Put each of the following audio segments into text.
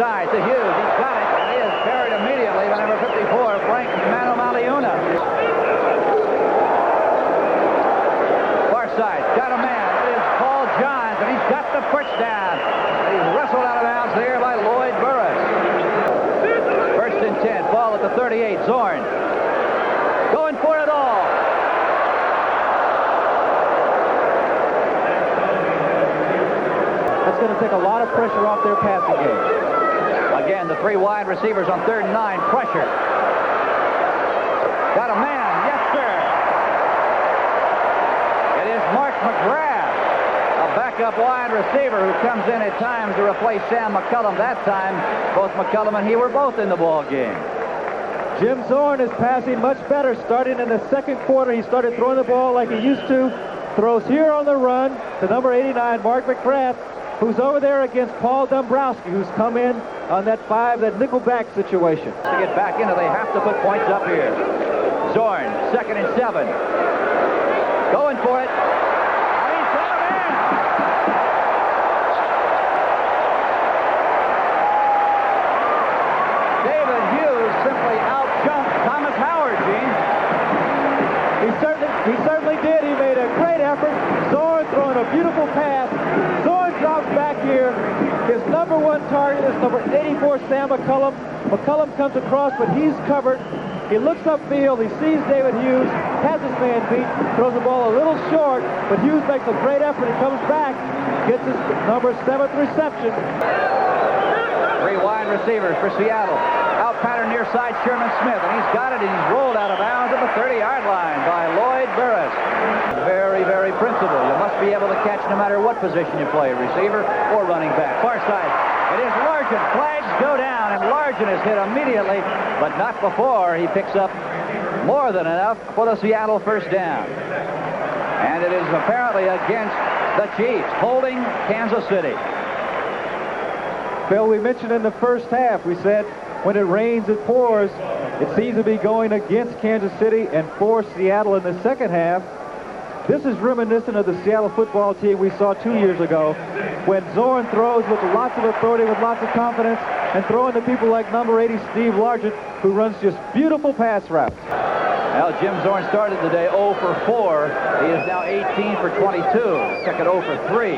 side to Hughes. He's got it. And he is carried immediately by number 54, Frank Maliuna. Far side. Got a man. It is Paul Johns, and he's got the first down. He's wrestled out of bounds there by Lloyd Burris. 1st and 10. Ball at the 38. Zorn going for it all. That's going to take a lot of pressure off their passing game. Again, the 3 wide receivers on 3rd and 9. Pressure. Got a man. Yes, sir. It is Mark McGrath, a backup wide receiver who comes in at times to replace Sam McCullum. That time, both McCullum and he were both in the ball game. Jim Zorn is passing much better. Starting in the 2nd quarter, he started throwing the ball like he used to. Throws here on the run to number 89, Mark McGrath, who's over there against Paul Dombrowski, who's come in on that 5, that nickelback situation. To get back into, they have to put points up here. Zorn, 2nd and 7. Going for it. And he's got him in. David Hughes simply out-jumped Thomas Howard, Gene. He certainly did. He made a great effort. Zorn throwing a beautiful pass. Zorn drops back here. His number 1 target is number 84, Sam McCullum. McCullum comes across, but he's covered. He looks upfield. He sees David Hughes, has his man beat, throws the ball a little short, but Hughes makes a great effort. He comes back, gets his number 7th reception. 3 wide receivers for Seattle. Out pattern near side, Sherman Smith, and he's got it, and he's rolled out of bounds at the 30-yard line by Lloyd Burris. Very, very principled. You must be able to catch no matter what position you play, receiver or running back. Far side. It is Largent. Flags go down, and Largent is hit immediately, but not before he picks up more than enough for the Seattle first down. And it is apparently against the Chiefs, holding Kansas City. Phil, we mentioned in the first half, we said when it rains, it pours. It seems to be going against Kansas City and for Seattle in the second half. This is reminiscent of the Seattle football team we saw 2 years ago, when Zorn throws with lots of authority, with lots of confidence, and throwing to people like number 80, Steve Largent, who runs just beautiful pass routes. Well, Jim Zorn started the day 0 for 4. He is now 18 for 22. Second 0 for 3.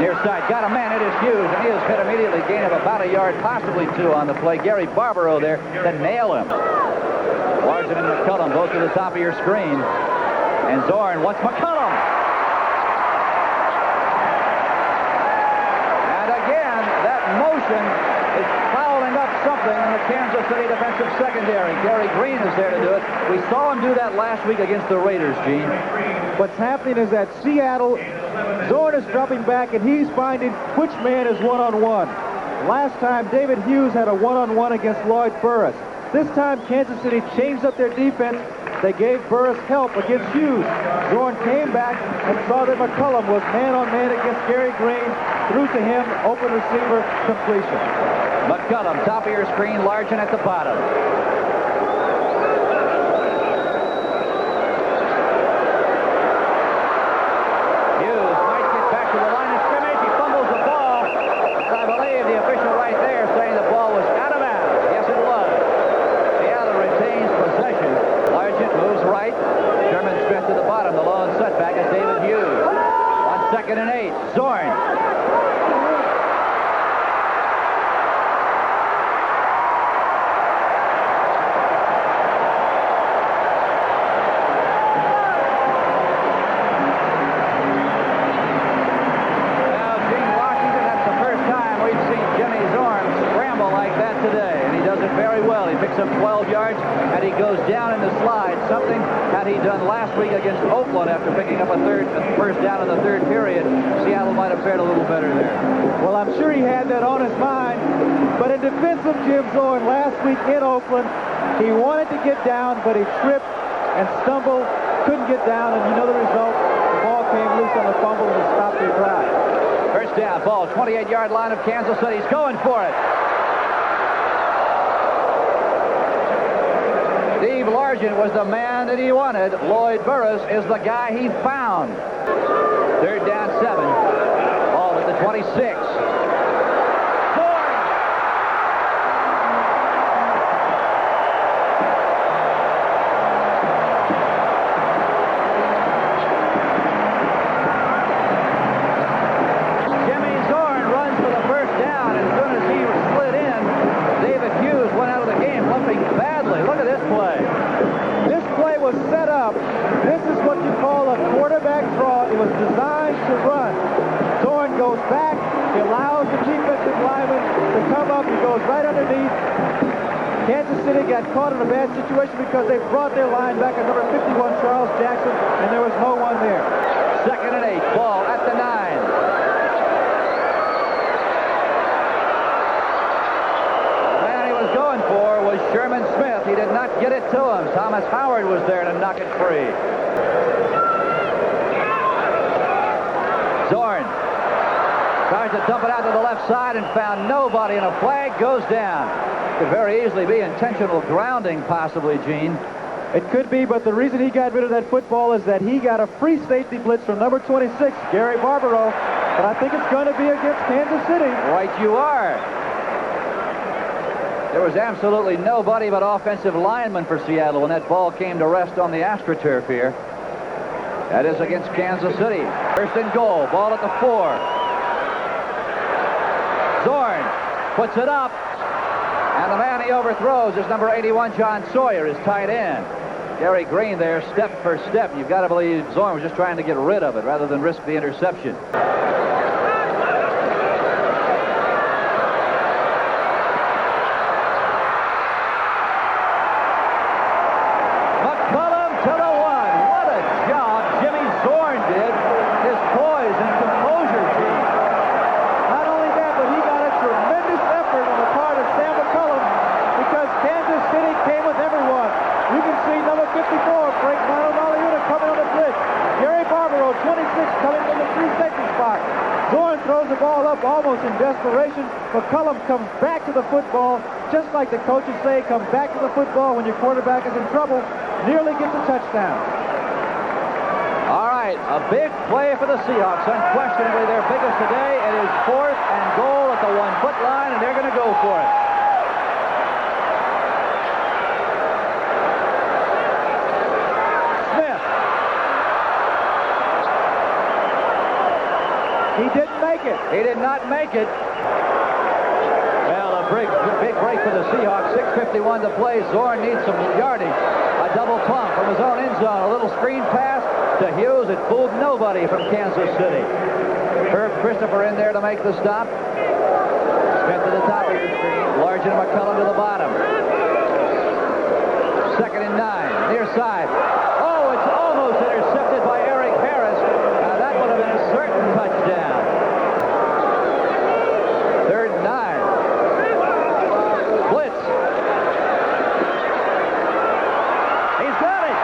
Near side, got a man, it is Hughes, and he is hit immediately, gain of about a yard, possibly 2 on the play. Gary Barbaro there to nail him. Largent and McCullum both to the top of your screen. And Zorn wants McCullum. And again, that motion is fouling up something in the Kansas City defensive secondary. Gary Green is there to do it. We saw him do that last week against the Raiders, Gene. What's happening is that Seattle, Zorn is dropping back, and he's finding which man is one-on-one. Last time, David Hughes had a one-on-one against Lloyd Burris. This time, Kansas City changed up their defense. They gave Burris help against Hughes. Zorn came back and saw that McCullum was man-on-man against Gary Green. Threw to him, open receiver, completion. McCullum, top of your screen, Largent at the bottom. Hughes might get back to the line of scrimmage. He fumbles the ball. And I believe the official right there saying the ball was out of bounds. Yes, it was. Seattle retains possession. Largent moves right. Sherman Smith to the bottom. The lone setback is David Hughes. On 2nd and 8. Zorn. Up 12 yards, and he goes down in the slide. Something had he done last week against Oakland after picking up a first down in the 3rd period, Seattle might have fared a little better there. Well, I'm sure he had that on his mind, but in defense of Jim Zorn last week in Oakland, he wanted to get down, but he tripped and stumbled, couldn't get down, and you know the result. The ball came loose on the fumble and stopped their drive. First down, ball, 28-yard line of Kansas City. He's going for it. Steve Largent was the man that he wanted. Lloyd Burris is the guy he found. 3rd down, 7. Ball at the 26. to run. Zorn goes back. He allows the defensive lineman to come up. He goes right underneath. Kansas City got caught in a bad situation because they brought their linebacker, number 51, Charles Jackson, and there was no one there. 2nd and 8, ball at the 9. The man he was going for was Sherman Smith. He did not get it to him. Thomas Howard was there to knock it free. Zorn tries to dump it out to the left side and found nobody, and a flag goes down. Could very easily be intentional grounding, possibly, Gene. It could be, but the reason he got rid of that football is that he got a free safety blitz from number 26, Gary Barbaro. But I think it's going to be against Kansas City. Right you are. There was absolutely nobody but offensive linemen for Seattle when that ball came to rest on the AstroTurf here. That is against Kansas City. 1st and goal. Ball at the 4. Zorn puts it up. And the man he overthrows is number 81, John Sawyer, his tight end. Gary Green there, step for step. You've got to believe Zorn was just trying to get rid of it rather than risk the interception. McCullum to the 1. What a job Jimmy Zorn did. His poise and composure, Gene. Not only that, but he got a tremendous effort on the part of Sam McCullum because Kansas City came with everyone. You can see number 54, Frank Maliuna, coming on the blitz. Gary Barbaro, 26, coming from the free safety spot. Zorn throws the ball up almost in desperation. McCullum comes back to the football, just like the coaches say, come back to the football when your quarterback is in trouble. Nearly gets a touchdown. All right, a big play for the Seahawks. Unquestionably their biggest today. It is 4th and goal at the 1-foot line, and they're going to go for it. Smith. He didn't make it. He did not make it. Well, a big break for the Seahawks. 6:51 to play. Zorn needs some yardage. A double plump from his own end zone. A little screen pass to Hughes. It fooled nobody from Kansas City. Herb Christopher in there to make the stop. Smith to the top of your screen. Largent and McCullum to the bottom. 2nd and 9. Near side. Oh, it's almost intercepted by Eric Harris. That would have been a certain touchdown. 3rd and 9. Blitz. He's got it.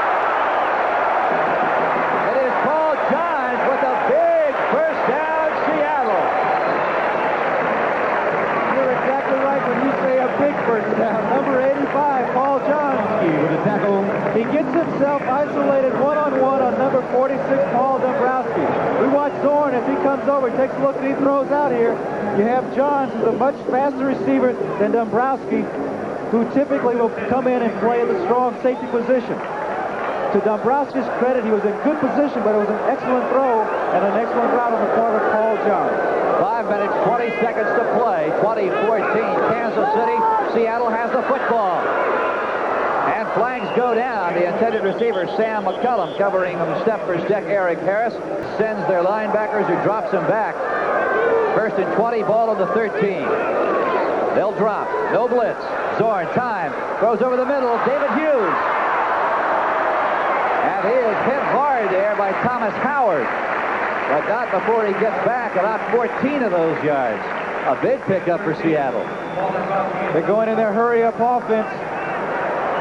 It is Paul Johns with a big first down, Seattle. You're exactly right when you say a big first down. Number 85, Paul Johnsky with a tackle. He gets himself isolated one-on-one on number 46, Paul Dombrowski. We watch Zorn as he comes over, takes a look and he throws out here. You have Johns, who's a much faster receiver than Dombrowski, who typically will come in and play in the strong safety position. To Dombrowski's credit, he was in good position, but it was an excellent throw and an excellent route on the part of Paul Johns. 5 minutes, 20 seconds to play. 20-14, Kansas City. Seattle has the football. And flags go down. The intended receiver, Sam McCullum, covering him step for step. Eric Harris sends their linebackers, who drops him back. 1st and 20, ball on the 13. They'll drop. No blitz. Zorn, time. Throws over the middle. David Hughes. And he is hit hard there by Thomas Howard. But not before he gets back about 14 of those yards. A big pickup for Seattle. They're going in their hurry-up offense.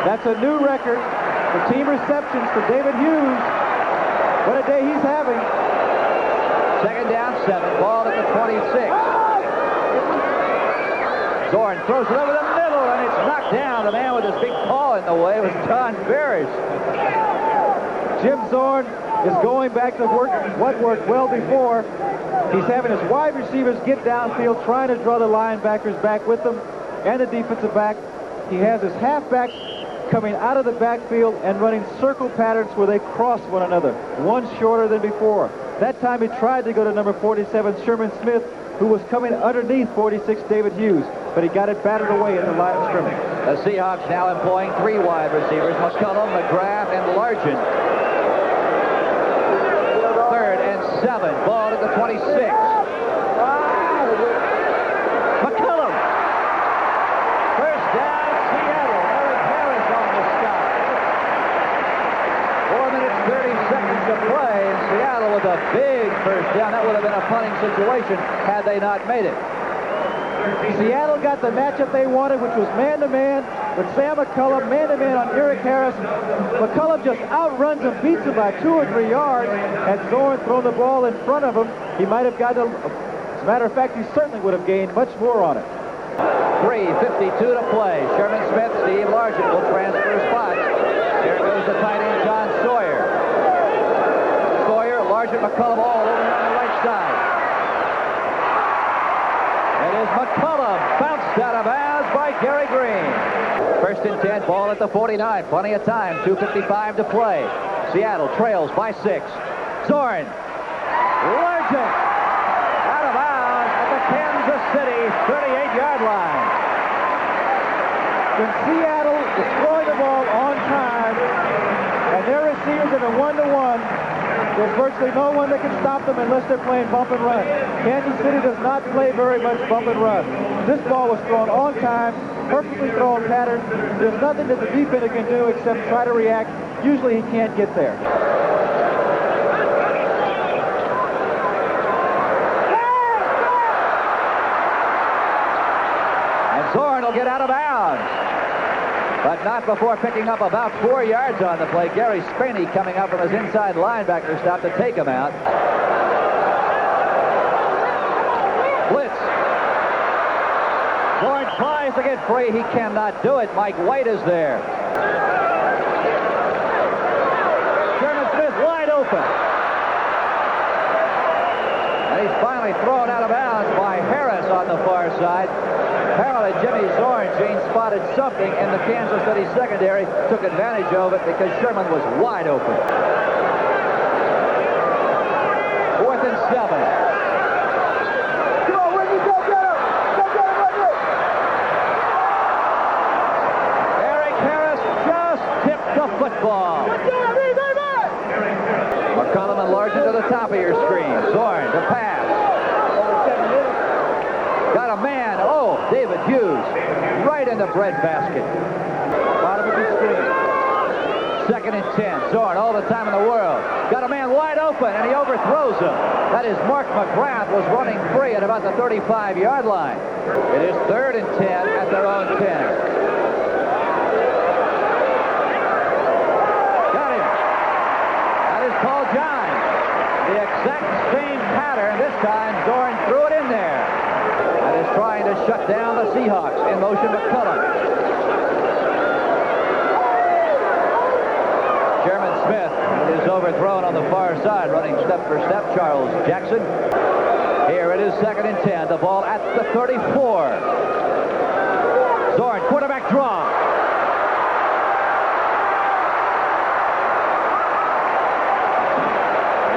That's a new record for team receptions for David Hughes. What a day he's having. 2nd down, 7. Ball at the 26. Zorn throws it over the middle, and it's knocked down. The man with his big paw in the way was Don Barish. Jim Zorn is going back to what worked well before. He's having his wide receivers get downfield, trying to draw the linebackers back with them and the defensive back. He has his halfbacks coming out of the backfield and running circle patterns where they cross one another, one shorter than before. That time he tried to go to number 47, Sherman Smith, who was coming underneath 46, David Hughes, but he got it battered away at the line of scrimmage. The Seahawks now employing 3 wide receivers, McCullum, McGrath, and Largent. 3rd and Ball at the 26. McCullum. First down, Seattle. Eric Harris on the stop. 4 minutes, 30 seconds to play. And Seattle with a big first down. That would have been a punting situation had they not made it. Seattle got the matchup they wanted, which was man-to-man with Sam McCullum, man-to-man on Eric Harris. McCullum just outruns him, beats him by 2 or 3 yards. Had Zorn thrown the ball in front of him, he might have gotten, as a matter of fact, he certainly would have gained much more on it. 3:52 to play. Sherman Smith, Steve Largent will transfer spots. Here goes the tight end, John Sawyer. Largent, McCullum all over on the right side. It is McCullum, bounced out of bounds by Gary Green. First and 10, ball at the 49. Plenty of time, 2:55 to play. Seattle trails by 6. Zorn. Largent. Out of bounds at the Kansas City 38-yard line. When Seattle is throwing the ball on time, and their receivers in a 1-to-1, there's virtually no one that can stop them unless they're playing bump and run. Kansas City does not play very much bump and run. This ball was thrown on time, perfectly thrown pattern. There's nothing that the defender can do except try to react. Usually he can't get there. And Zorn will get out of bounds. But not before picking up about 4 yards on the play. Gary Spaney coming up from his inside linebacker stop to take him out. Blitz. Zorn tries to get free. He cannot do it. Mike White is there. Sherman Smith wide open. And he's finally thrown out of bounds by Harris on the far side. Apparently Jimmy Zorn, Gene, spotted something in the Kansas City secondary, took advantage of it because Sherman was wide open. 4th and 7. Come on, Whitney, go get him! Go get him, Whitney! Eric Harris just tipped the football. McCullum and Largent to the top of your screen. Zorn to pass. Got a man. Oh, David Hughes. Right in the breadbasket. Bottom of the screen. 2nd and 10. Zorn all the time in the world. Got a man wide open, and he overthrows him. That is Mark McGrath was running free at about the 35-yard line. It is 3rd and 10 at their own 10. Got him. That is Paul John. The exact same pattern. This time, Zorn threw it in there. That is trying to shut down the Seahawks. In motion, McCullum. Sherman Smith is overthrown on the far side, running step for step. Charles Jackson. Here it is 2nd and 10. The ball at the 34. Zorn, quarterback draw.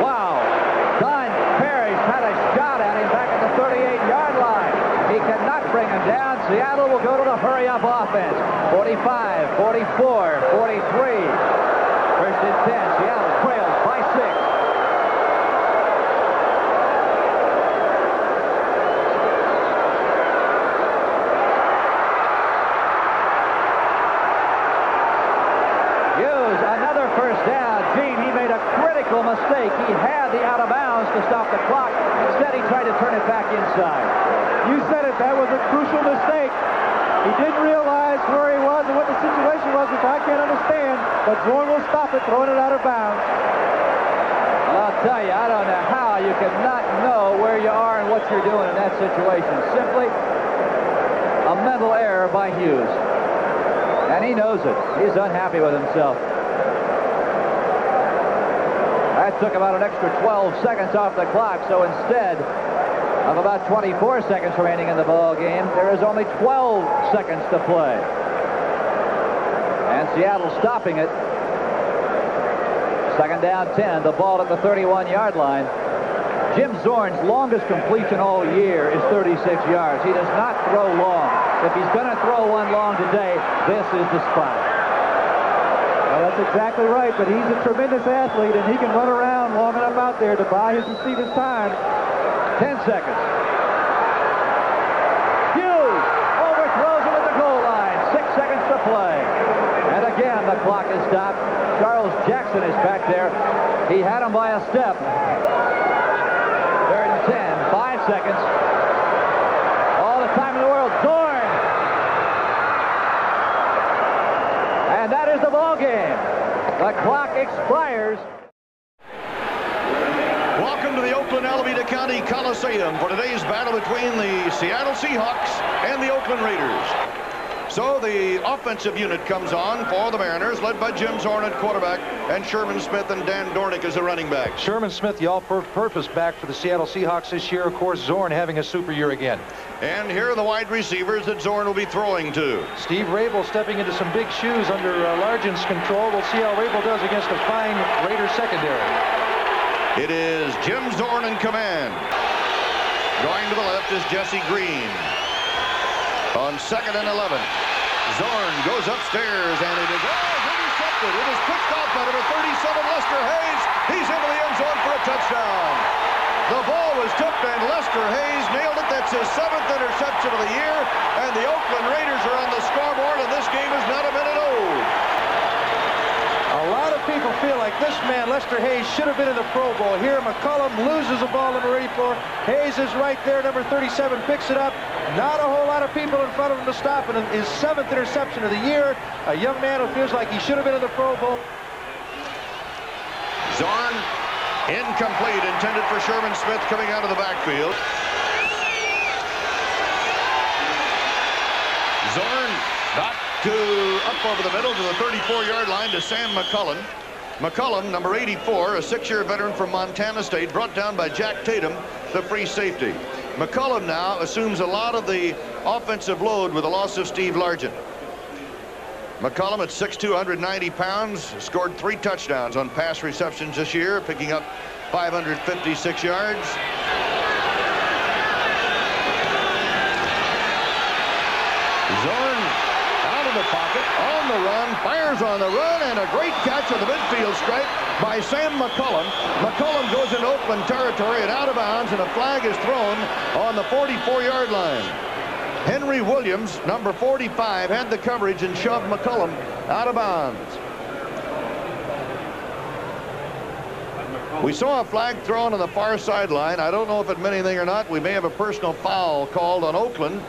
Wow. Don Parrish had a shot at him back at the 38-yard line. He cannot bring him down. Seattle will go to the hurry-up offense. 45, 44, 43. 1st and 10. Seattle trails by 6. Hughes, another first down. Gene, he made a critical mistake. He had the out of bounds to stop the clock. Instead, he tried to turn it back inside. You said it. That was a crucial mistake. He didn't realize where he was and what the situation was, which I can't understand. But Zorn will stop it, throwing it out of bounds. I'll tell you, I don't know how you can not know where you are and what you're doing in that situation. Simply a mental error by Hughes. And he knows it. He's unhappy with himself. That took about an extra 12 seconds off the clock, so instead of about 24 seconds remaining in the ball game, there is only 12 seconds to play. And Seattle stopping it. 2nd down 10, the ball at the 31-yard line. Jim Zorn's longest completion all year is 36 yards. He does not throw long. If he's going to throw one long today, this is the spot. Well, that's exactly right, but he's a tremendous athlete, and he can run around long enough out there to buy his receivers time. 10 seconds. Hughes overthrows him at the goal line. 6 seconds to play. And again, the clock is stopped. Charles Jackson is back there. He had him by a step. 3rd and 10. 5 seconds. All the time in the world. Zorn. And that is the ball game. The clock expires. Welcome to the Oakland Alameda County Coliseum for today's battle between the Seattle Seahawks and the Oakland Raiders. So the offensive unit comes on for the Mariners, led by Jim Zorn at quarterback and Sherman Smith and Dan Dornick as the running back. Sherman Smith, the all-purpose back for the Seattle Seahawks this year. Of course, Zorn having a super year again. And here are the wide receivers that Zorn will be throwing to. Steve Rabel stepping into some big shoes under Largent's control. We'll see how Rabel does against a fine Raiders secondary. It is Jim Zorn in command. Going to the left is Jesse Green. On 2nd and 11, Zorn goes upstairs, and it is intercepted. It is picked off by number 37, Lester Hayes. He's into the end zone for a touchdown. The ball was tipped, and Lester Hayes nailed it. That's his 7th interception of the year, and the Oakland Raiders are on the scoreboard, and this game is not a minute old. A lot of people feel like this man, Lester Hayes, should have been in the Pro Bowl. Here, McCullum loses the ball, number 84. Hayes is right there, number 37, picks it up. Not a whole lot of people in front of him to stop it. His 7th interception of the year. A young man who feels like he should have been in the Pro Bowl. Zorn, incomplete, intended for Sherman Smith coming out of the backfield. Zorn back up over the middle to the 34-yard line to Sam McCullum. McCullum, number 84, a 6-year veteran from Montana State, brought down by Jack Tatum, the free safety. McCullum now assumes a lot of the offensive load with the loss of Steve Largent. McCullum at 6'2", 190 pounds, scored 3 touchdowns on pass receptions this year, picking up 556 yards. Zorn out of the pocket, on the run, fires on the run, and a great catch on the midfield stripe by Sam McCullum. McCullum goes into Oakland territory and out of bounds, and a flag is thrown on the 44-yard line. Henry Williams, number 45, had the coverage and shoved McCullum out of bounds. We saw a flag thrown on the far sideline. I don't know if it meant anything or not. We may have a personal foul called on Oakland.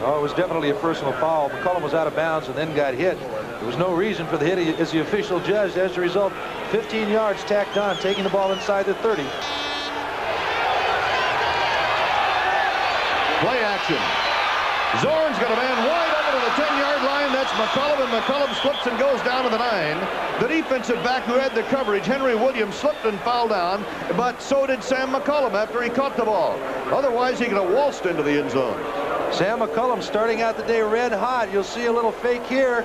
Oh, it was definitely a personal foul. McCullum was out of bounds and then got hit. There was no reason for the hit as the official judged. As a result, 15 yards tacked on, taking the ball inside the 30. Play action. Zorn's got a man wide open to the 10-yard line. That's McCullum, and McCullum slips and goes down to the 9. The defensive back who had the coverage, Henry Williams, slipped and fell down, but so did Sam McCullum after he caught the ball. Otherwise, he could have waltzed into the end zone. Sam McCullum starting out the day red hot. You'll see a little fake here.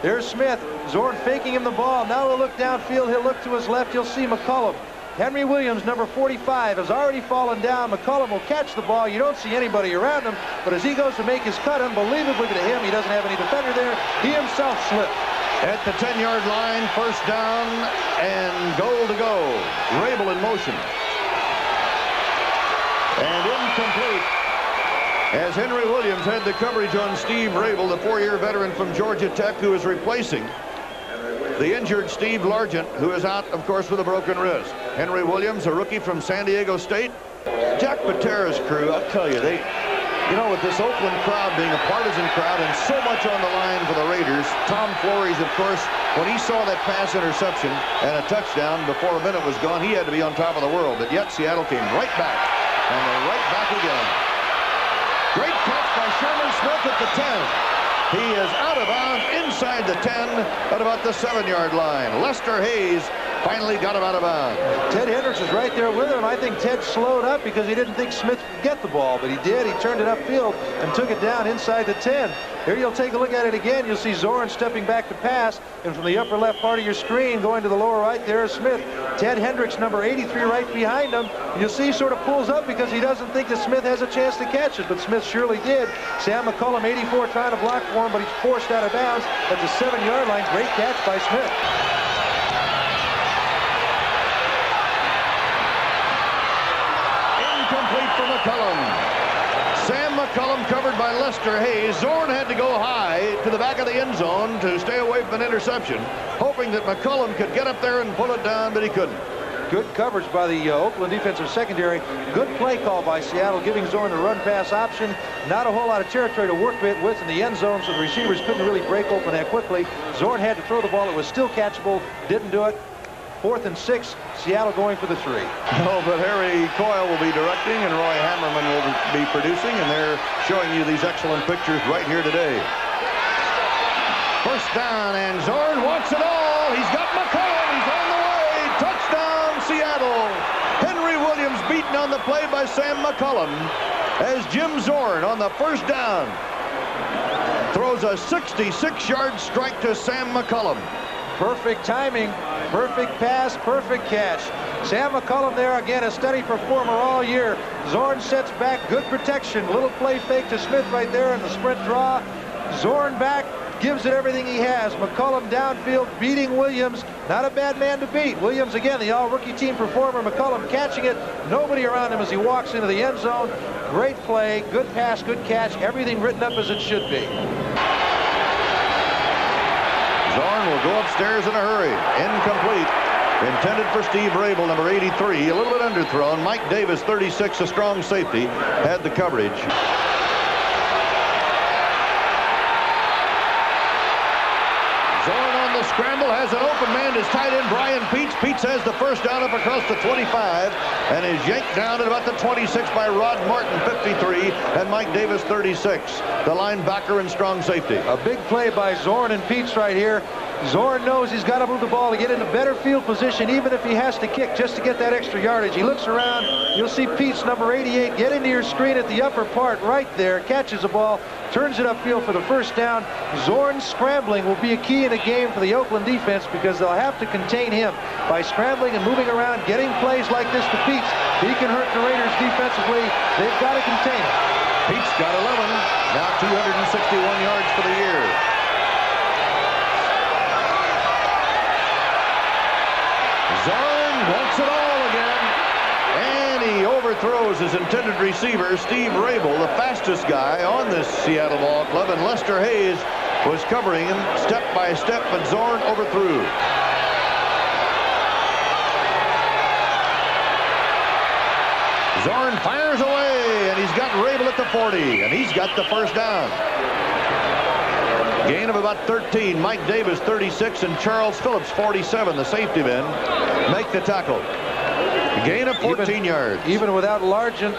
There's Smith. Zorn faking him the ball. Now he'll look downfield. He'll look to his left. You'll see McCullum. Henry Williams, number 45, has already fallen down. McCullum will catch the ball. You don't see anybody around him, but as he goes to make his cut, unbelievably to him, he doesn't have any defender there. He himself slipped. At the 10-yard line, first down and goal to go. Rabel in motion. And incomplete. As Henry Williams had the coverage on Steve Rabel, the 4-year veteran from Georgia Tech, who is replacing the injured Steve Largent, who is out, of course, with a broken wrist. Henry Williams, a rookie from San Diego State. Jack Patera's crew, I'll tell you, with this Oakland crowd being a partisan crowd and so much on the line for the Raiders, Tom Flores, of course, when he saw that pass interception and a touchdown before a minute was gone, he had to be on top of the world. But yet Seattle came right back, and they're right back again. Great catch by Sherman Smith at the 10. He is out of bounds inside the 10 at about the 7-yard line. Lester Hayes finally got him out of bounds. Ted Hendricks is right there with him. I think Ted slowed up because he didn't think Smith could get the ball, but he did. He turned it upfield and took it down inside the 10. Here you'll take a look at it again. You'll see Zorn stepping back to pass, and from the upper left part of your screen going to the lower right there is Smith. Ted Hendricks, number 83, right behind him. You'll see he sort of pulls up because he doesn't think that Smith has a chance to catch it, but Smith surely did. Sam McCullum, 84, trying to block for him, but he's forced out of bounds at the 7-yard line. Great catch by Smith. Incomplete for McCullum. Sam McCullum covered by Lester Hayes. Zorn had to go high to the back of the end zone to stay away from an interception, hoping that McCullum could get up there and pull it down, but he couldn't. Good coverage by the Oakland defensive secondary. Good play call by Seattle, giving Zorn the run-pass option. Not a whole lot of territory to work with in the end zone, so the receivers couldn't really break open that quickly. Zorn had to throw the ball. It was still catchable. Didn't do it. 4th and 6. Seattle going for the 3. Oh, but Harry Coyle will be directing, and Roy Hammerman will be producing, and they're showing you these excellent pictures right here today. First down, and Zorn wants it all. He's got McCullum. He's on the way. Touchdown, Seattle. Henry Williams beaten on the play by Sam McCullum as Jim Zorn on the first down throws a 66-yard strike to Sam McCullum. Perfect timing, perfect pass, perfect catch. Sam McCullum there again, a steady performer all year. Zorn sets back, good protection. Little play fake to Smith right there in the sprint draw. Zorn back, gives it everything he has. McCullum downfield, beating Williams. Not a bad man to beat. Williams again, the all-rookie team performer. McCullum catching it. Nobody around him as he walks into the end zone. Great play, good pass, good catch. Everything written up as it should be. Zorn will go upstairs in a hurry. Incomplete. Intended for Steve Rabel, number 83. A little bit underthrown. Mike Davis, 36, a strong safety, had the coverage. Zorn on the scramble, has an open man, his tight end Brian Peets. Peets has the first down up across the 25 and is yanked down at about the 26 by Rod Martin, 53, and Mike Davis, 36, the linebacker and strong safety. A big play by Zorn and Peets right here. Zorn knows he's got to move the ball to get into better field position, even if he has to kick just to get that extra yardage. He looks around. You'll see Peets, number 88, get into your screen at the upper part right there, catches the ball, turns it upfield for the first down. Zorn scrambling will be a key in a game for the Oakland defense because they'll have to contain him by scrambling and moving around, getting plays like this to Peets. He can hurt the Raiders defensively. They've got to contain him. Peets got 11, now 261 yards for the year. Zorn wants it all again, and he overthrows his intended receiver, Steve Rabel, the fastest guy on this Seattle ball club, and Lester Hayes was covering him step by step, but Zorn overthrew. Zorn fires away, and he's got Rabel at the 40, and he's got the first down. Gain of about 13. Mike Davis, 36, and Charles Phillips, 47, the safety men, make the tackle. Gain of 14 yards. Even without Largent,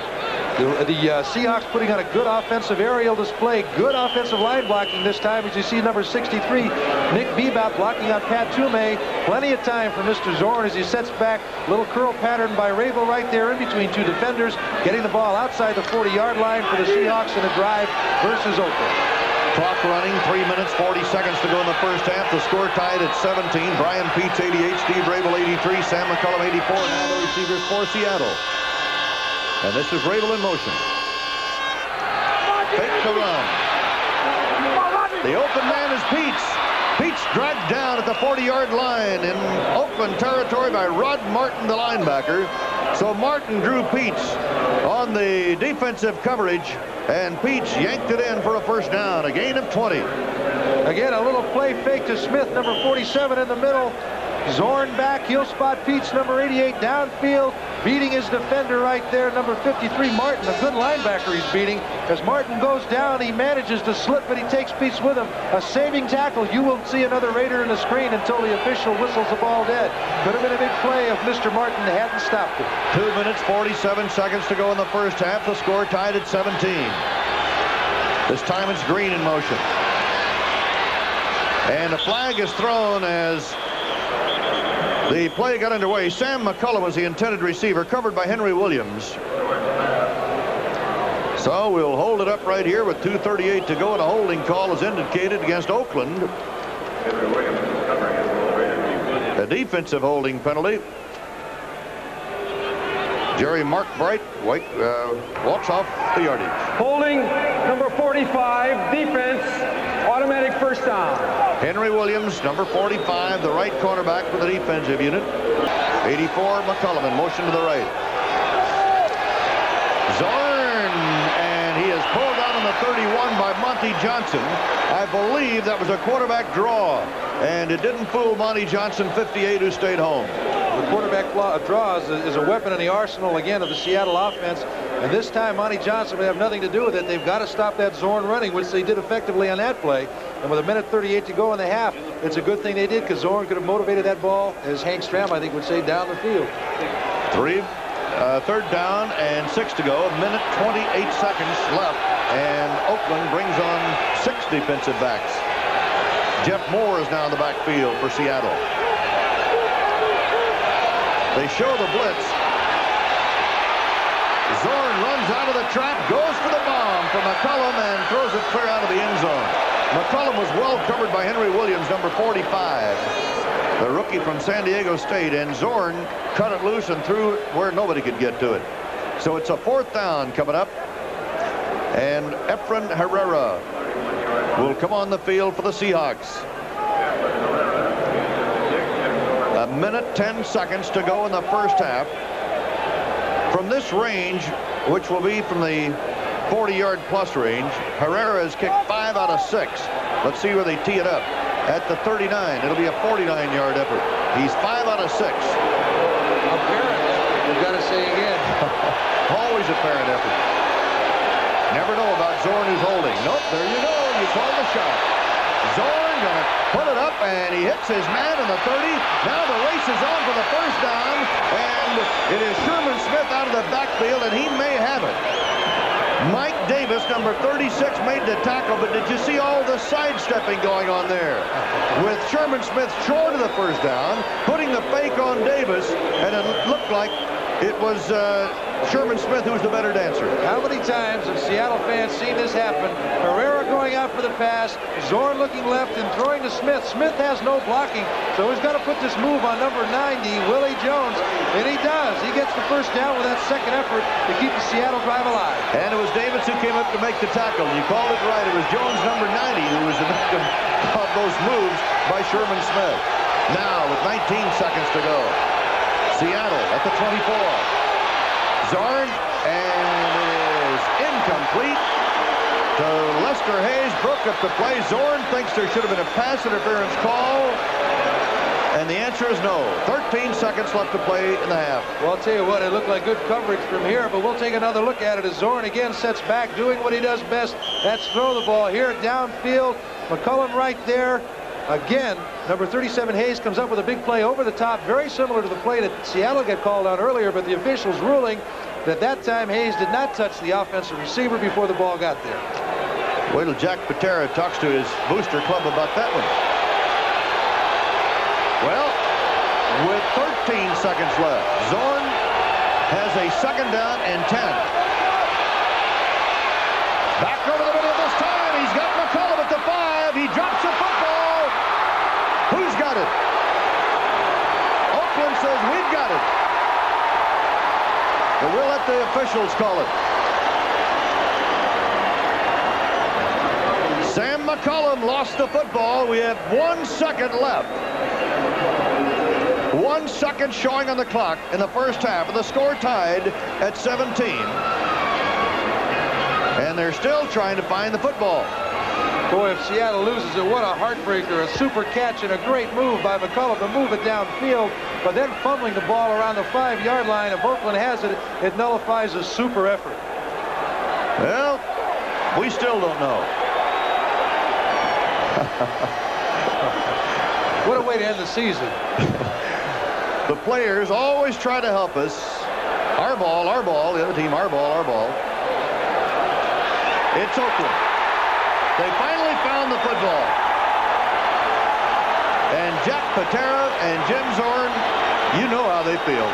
the Seahawks putting on a good offensive aerial display. Good offensive line blocking this time, as you see number 63, Nick Bebop, blocking on Pat Toomey. Plenty of time for Mr. Zorn as he sets back. Little curl pattern by Rabel right there in between two defenders, getting the ball outside the 40-yard line for the Seahawks in a drive versus Oakland. Clock running, 3 minutes, 40 seconds to go in the first half. The score tied at 17. Brian Peets, 88, Steve Rabel, 83, Sam McCullum, 84, now the receivers for Seattle. And this is Rabel in motion. Fake the run. The open man is Peets. Peets dragged down at the 40-yard line in Oakland territory by Rod Martin, the linebacker. So Martin drew Peets on the defensive coverage, and Peets yanked it in for a first down, a gain of 20. Again, a little play fake to Smith, number 47 in the middle. Zorn back, he'll spot Peets, number 88, downfield, beating his defender right there, number 53, Martin. A good linebacker he's beating. As Martin goes down, he manages to slip, but he takes Peets with him. A saving tackle. You won't see another Raider in the screen until the official whistles the ball dead. Could have been a big play if Mr. Martin hadn't stopped it. 2 minutes, 47 seconds to go in the first half. The score tied at 17. This time it's Green in motion. And the flag is thrown as The play got underway. Sam McCullum was the intended receiver, covered by Henry Williams. So we'll hold it up right here with 2:38 to go, and a holding call is indicated against Oakland. A defensive holding penalty. Jerry Markbright walks off the yardage. Holding number 45, defense, automatic first down. Henry Williams, number 45, the right cornerback for the defensive unit. 84, McCullum in motion to the right. Zorn, and he is pulled out on the 31 by Monty Johnson. I believe that was a quarterback draw, and it didn't fool Monty Johnson, 58, who stayed home. The quarterback draw is a weapon in the arsenal, again, of the Seattle offense. And this time, Monty Johnson will have nothing to do with it. They've got to stop that Zorn running, which they did effectively on that play. And with 1:38 to go in the half, it's a good thing they did, because Zorn could have motivated that ball, as Hank Stram, I think, would say, down the field. Third down and 6 to go. 1:28 seconds left. And Oakland brings on 6 defensive backs. Jeff Moore is now in the backfield for Seattle. They show the blitz. Zorn runs out of the trap, goes for the bomb for McCullum, and throws it clear out of the end zone. McCullum was well covered by Henry Williams, number 45, the rookie from San Diego State, and Zorn cut it loose and threw it where nobody could get to it. So it's a 4th down coming up, and Efren Herrera will come on the field for the Seahawks. 1:10 to go in the first half. From this range, which will be from the 40-yard plus range, Herrera has kicked 5 out of 6. Let's see where they tee it up. At the 39, it'll be a 49-yard effort. He's 5 out of 6. Apparent effort, you've got to say again. Always apparent effort. Never know about Zorn who's holding. Nope, there you go. You call the shot. Zorn gonna put it up, and he hits his man in the 30. Now the race is on for the first down, and it is Sherman Smith out of the backfield, and he may have it. Mike Davis, number 36, made the tackle, but did you see all the sidestepping going on there? With Sherman Smith short of the first down, putting the fake on Davis, and it looked like it was Sherman Smith who was the better dancer. How many times have Seattle fans seen this happen? Herrera going out for the pass, Zorn looking left and throwing to Smith. Smith has no blocking, so he's got to put this move on number 90, Willie Jones, and he does. He gets the first down with that second effort to keep the Seattle drive alive. And it was Davis who came up to make the tackle. You called it right. It was Jones, number 90, who was the victim of those moves by Sherman Smith. Now, with 19 seconds to go, Seattle at the 24. Zorn, and it is incomplete to Lester Hayes. Broke up the play. Zorn thinks there should have been a pass interference call, and the answer is no. 13 seconds left to play in the half. Well, I'll tell you what, it looked like good coverage from here, but we'll take another look at it as Zorn again sets back, doing what he does best. That's throw the ball here downfield. McCullum right there. Again, number 37, Hayes, comes up with a big play over the top, very similar to the play that Seattle got called on earlier, but the officials ruling that time Hayes did not touch the offensive receiver before the ball got there. Wait till Jack Patera talks to his booster club about that one. Well, with 13 seconds left, Zorn has a 2nd down and 10. Back over the middle this time. He's got McCullum at the 5. He drops the football. Who's got it? Oakland says we've got it. But we'll let the officials call it. Sam McCullum lost the football. We have 1 second left. 1 second showing on the clock in the first half, and the score tied at 17. And they're still trying to find the football. Boy, if Seattle loses it, what a heartbreaker. A super catch and a great move by McCullum to move it downfield, but then fumbling the ball around the 5-yard line. If Oakland has it, it nullifies a super effort. Well, we still don't know. What a way to end the season. The players always try to help us. Our ball, the other team, our ball. It's Oakland. They finally found the football. And Jack Patera and Jim Zorn You know how they feel.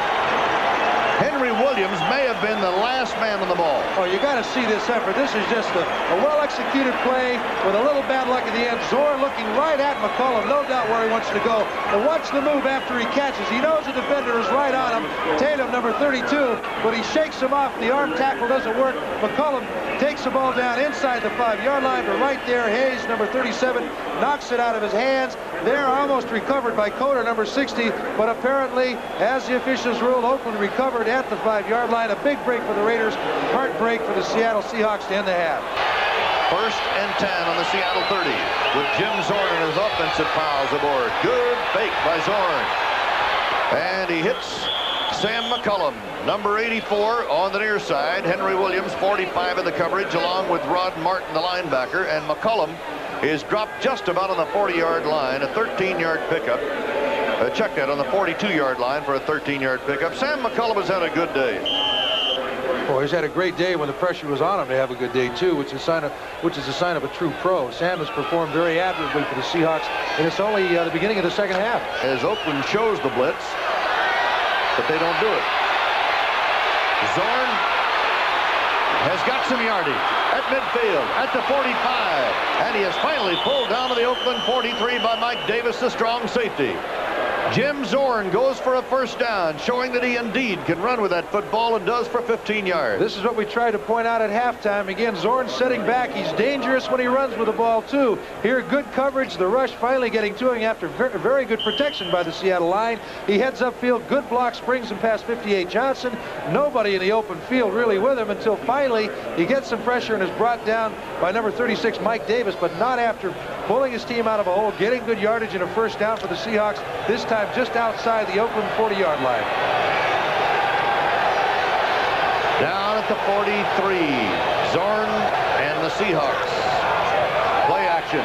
Henry Williams may have been the last man on the ball. Oh, you got to see this effort. This is just a well-executed play with a little bad luck at the end. Zorn looking right at McCollum, no doubt where he wants to go. And watch the move after he catches. He knows the defender is right on him. Tatum, number 32, but he shakes him off. The arm tackle doesn't work. McCollum takes the ball down inside the 5-yard line, but right there, Hayes, number 37, knocks it out of his hands. They're almost recovered by Coder, number 60, but apparently, as the officials ruled, Oakland recovered at the 5-yard line. A big break for the Raiders, heartbreak for the Seattle Seahawks to end the half. 1st and 10 on the Seattle 30 with Jim Zorn and his offensive pals aboard. Good fake by Zorn. And he hits Sam McCollum, number 84 on the near side. Henry Williams, 45 in the coverage, along with Rod Martin, the linebacker. And McCollum is dropped just about on the 40-yard line, a 13-yard pickup. Check that on the 42-yard line for a 13-yard pickup. Sam McCollum has had a good day. Oh, he's had a great day when the pressure was on him to have a good day too, which is a sign of a true pro. Sam has performed very admirably for the Seahawks, and it's only the beginning of the second half. As Oakland shows the blitz, but they don't do it. Zorn has got some yardage at midfield, at the 45, and he is finally pulled down to the Oakland 43 by Mike Davis, the strong safety. Jim Zorn goes for a first down, showing that he indeed can run with that football, and does for 15 yards. This is what we tried to point out at halftime. Again, Zorn setting back. He's dangerous when he runs with the ball, too. Here, good coverage. The rush finally getting to him after very good protection by the Seattle line. He heads upfield. Good block, springs him past 58 Johnson. Nobody in the open field really with him until finally he gets some pressure and is brought down by number 36, Mike Davis, but not after pulling his team out of a hole, getting good yardage and a first down for the Seahawks, this time just outside the Oakland 40-yard line. Down at the 43, Zorn and the Seahawks. Play action.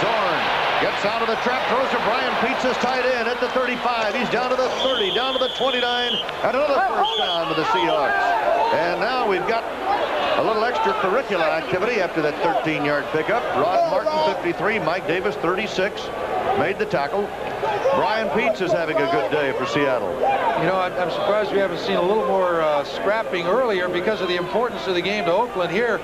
Zorn gets out of the trap, throws to Brian Pizza's tight end at the 35. He's down to the 30, down to the 29, and another first down to the Seahawks. And now we've got a little extracurricular activity after that 13-yard pickup. Rod Martin, 53, Mike Davis, 36, made the tackle. Brian Peets is having a good day for Seattle. You know, I'm surprised we haven't seen a little more scrapping earlier because of the importance of the game to Oakland. Here,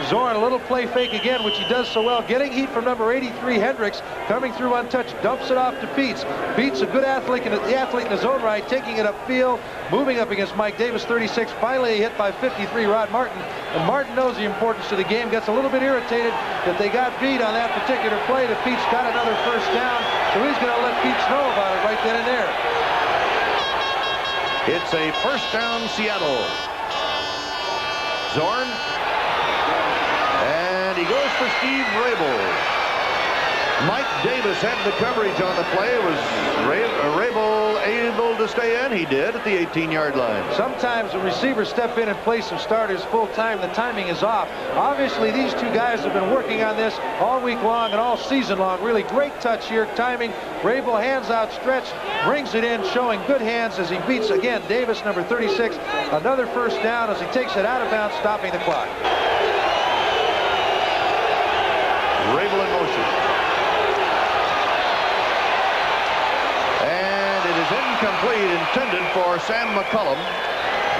Zorn, a little play fake again, which he does so well. Getting heat from number 83, Hendricks, coming through untouched, dumps it off to Peets. Peets, a good athlete in his own right, taking it upfield, moving up against Mike Davis, 36. Finally hit by 53, Rod Martin. And Martin knows the importance of the game, gets a little bit irritated that they got beat on that particular play. That Peets got another first down, so he's going to let Peets know about it right then and there. It's a first down, Seattle. Zorn. And he goes for Steve Rabel. Mike Davis had the coverage on the play. Was Rabel able to stay in? He did at the 18-yard line. Sometimes when receivers step in place of starters full time, the timing is off. Obviously, these two guys have been working on this all week long and all season long. Really great touch here, timing. Rabel, hands outstretched, brings it in, showing good hands as he beats, again, Davis, number 36. Another first down as he takes it out of bounds, stopping the clock. Rabel in motion. Incomplete, intended for Sam McCollum.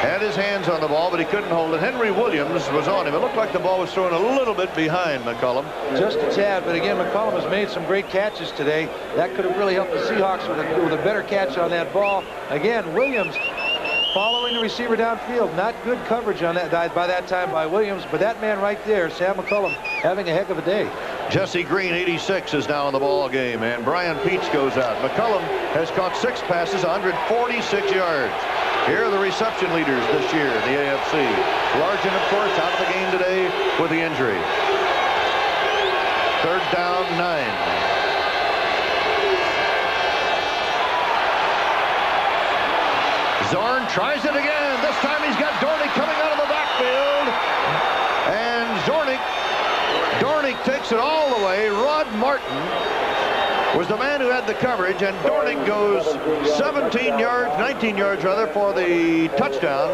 Had his hands on the ball, but he couldn't hold it. Henry Williams was on him. It looked like the ball was thrown a little bit behind McCollum. Just a tad, but again, McCollum has made some great catches today. That could have really helped the Seahawks with a better catch on that ball. Again, Williams following the receiver downfield. Not good coverage on that by that time by Williams, but that man right there, Sam McCollum, having a heck of a day. Jesse Green, 86, is now in the ball game, and Brian Peets goes out. McCollum has caught 6 passes, 146 yards. Here are the reception leaders this year in the AFC. Largent, of course, out of the game today with the injury. 3rd down, 9. Zorn tries it again. This time he's got Dornick coming out of the backfield. And Dornick takes it all the way. Rod Martin was the man who had the coverage, and Dornick goes 19 yards rather, for the touchdown.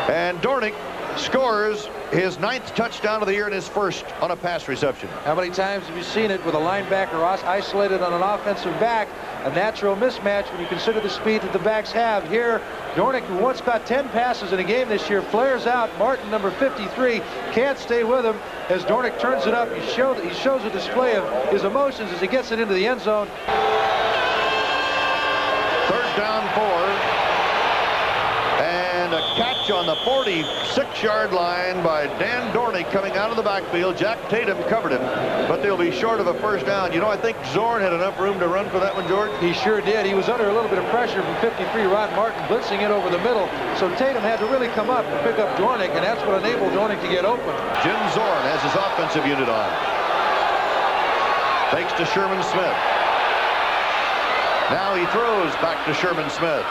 And Dornick scores his 9th touchdown of the year and his first on a pass reception. How many times have you seen it with a linebacker isolated on an offensive back? A natural mismatch when you consider the speed that the backs have. Here, Dornick, who once got 10 passes in a game this year, flares out. Martin, number 53, can't stay with him as Dornick turns it up. He shows a display of his emotions as he gets it into the end zone. 3rd down 4. And a catch on the 46-yard line by Dan Dornick coming out of the backfield. Jack Tatum covered him, but they'll be short of a first down. You know, I think Zorn had enough room to run for that one, George. He sure did. He was under a little bit of pressure from 53 Rod Martin blitzing it over the middle, so Tatum had to really come up and pick up Dornick, and that's what enabled Dornick to get open. Jim Zorn has his offensive unit on. Fakes to Sherman Smith. Now he throws back to Sherman Smith.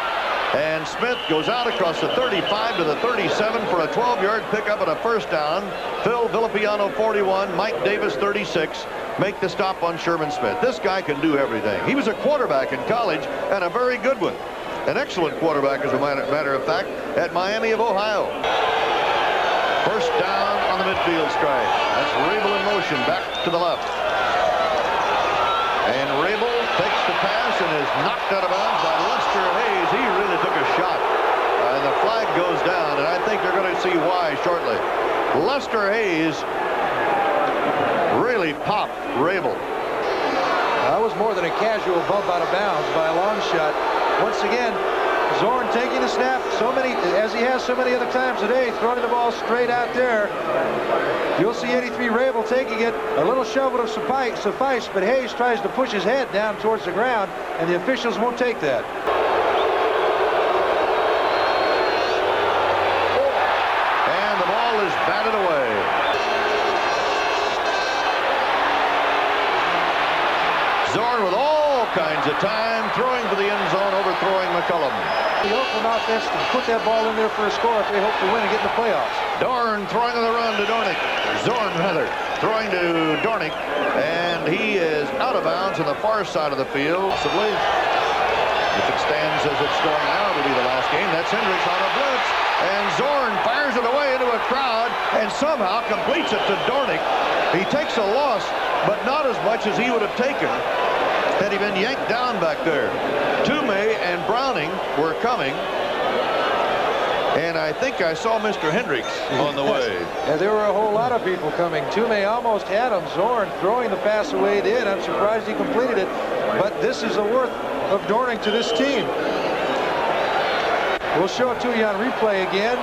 And Smith goes out across the 35 to the 37 for a 12-yard pickup and a first down. Phil Villapiano, 41. Mike Davis, 36. Make the stop on Sherman Smith. This guy can do everything. He was a quarterback in college and a very good one. An excellent quarterback, as a matter of fact, at Miami of Ohio. First down on the midfield strike. That's Rabel in motion back to the left. And Rabel takes the pass and is knocked out of bounds by Lester Hayes. He really took a shot. And the flag goes down, and I think they're going to see why shortly. Lester Hayes really popped Rabel. That was more than a casual bump out of bounds by a long shot. Once again, Zorn taking the snap as he has so many other times today, throwing the ball straight out there. You'll see 83 Rabel taking it. A little shove would have sufficed, but Hayes tries to push his head down towards the ground, and the officials won't take that. And the ball is batted away. Zorn with all kinds of time, throwing for the end zone, overthrowing McCullum. The Oakland offense can put that ball in there for a score if they hope to win and get in the playoffs. Dorn throwing on the run to Dornick. Zorn, rather, throwing to Dornick, and he is out of bounds on the far side of the field. Possibly. If it stands as it's going now, it'll be the last game. That's Hendricks on a blitz, and Zorn fires it away into a crowd and somehow completes it to Dornick. He takes a loss, but not as much as he would have taken had he been yanked down back there. Toomey and Browning were coming, and I think I saw Mr. Hendricks on the way. Yeah, there were a whole lot of people coming. Toomey almost had him. Zorn throwing the pass away did. I'm surprised he completed it, but this is the worth of Dornick to this team. We'll show it to you on replay again.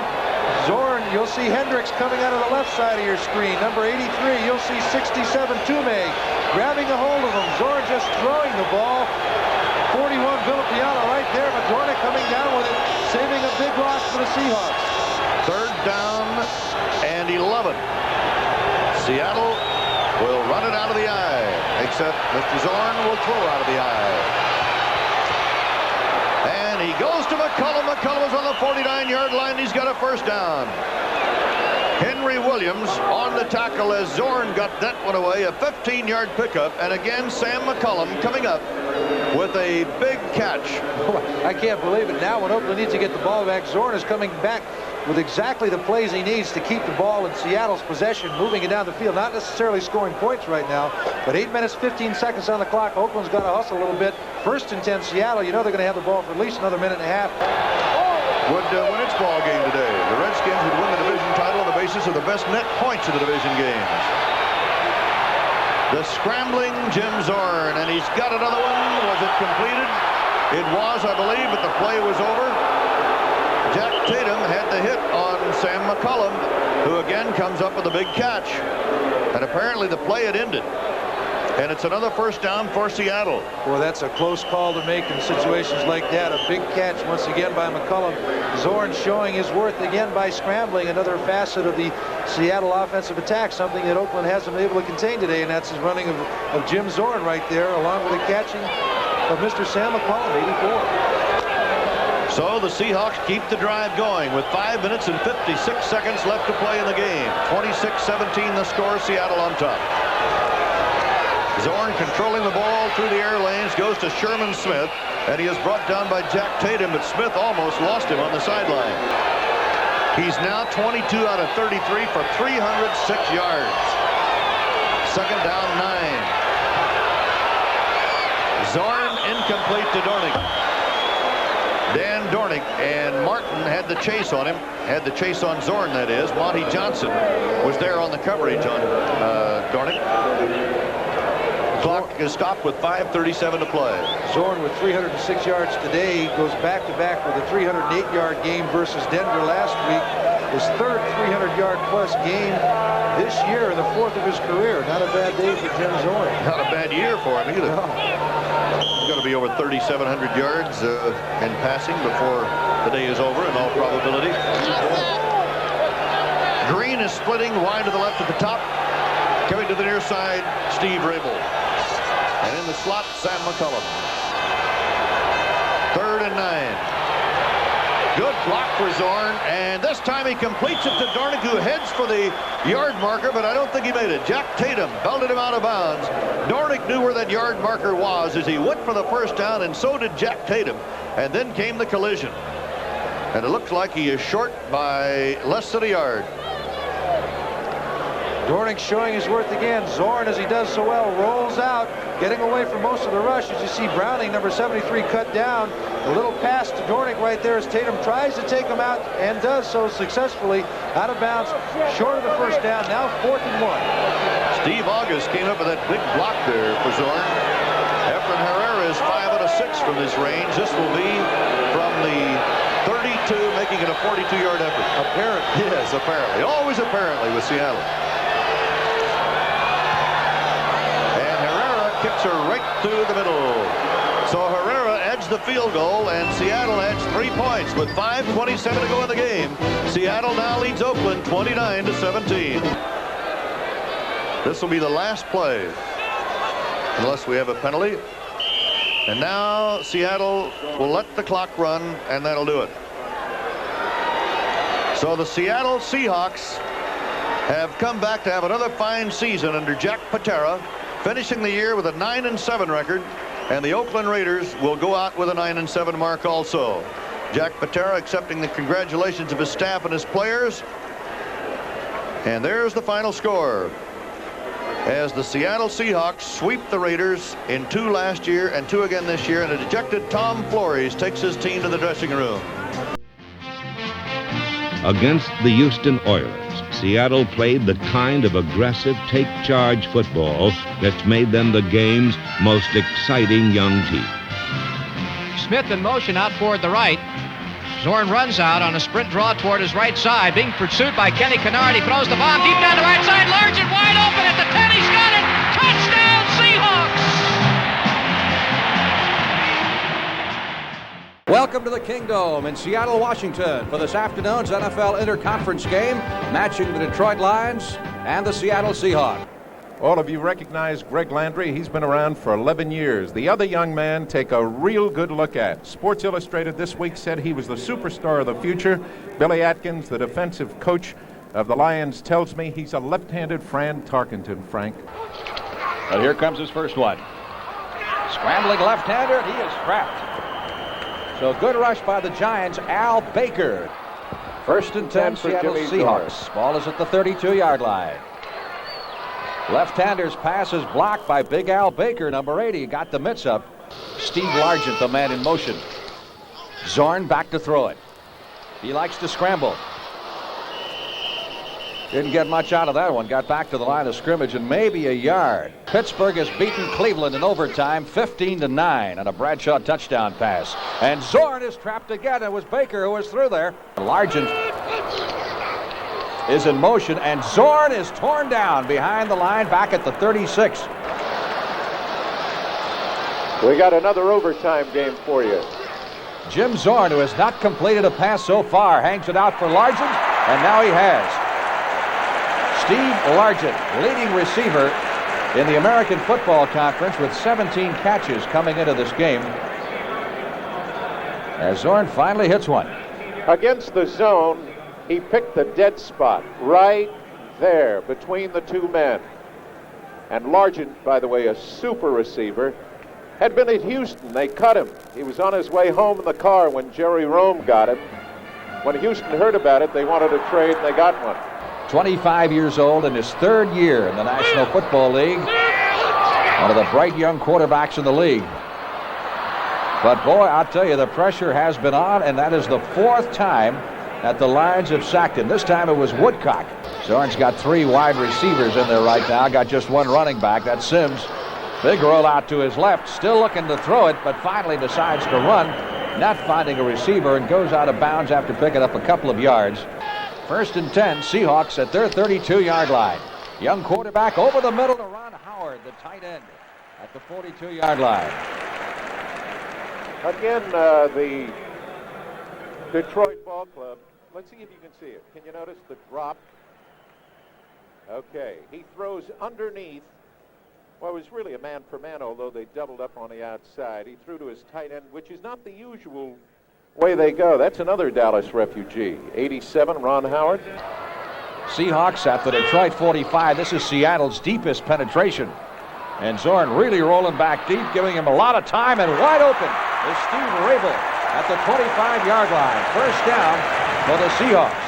Zorn, you'll see Hendricks coming out of the left side of your screen. Number 83, you'll see 67 Toomey grabbing a hold of him. Zorn just throwing the ball. 41 Villapiano right there, but Dornick coming down with it, saving a big loss for the Seahawks. 3rd down and 11. Seattle will run it out of the eye, except Mr. Zorn will throw out of the eye. And he goes to McCullum. McCullum is on the 49-yard line. He's got a first down. Henry Williams on the tackle as Zorn got that one away. A 15-yard pickup. And again, Sam McCullum coming up with a big catch. I can't believe it. Now when Oakland needs to get the ball back, Zorn is coming back with exactly the plays he needs to keep the ball in Seattle's possession, moving it down the field. Not necessarily scoring points right now, but 8 minutes, 15 seconds on the clock. Oakland's got to hustle a little bit. 1st and 10 Seattle. You know they're going to have the ball for at least another minute and a half. Would win its ball game today. The Redskins would win the division title on the basis of the best net points of the division games. The scrambling Jim Zorn, and he's got another one. Was it completed? It was, I believe, but the play was over. Jack Tatum had the hit on Sam McCullum, who again comes up with a big catch. And apparently the play had ended. And it's another first down for Seattle. Well, that's a close call to make in situations like that. A big catch once again by McCullum. Zorn showing his worth again by scrambling. Another facet of the Seattle offensive attack, something that Oakland hasn't been able to contain today, and that's his running of Jim Zorn right there, along with the catching of Mr. Sam McCullum, 84. So the Seahawks keep the drive going with 5 minutes and 56 seconds left to play in the game. 26-17 the score, Seattle on top. Zorn controlling the ball through the air lanes, goes to Sherman Smith, and he is brought down by Jack Tatum, but Smith almost lost him on the sideline. He's now 22 out of 33 for 306 yards. Second down, 9. Zorn incomplete to Dornick. Dan Dornick and Martin had the chase on him. Had the chase on Zorn, that is. Monty Johnson was there on the coverage on Dornick. Clock is stopped with 5:37 to play. Zorn with 306 yards today goes back-to-back with a 308-yard game versus Denver last week. His third 300-yard-plus game this year, the fourth of his career. Not a bad day for Jim Zorn. Not a bad year for him either. No. He's going to be over 3,700 yards in passing before the day is over in all probability. Green is splitting wide to the left at the top. Coming to the near side, Steve Rabel. And in the slot, Sam McCullum. 3rd and 9. Good block for Zorn, and this time he completes it to Dornick, who heads for the yard marker, but I don't think he made it. Jack Tatum belted him out of bounds. Dornick knew where that yard marker was as he went for the first down, and so did Jack Tatum. And then came the collision. And it looks like he is short by less than a yard. Dornick showing his worth again. Zorn, as he does so well, rolls out, getting away from most of the rush. As you see Browning, number 73, cut down. A little pass to Dornick right there as Tatum tries to take him out and does so successfully. Out of bounds, short of the first down. Now 4th and 1. Steve August came up with that big block there for Zorn. Efren Herrera is 5 out of 6 from this range. This will be from the 32, making it a 42-yard effort. Apparently. Yes, apparently. Always apparently with Seattle. Kicks her right through the middle. So Herrera edged the field goal, and Seattle edged 3 points with 5:27 to go in the game. Seattle now leads Oakland 29-17. This will be the last play, unless we have a penalty. And now Seattle will let the clock run, and that'll do it. So the Seattle Seahawks have come back to have another fine season under Jack Patera, finishing the year with a 9-7 record, and the Oakland Raiders will go out with a 9-7 mark also. Jack Patera accepting the congratulations of his staff and his players. And there's the final score, as the Seattle Seahawks sweep the Raiders in 2 last year and 2 again this year, and a dejected Tom Flores takes his team to the dressing room. Against the Houston Oilers, Seattle played the kind of aggressive take-charge football that's made them the game's most exciting young team. Smith in motion out toward the right. Zorn runs out on a sprint draw toward his right side, being pursued by Kenny Kennard. He throws the bomb deep down the right side. Largent wide open at the 10. He's got it. Touchdown, Seahawks! Welcome to the Kingdome in Seattle, Washington for this afternoon's NFL Interconference game, matching the Detroit Lions and the Seattle Seahawks. All of you recognize Greg Landry. He's been around for 11 years. The other young man, take a real good look at. Sports Illustrated this week said he was the superstar of the future. Billy Atkins, the defensive coach of the Lions, tells me he's a left-handed Fran Tarkenton, Frank. Well, here comes his first one. Scrambling left-hander, he is trapped. So good rush by the Giants. Al Baker. 1st and 10 for Seattle Seahawks. Ball is at the 32-yard line. Left-hander's pass is blocked by Big Al Baker, number 80. Got the mitts up. Steve Largent, the man in motion. Zorn back to throw it. He likes to scramble. Didn't get much out of that one. Got back to the line of scrimmage and maybe a yard. Pittsburgh has beaten Cleveland in overtime 15-9 on a Bradshaw touchdown pass. And Zorn is trapped again. It was Baker who was through there. Largent is in motion, and Zorn is torn down behind the line back at the 36. We got another overtime game for you. Jim Zorn, who has not completed a pass so far, hangs it out for Largent, and now he has. Steve Largent, leading receiver in the American Football Conference with 17 catches coming into this game. As Zorn finally hits one. Against the zone, he picked the dead spot right there between the two men. And Largent, by the way, a super receiver, had been at Houston. They cut him. He was on his way home in the car when Jerry Rome got him. When Houston heard about it, they wanted a trade, and they got one. 25 years old in his third year in the National Football League. One of the bright young quarterbacks in the league. But boy, I'll tell you, the pressure has been on, and that is the fourth time that the Lions have sacked him. This time it was Woodcock. Zorn's got 3 wide receivers in there right now. Got just 1 running back. That's Sims. Big roll out to his left. Still looking to throw it, but finally decides to run. Not finding a receiver and goes out of bounds after picking up a couple of yards. 1st and 10, Seahawks at their 32-yard line. Young quarterback over the middle to Ron Howard, the tight end, at the 42-yard line. Again, the Detroit Ball Club. Let's see if you can see it. Can you notice the drop? Okay, he throws underneath. Well, it was really a man-for-man, although they doubled up on the outside. He threw to his tight end, which is not the usual way they go. That's another Dallas refugee. 87, Ron Howard. Seahawks at the Detroit 45. This is Seattle's deepest penetration. And Zorn really rolling back deep, giving him a lot of time, and wide open is Steve Rabel at the 25-yard line. First down for the Seahawks.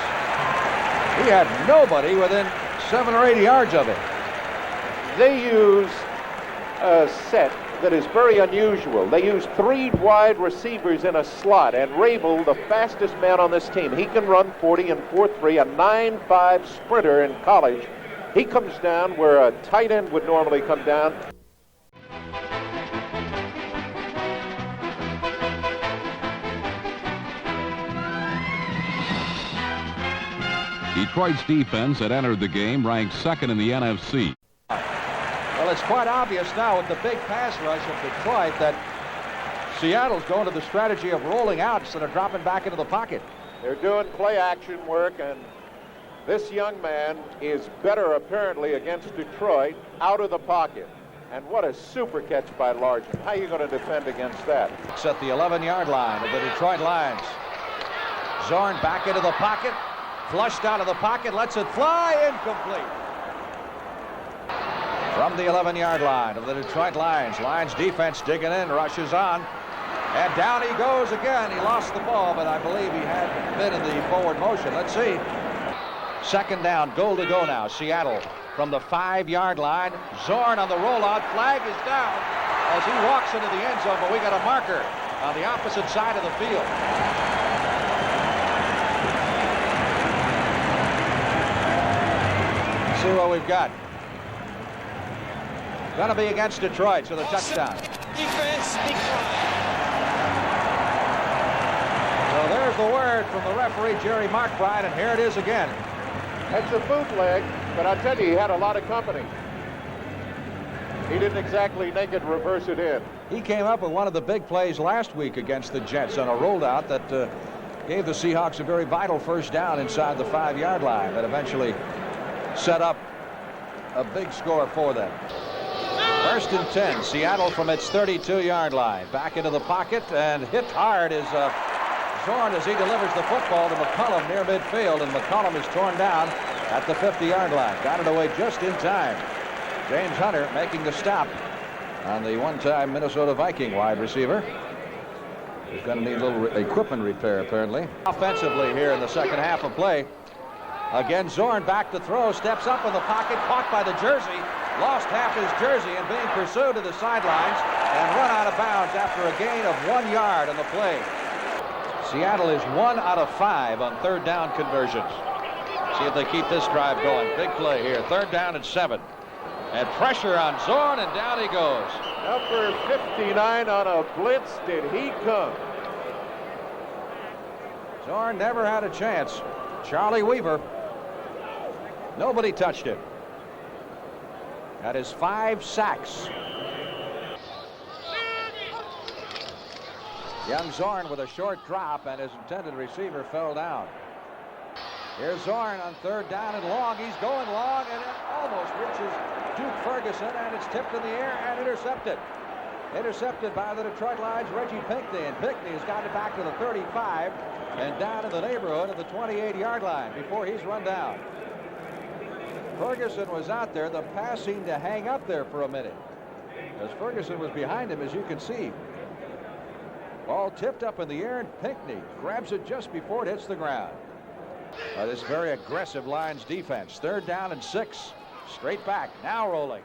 He had nobody within 7 or 8 yards of him. They use a set that is very unusual. They use 3 wide receivers in a slot, and Rabel, the fastest man on this team, he can run 40 and 4.3, a 9.5 sprinter in college. He comes down where a tight end would normally come down. Detroit's defense had entered the game ranked 2nd in the NFC. Well, it's quite obvious now with the big pass rush of Detroit that Seattle's going to the strategy of rolling out instead of dropping back into the pocket. They're doing play action work, and this young man is better apparently against Detroit out of the pocket. And what a super catch by Largent. How are you going to defend against that? It's at the 11-yard line of the Detroit Lions. Zorn back into the pocket, flushed out of the pocket, lets it fly, incomplete. From the 11-yard line of the Detroit Lions. Lions defense digging in, rushes on. And down he goes again. He lost the ball, but I believe he had been in the forward motion. Let's see. 2nd down, goal to go now. Seattle from the 5-yard line. Zorn on the rollout. Flag is down as he walks into the end zone, but we got a marker on the opposite side of the field. Let's see what we've got. Going to be against Detroit, so the touchdown. Defense, So there's the word from the referee, Jerry Markbride, and here it is again. That's a bootleg, but I tell you, he had a lot of company. He didn't exactly naked reverse it in. He came up with one of the big plays last week against the Jets on a rollout that gave the Seahawks a very vital first down inside the 5-yard line that eventually set up a big score for them. 1st and 10, Seattle from its 32-yard line. Back into the pocket, and hit hard is Zorn as he delivers the football to McCollum near midfield, and McCollum is torn down at the 50-yard line. Got it away just in time. James Hunter making the stop on the one-time Minnesota Viking wide receiver. He's going to need a little equipment repair, apparently. Offensively here in the second half of play. Again, Zorn back to throw, steps up in the pocket, caught by the jersey. Lost half his jersey and being pursued to the sidelines and run out of bounds after a gain of 1 yard on the play. Seattle is 1 out of 5 on 3rd down conversions. See if they keep this drive going. Big play here. 3rd down and 7. And pressure on Zorn, and down he goes. Number 59 on a blitz. Did he come? Zorn never had a chance. Charlie Weaver. Nobody touched him. That is 5 sacks. Young Zorn with a short drop, and his intended receiver fell down. Here's Zorn on 3rd down and long. He's going long, and it almost reaches Duke Ferguson, and it's tipped in the air and intercepted. Intercepted by the Detroit Lions' Reggie Pinckney, and Pinckney has got it back to the 35 and down in the neighborhood of the 28-yard line before he's run down. Ferguson was out there. The pass seemed to hang up there for a minute as Ferguson was behind him, as you can see. Ball tipped up in the air, and Pinckney grabs it just before it hits the ground. This very aggressive Lions defense. 3rd down and 6. Straight back, now rolling.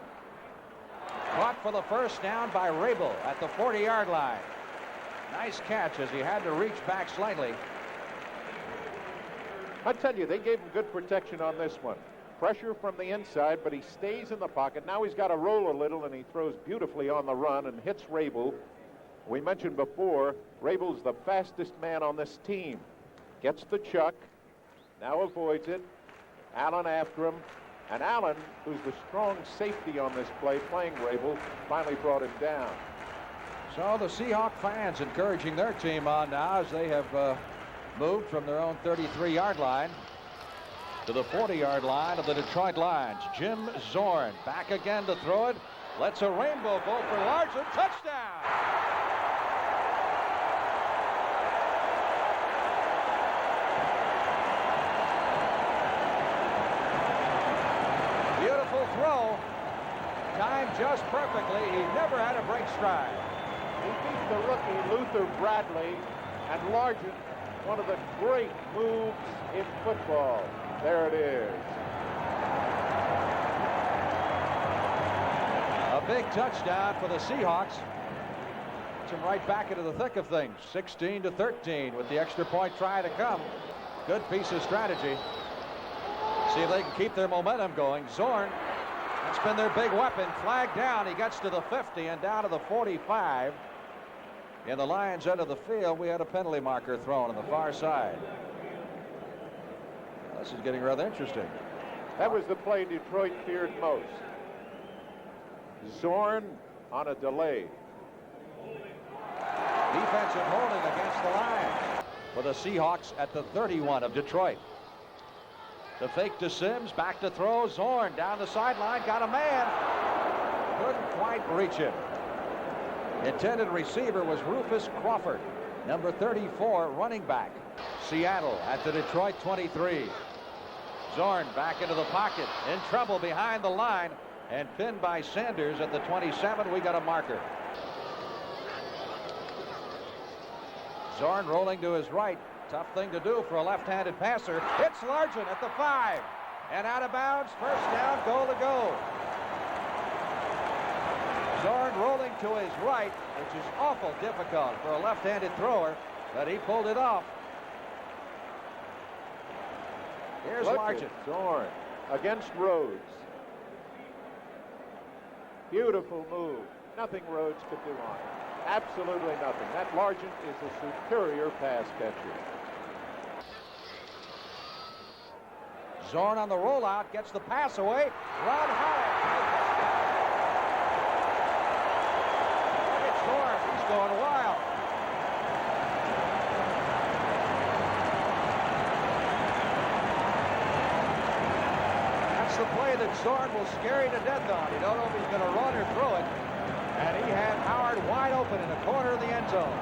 Caught for the first down by Rabel at the 40-yard line. Nice catch as he had to reach back slightly. I tell you, they gave him good protection on this one. Pressure from the inside, but he stays in the pocket. Now he's got to roll a little, and he throws beautifully on the run and hits Rabel. We mentioned before, Rabel's the fastest man on this team. Gets the chuck, now avoids it. Allen after him. And Allen, who's the strong safety on this play, playing Rabel, finally brought him down. So the Seahawk fans encouraging their team on now as they have moved from their own 33-yard line to the 40-yard line of the Detroit Lions. Jim Zorn back again to throw it. Lets a rainbow go for Larson. Touchdown! Beautiful throw. Timed just perfectly. He never had a break stride. He beat the rookie Luther Bradley, and Largent, one of the great moves in football. There it is. A big touchdown for the Seahawks. Puts them right back into the thick of things. 16-13 with the extra point try to come. Good piece of strategy. See if they can keep their momentum going. Zorn, that's been their big weapon. Flag down. He gets to the 50 and down to the 45. In the Lions' end of the field, we had a penalty marker thrown on the far side. This is getting rather interesting. That was the play Detroit feared most. Zorn on a delay. Defensive holding against the Lions for the Seahawks at the 31 of Detroit. The fake to Sims, back to throw. Zorn down the sideline, got a man. Couldn't quite reach him. Intended receiver was Rufus Crawford, number 34, running back. Seattle at the Detroit 23. Zorn back into the pocket, in trouble behind the line, and pinned by Sanders at the 27. We got a marker. Zorn rolling to his right. Tough thing to do for a left-handed passer. Hits Largent at the 5. And out of bounds, first down, goal to go. Zorn rolling to his right, which is awful difficult for a left-handed thrower, but he pulled it off. Here's Largent. Zorn against Rhodes. Beautiful move. Nothing Rhodes could do on it. Absolutely nothing. That Largent is a superior pass catcher. Zorn on the rollout, gets the pass away. Run high. It's Zorn. He's going wild. That's the play that Zorn will scare you to death on. You don't know if he's going to run or throw it. And he had Howard wide open in the corner of the end zone.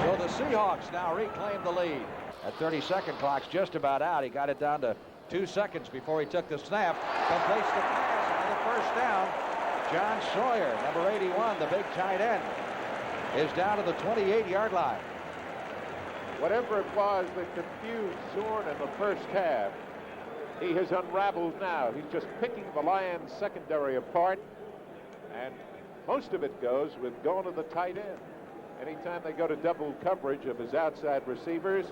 So the Seahawks now reclaim the lead. That 30-second clock's just about out. He got it down to 2 seconds before he took the snap. Completes the pass on the first down. John Sawyer, number 81, the big tight end, is down to the 28-yard line. Whatever it was that confused Zorn in the first half, he has unraveled now. He's just picking the Lions' secondary apart, and most of it goes with going to the tight end. Anytime they go to double coverage of his outside receivers,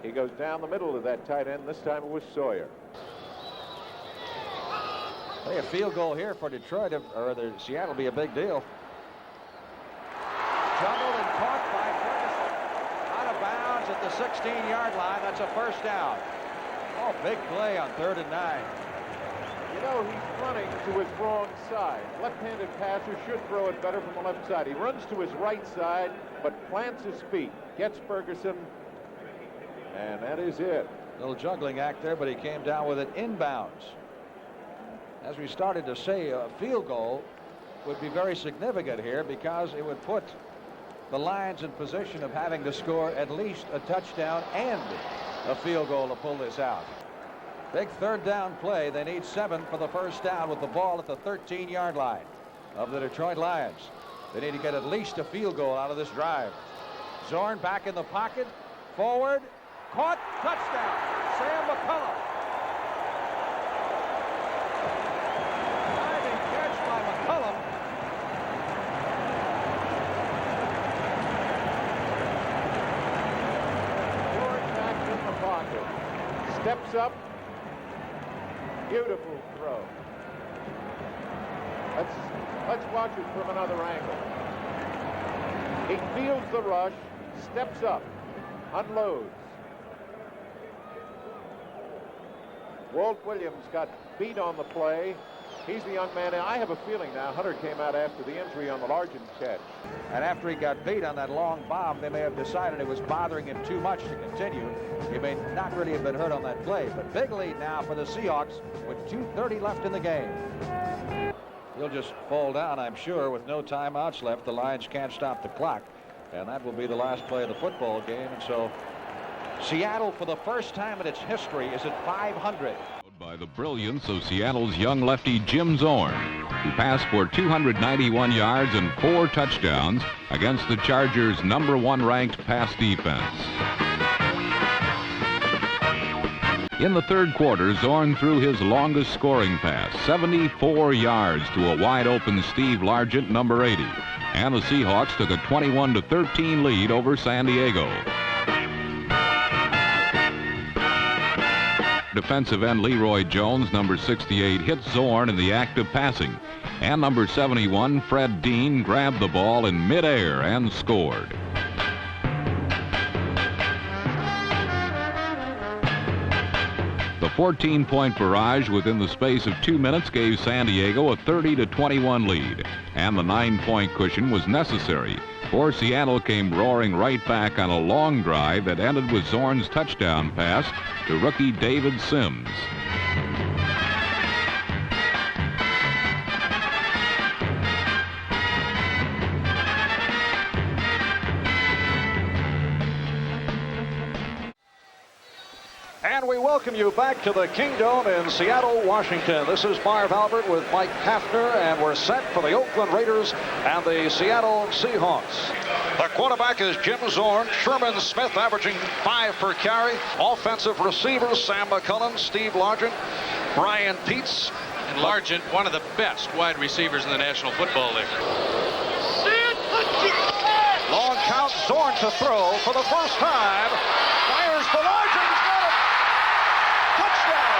he goes down the middle of that tight end. This time it was Sawyer. Hey, a field goal here for Detroit, or the Seattle, be a big deal. Juggled and caught by Ferguson. Out of bounds at the 16-yard line. That's a first down. Oh, big play on 3rd and 9. You know, he's running to his wrong side. Left-handed passer should throw it better from the left side. He runs to his right side, but plants his feet, gets Ferguson, and that is it. Little juggling act there, but he came down with it inbounds. As we started to say, a field goal would be very significant here because it would put the Lions in position of having to score at least a touchdown and a field goal to pull this out. Big third down play. They need 7 for the first down with the ball at the 13-yard line of the Detroit Lions. They need to get at least a field goal out of this drive. Zorn back in the pocket, forward, caught, touchdown, Sam McCullum. Diving catch by McCullum. George back in the pocket, steps up, beautiful throw. Let's watch it from another angle. He fields the rush, steps up, unloads. Walt Williams got beat on the play. He's the young man. I have a feeling now Hunter came out after the injury on the Largent catch. And after he got beat on that long bomb, they may have decided it was bothering him too much to continue. He may not really have been hurt on that play. But big lead now for the Seahawks with 2:30 left in the game. He'll just fall down, I'm sure, with no timeouts left. The Lions can't stop the clock. And that will be the last play of the football game. And so Seattle, for the first time in its history, is at 500. By the brilliance of Seattle's young lefty Jim Zorn, who passed for 291 yards and 4 touchdowns against the Chargers' #1 ranked pass defense. In the third quarter, Zorn threw his longest scoring pass, 74 yards to a wide-open Steve Largent, number 80. And the Seahawks took a 21-13 lead over San Diego. Defensive end Leroy Jones, number 68, hit Zorn in the act of passing. And number 71, Fred Dean, grabbed the ball in midair and scored. The 14-point barrage within the space of 2 minutes gave San Diego a 30-21 lead, and the 9-point cushion was necessary, for Seattle came roaring right back on a long drive that ended with Zorn's touchdown pass to rookie David Sims. And we welcome you back to the Kingdome in Seattle, Washington. This is Marv Albert with Mike Hafner, and we're set for the Oakland Raiders and the Seattle Seahawks. The quarterback is Jim Zorn. Sherman Smith averaging 5 per carry. Offensive receivers, Sam McCullum, Steve Largent, Brian Peets. And Largent, one of the best wide receivers in the National Football League. Long count, Zorn to throw for the first time. Fires for Largent. He's got it. Touchdown.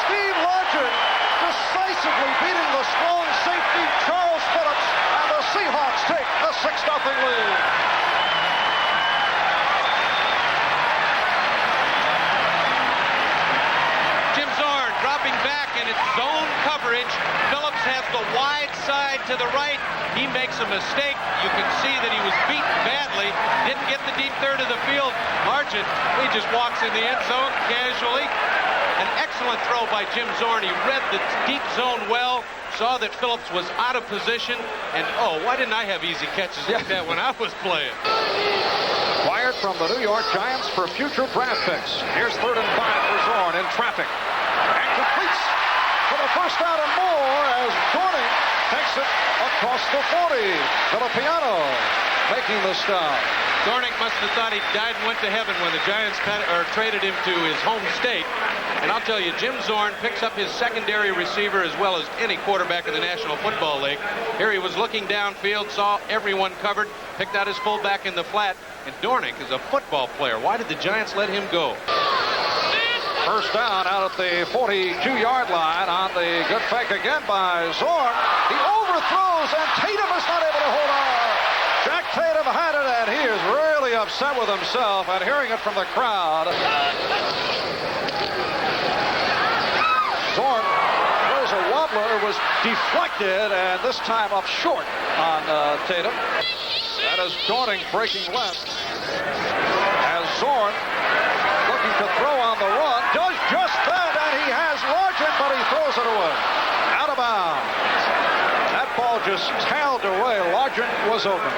Steve Largent decisively beating the strong safety Charles Phillips, and the Seahawks take a 6-0 lead. Jim Zorn dropping back, and it's zone coverage. Phillips has the wide side to the right. He makes a mistake. You can see that he was beaten badly. Didn't get the deep third of the field. Largent, he just walks in the end zone casually. An excellent throw by Jim Zorn. He read the deep zone well, saw that Phillips was out of position, and oh, why didn't I have easy catches like that when I was playing? Acquired from the New York Giants for future draft picks. Here's 3rd and 5 for Zorn in traffic. And completes for the first down and more as Dorning takes it across the 40. Filipiano making the stop. Dornick must have thought he died and went to heaven when the Giants traded him to his home state. And I'll tell you, Jim Zorn picks up his secondary receiver as well as any quarterback in the National Football League. Here he was looking downfield, saw everyone covered, picked out his fullback in the flat. And Dornick is a football player. Why did the Giants let him go? First down out at the 42-yard line on the good fake again by Zorn. He overthrows, and Tatum is not able to hold on. Jack Tatum had it, and he is really upset with himself, and hearing it from the crowd. Zorn throws a wobbler, was deflected, and this time up short on Tatum. That is Dorning breaking left. As Zorn, looking to throw on the run, does just that, and he has Largent, but he throws it away. Out of bounds. That ball just tailed away. Largent was open.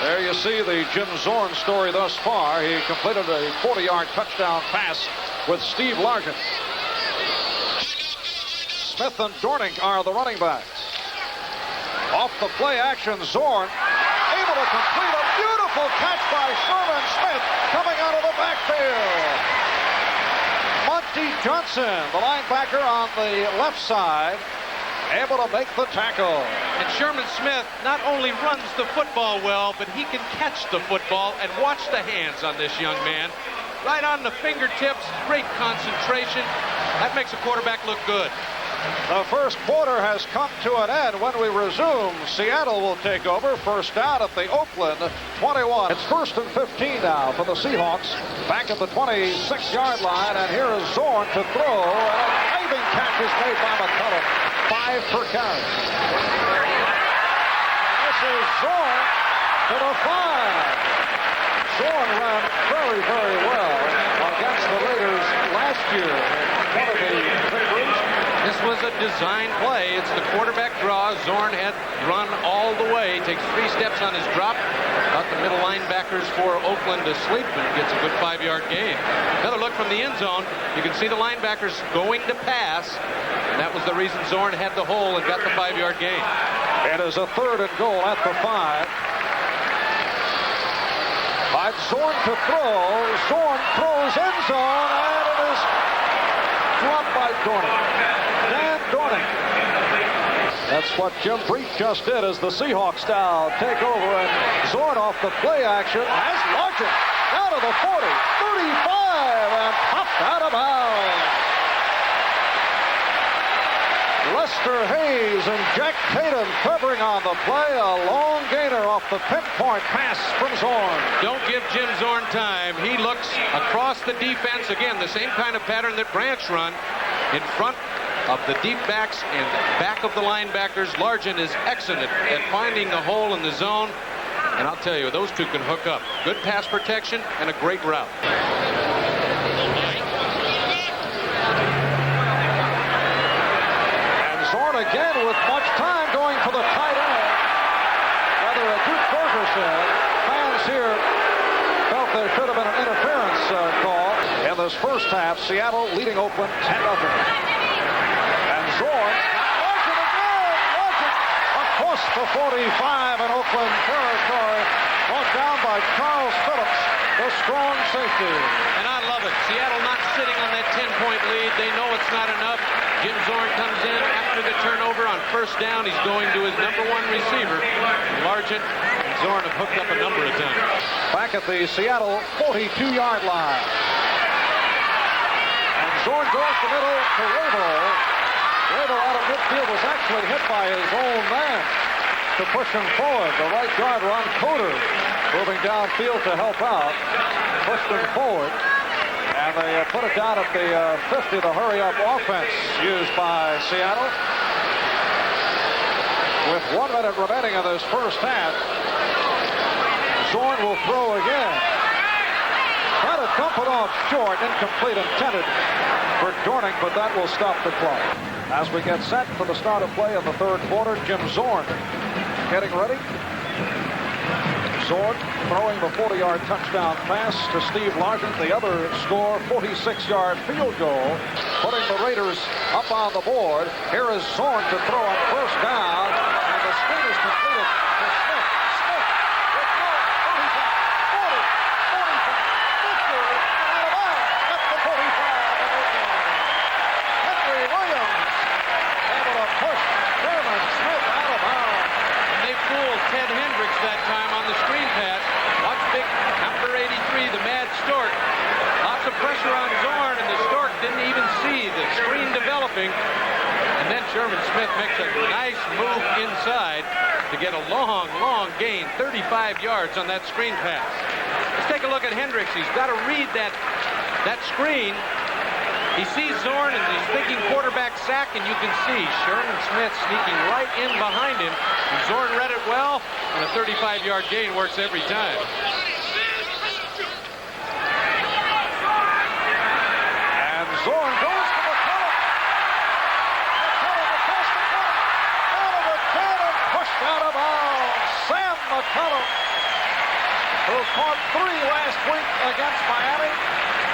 There you see the Jim Zorn story thus far. He completed a 40-yard touchdown pass with Steve Largent. Smith and Dorning are the running backs. Off the play action, Zorn able to complete a beautiful catch by Sherman Smith coming out of the backfield. Monty Johnson, the linebacker on the left side, able to make the tackle. And Sherman Smith not only runs the football well, but he can catch the football, and watch the hands on this young man. Right on the fingertips, great concentration. That makes a quarterback look good. The first quarter has come to an end. When we resume, Seattle will take over. First down at the Oakland 21. It's 1st and 15 now for the Seahawks. Back at the 26-yard line, and here is Zorn to throw. And a diving catch is made by McCullum. 5 per carry. This is Zorn to the 5. Zorn ran very, very well against the Raiders last year. One of the victories. This was a design play. It's the quarterback draw. Zorn had run all the way. Takes 3 steps on his drop. Got the middle linebackers for Oakland to sleep and gets a good 5-yard gain. Another look from the end zone. You can see the linebackers going to pass. And that was the reason Zorn had the hole and got the 5-yard gain. It is a 3rd and goal at the 5. By Zorn to throw. Zorn throws end zone, and it is dropped by Dorning. Dan Dorning. That's what Jim Breach just did as the Seahawks now take over, and Zorn off the play action has Largent down to the 40, 35, and popped out of bounds. Lester Hayes and Jack Tatum covering on the play. A long gainer off the pinpoint pass from Zorn. Don't give Jim Zorn time. He looks across the defense. Again, the same kind of pattern that Branch run. In front of the deep backs and back of the linebackers. Largent is excellent at finding the hole in the zone. And I'll tell you, those two can hook up. Good pass protection and a great route. Zorn again with much time going for the tight end. Rather, as Duke Berger said, fans here felt there should have been an interference call. In this first half, Seattle leading Oakland 10-0. And Zorn, Largent again, Largent across the 45 in Oakland territory. Brought down by Charles Phillips, the strong safety. And I love it. Seattle not sitting on that 10-point lead. They know it's not enough. Jim Zorn comes in after the turnover on first down. He's going to his #1 receiver. Largent and Zorn have hooked up a number of times. Back at the Seattle 42-yard line. And Zorn goes the middle to Rabel. Rabel out of midfield was actually hit by his own man to push him forward. The right guard, Ron Coder, moving downfield to help out. Pushed him forward. And they put it down at the 50, the hurry-up offense used by Seattle. With 1 minute remaining in this first half, Zorn will throw again. Try to dump it off short, incomplete, intended for Dorning, but that will stop the clock. As we get set for the start of play in the 3rd quarter, Jim Zorn getting ready. Zorn throwing the 40-yard touchdown pass to Steve Largent. The other score, 46-yard field goal, putting the Raiders up on the board. Here is Zorn to throw on first down, and the screen is completed to Smith. Smith with no 35, 40, 45, 50, and out of bounds at the 45. Henry Williams able to push Sherman Smith out of bounds. And they fooled Ted Hendricks that time on the screen pass. Watch big number 83, the Mad Stork. Lots of pressure on Zorn, and the Stork didn't even see the screen developing. And then Sherman Smith makes a nice move inside to get a long, long gain, 35 yards on that screen pass. Let's take a look at Hendricks. He's got to read that screen. He sees Zorn and he's thinking quarterback sack, and you can see Sherman Smith sneaking right in behind him. And Zorn read it well, and a 35-yard gain works every time. And Zorn goes to McCullum. McCullum across the 20. Out of the 10 and pushed out of bounds. Sam McCullum, who caught 3 last week against Miami,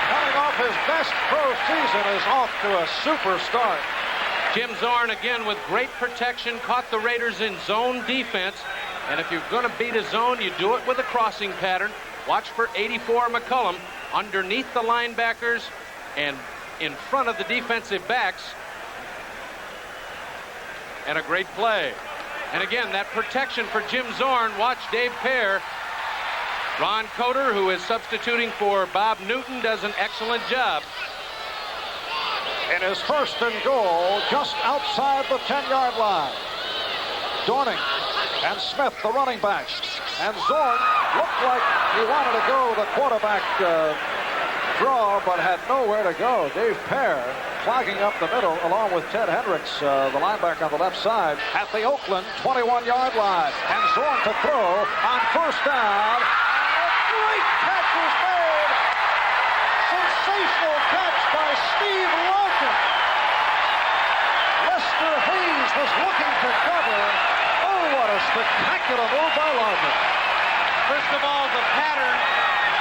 coming off his best pro season is off to a super start. Jim Zorn again with great protection, caught the Raiders in zone defense. And if you're going to beat a zone, you do it with a crossing pattern. Watch for 84 McCullum underneath the linebackers and in front of the defensive backs. And a great play. And again, that protection for Jim Zorn. Watch Dave Pear. Ron Coder, who is substituting for Bob Newton, does an excellent job. It is first and goal just outside the 10-yard line. Dorning and Smith, the running backs. And Zorn looked like he wanted to go the quarterback draw, but had nowhere to go. Dave Pear clogging up the middle along with Ted Hendricks, the linebacker on the left side, at the Oakland 21-yard line. And Zorn to throw on first down. A great catch is made. Sensational catch by Steve Larkin. Lester Hayes was looking to cover. Oh, what a spectacular move by Larkin. First of all, the pattern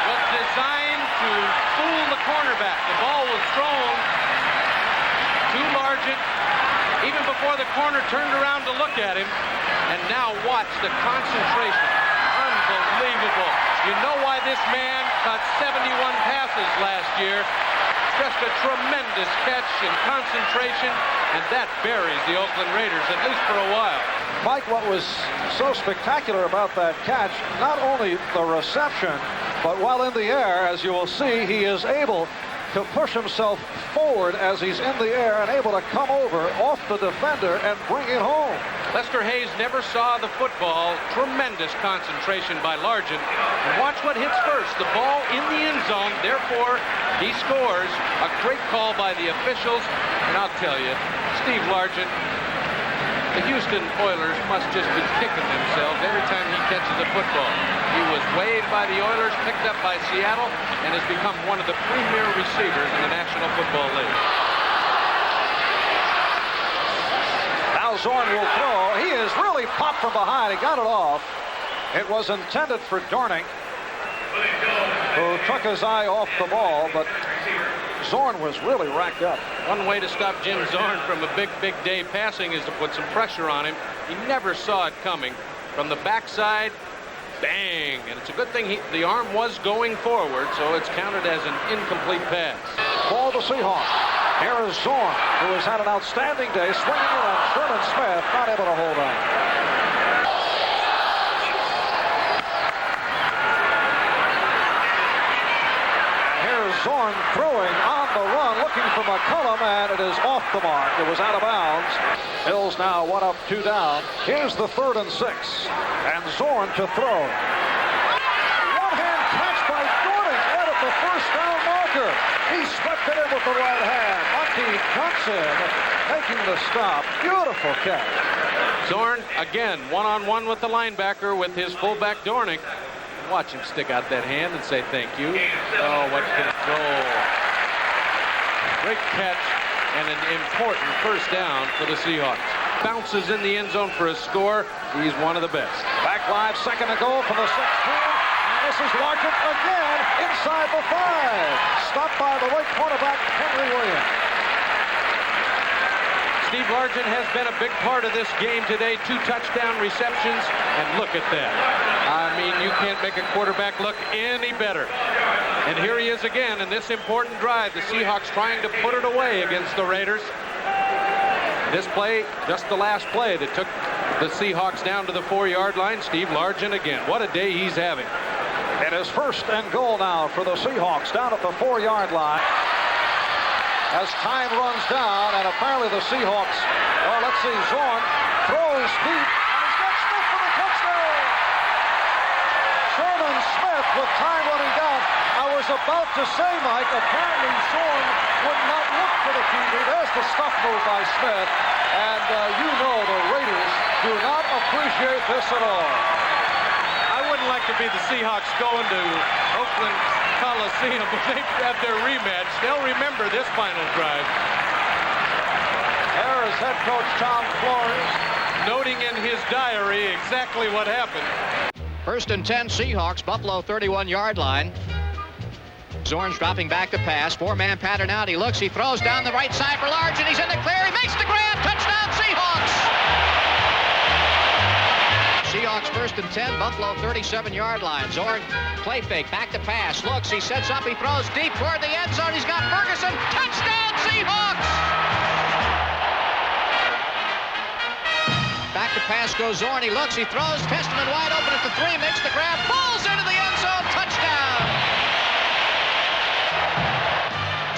was designed to fool the cornerback. The ball was thrown to Largent even before the corner turned around to look at him. And now watch the concentration. Unbelievable. You know why this man caught 71 passes last year. Just a tremendous catch and concentration, and that buries the Oakland Raiders, at least for a while. Mike, what was so spectacular about that catch, not only the reception, but while in the air, as you will see, he is able to push himself forward as he's in the air and able to come over off the defender and bring it home. Lester Hayes never saw the football. Tremendous concentration by Largent. And watch what hits first. The ball in the end zone. Therefore, he scores. A great call by the officials. And I'll tell you, Steve Largent, the Houston Oilers must just be kicking themselves every time he catches a football. He was waived by the Oilers, picked up by Seattle, and has become one of the premier receivers in the National Football League. Now Zorn will throw. He is really popped from behind. He got it off. It was intended for Dorning, who took his eye off the ball, but Zorn was really racked up. One way to stop Jim Zorn from a big day passing is to put some pressure on him. He never saw it coming. From the backside, bang. And it's a good thing the arm was going forward, so it's counted as an incomplete pass. For the Seahawks, here is Zorn, who has had an outstanding day, swinging it on Sherman Smith, not able to hold on. Zorn throwing on the run, looking for McCullum, and it is off the mark. It was out of bounds. Bills now 1 up, 2 down. Here's the 3rd and 6. And Zorn to throw. One-hand catch by Dorning right at the first down marker. He swept it in with the right hand. Monty Johnson making the stop. Beautiful catch. Zorn, again, one-on-one with the linebacker with his fullback Dorning. Watch him stick out that hand and say thank you. Oh, what control. Great catch and an important first down for the Seahawks. Bounces in the end zone for a score. He's one of the best. Back live, 2nd and goal from the 16. And this is Largent again inside the 5. Stopped by the right cornerback, Henry Williams. Steve Largent has been a big part of this game today. 2 touchdown receptions, and look at that. I mean, you can't make a quarterback look any better. And here he is again in this important drive. The Seahawks trying to put it away against the Raiders. This play, just the last play that took the Seahawks down to the 4-yard line. Steve Largent again. What a day he's having. It is 1st and goal now for the Seahawks down at the 4-yard line. As time runs down, and apparently the Seahawks, well, let's see, Zorn throws deep, and he's got Smith for the touchdown. Sherman Smith with time running down. I was about to say, Mike, apparently Zorn would not look for the QB. There's the stuff move by Smith, and you know the Raiders do not appreciate this at all. I wouldn't like to be the Seahawks going to Oakland Coliseum, but they have their rematch. They'll remember this final drive. There is head coach Tom Flores noting in his diary exactly what happened. 1st and 10 Seahawks, Buffalo 31-yard line. Zorn's dropping back to pass. Four-man pattern out. He looks. He throws down the right side for Largent. He's in the clear. He makes the grab. Touchdown, Seahawks. Seahawks 1st and 10. Buffalo 37-yard line. Zorn play fake. Back to pass. Looks. He sets up. He throws deep toward the end zone. He's got Ferguson. Touchdown, Seahawks. Back to pass goes Zorn. He looks. He throws. Testament wide open at the 3. Makes the grab. Falls into the end zone. Touchdown.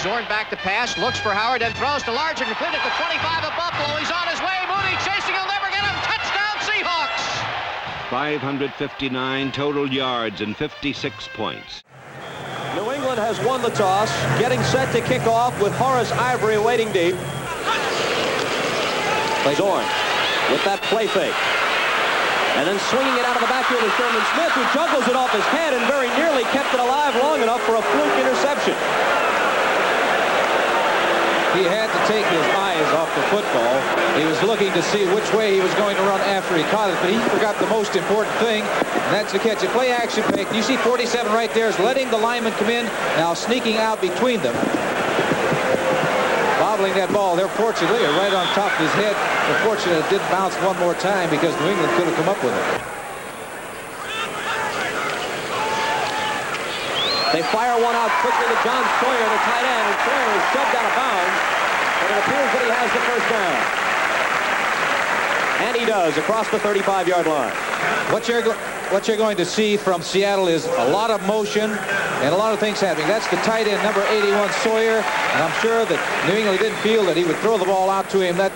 Zorn back to pass, looks for Howard, and throws to Largent, complete at the 25 of Buffalo. He's on his way. Mooney chasing. He'll never get him. Touchdown, Seahawks. 559 total yards and 56 points. New England has won the toss, getting set to kick off with Horace Ivory waiting deep. Zorn with that play fake. And then swinging it out of the backfield is Sherman Smith, who juggles it off his head and very nearly kept it alive long enough for a fluke interception. He had to take his eyes off the football. He was looking to see which way he was going to run after he caught it, but he forgot the most important thing, and that's to catch a play action fake. You see 47 right there is letting the lineman come in, now sneaking out between them. Bobbling that ball there, fortunately, right on top of his head. Unfortunately, it did bounce one more time because New England could have come up with it. They fire one out quickly to John Sawyer, the tight end, and Sawyer is shoved out of bounds, but it appears that he has the first down. And he does, across the 35-yard line. What you're going to see from Seattle is a lot of motion and a lot of things happening. That's the tight end, number 81, Sawyer, and I'm sure that New England didn't feel that he would throw the ball out to him that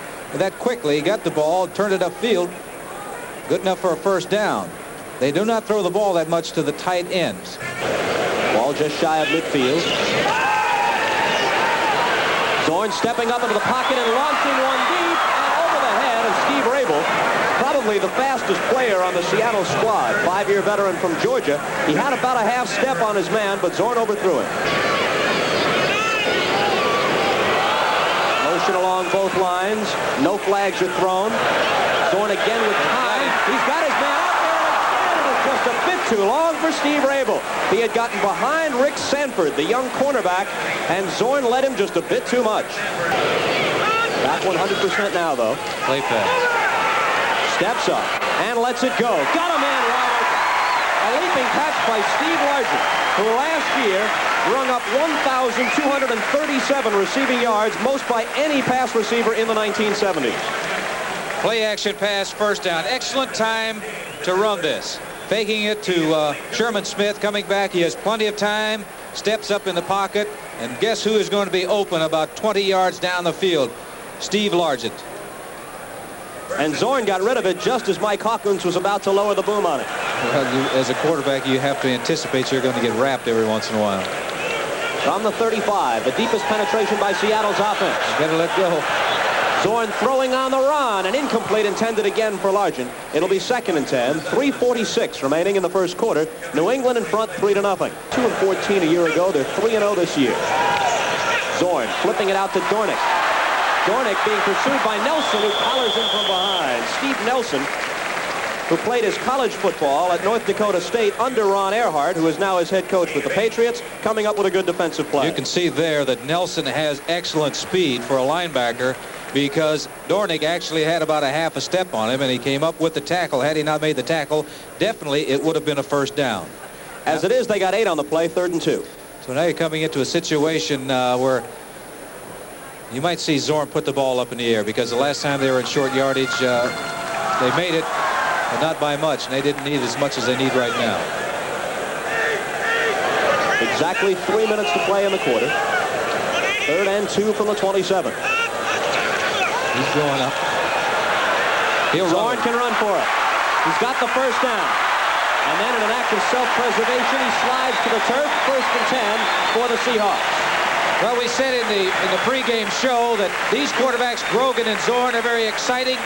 quickly. He got the ball, turned it upfield, good enough for a first down. They do not throw the ball that much to the tight ends. Ball just shy of midfield. Zorn stepping up into the pocket and launching one deep and over the head of Steve Rabel. Probably the fastest player on the Seattle squad. 5-year veteran from Georgia. He had about a half step on his man, but Zorn overthrew him. Motion along both lines. No flags are thrown. Zorn again with time. He's got his man out there. It's just a bit too long for Steve Rabel. He had gotten behind Rick Sanford, the young cornerback, and Zorn led him just a bit too much. Back 100% now, though. Play pass. Steps up and lets it go. Got a man wide open. A leaping catch by Steve Largent, who last year rung up 1,237 receiving yards, most by any pass receiver in the 1970s. Play action pass, first down. Excellent time to run this. Faking it to Sherman Smith, coming back. He has plenty of time, steps up in the pocket, and guess who is going to be open about 20 yards down the field? Steve Largent. And Zorn got rid of it just as Mike Hawkins was about to lower the boom on it. Well, as a quarterback, you have to anticipate you're going to get wrapped every once in a while. From the 35, the deepest penetration by Seattle's offense. You better let go. Zorn throwing on the run, and incomplete, intended again for Largent. It'll be 2nd and 10, 3:46 remaining in the first quarter. New England in front 3-0. 2-14 a year ago. They're 3-0 this year. Zorn flipping it out to Dornick. Dornick being pursued by Nelson, who collars him from behind. Steve Nelson, who played his college football at North Dakota State under Ron Earhart, who is now his head coach with the Patriots, coming up with a good defensive play. You can see there that Nelson has excellent speed for a linebacker, because Dornick actually had about a half a step on him, and he came up with the tackle. Had he not made the tackle, definitely it would have been a first down. As it is, they got 8 on the play, 3rd and 2. So now you're coming into a situation where you might see Zorn put the ball up in the air, because the last time they were in short yardage, they made it, but not by much, and they didn't need as much as they need right now. Exactly 3 minutes to play in the quarter. 3rd and 2 from the 27. He's going up. Zorn can run for it. He's got the first down. And then in an act of self-preservation, he slides to the turf. 1st and 10 for the Seahawks. Well, we said in the pregame show that these quarterbacks, Grogan and Zorn, are very exciting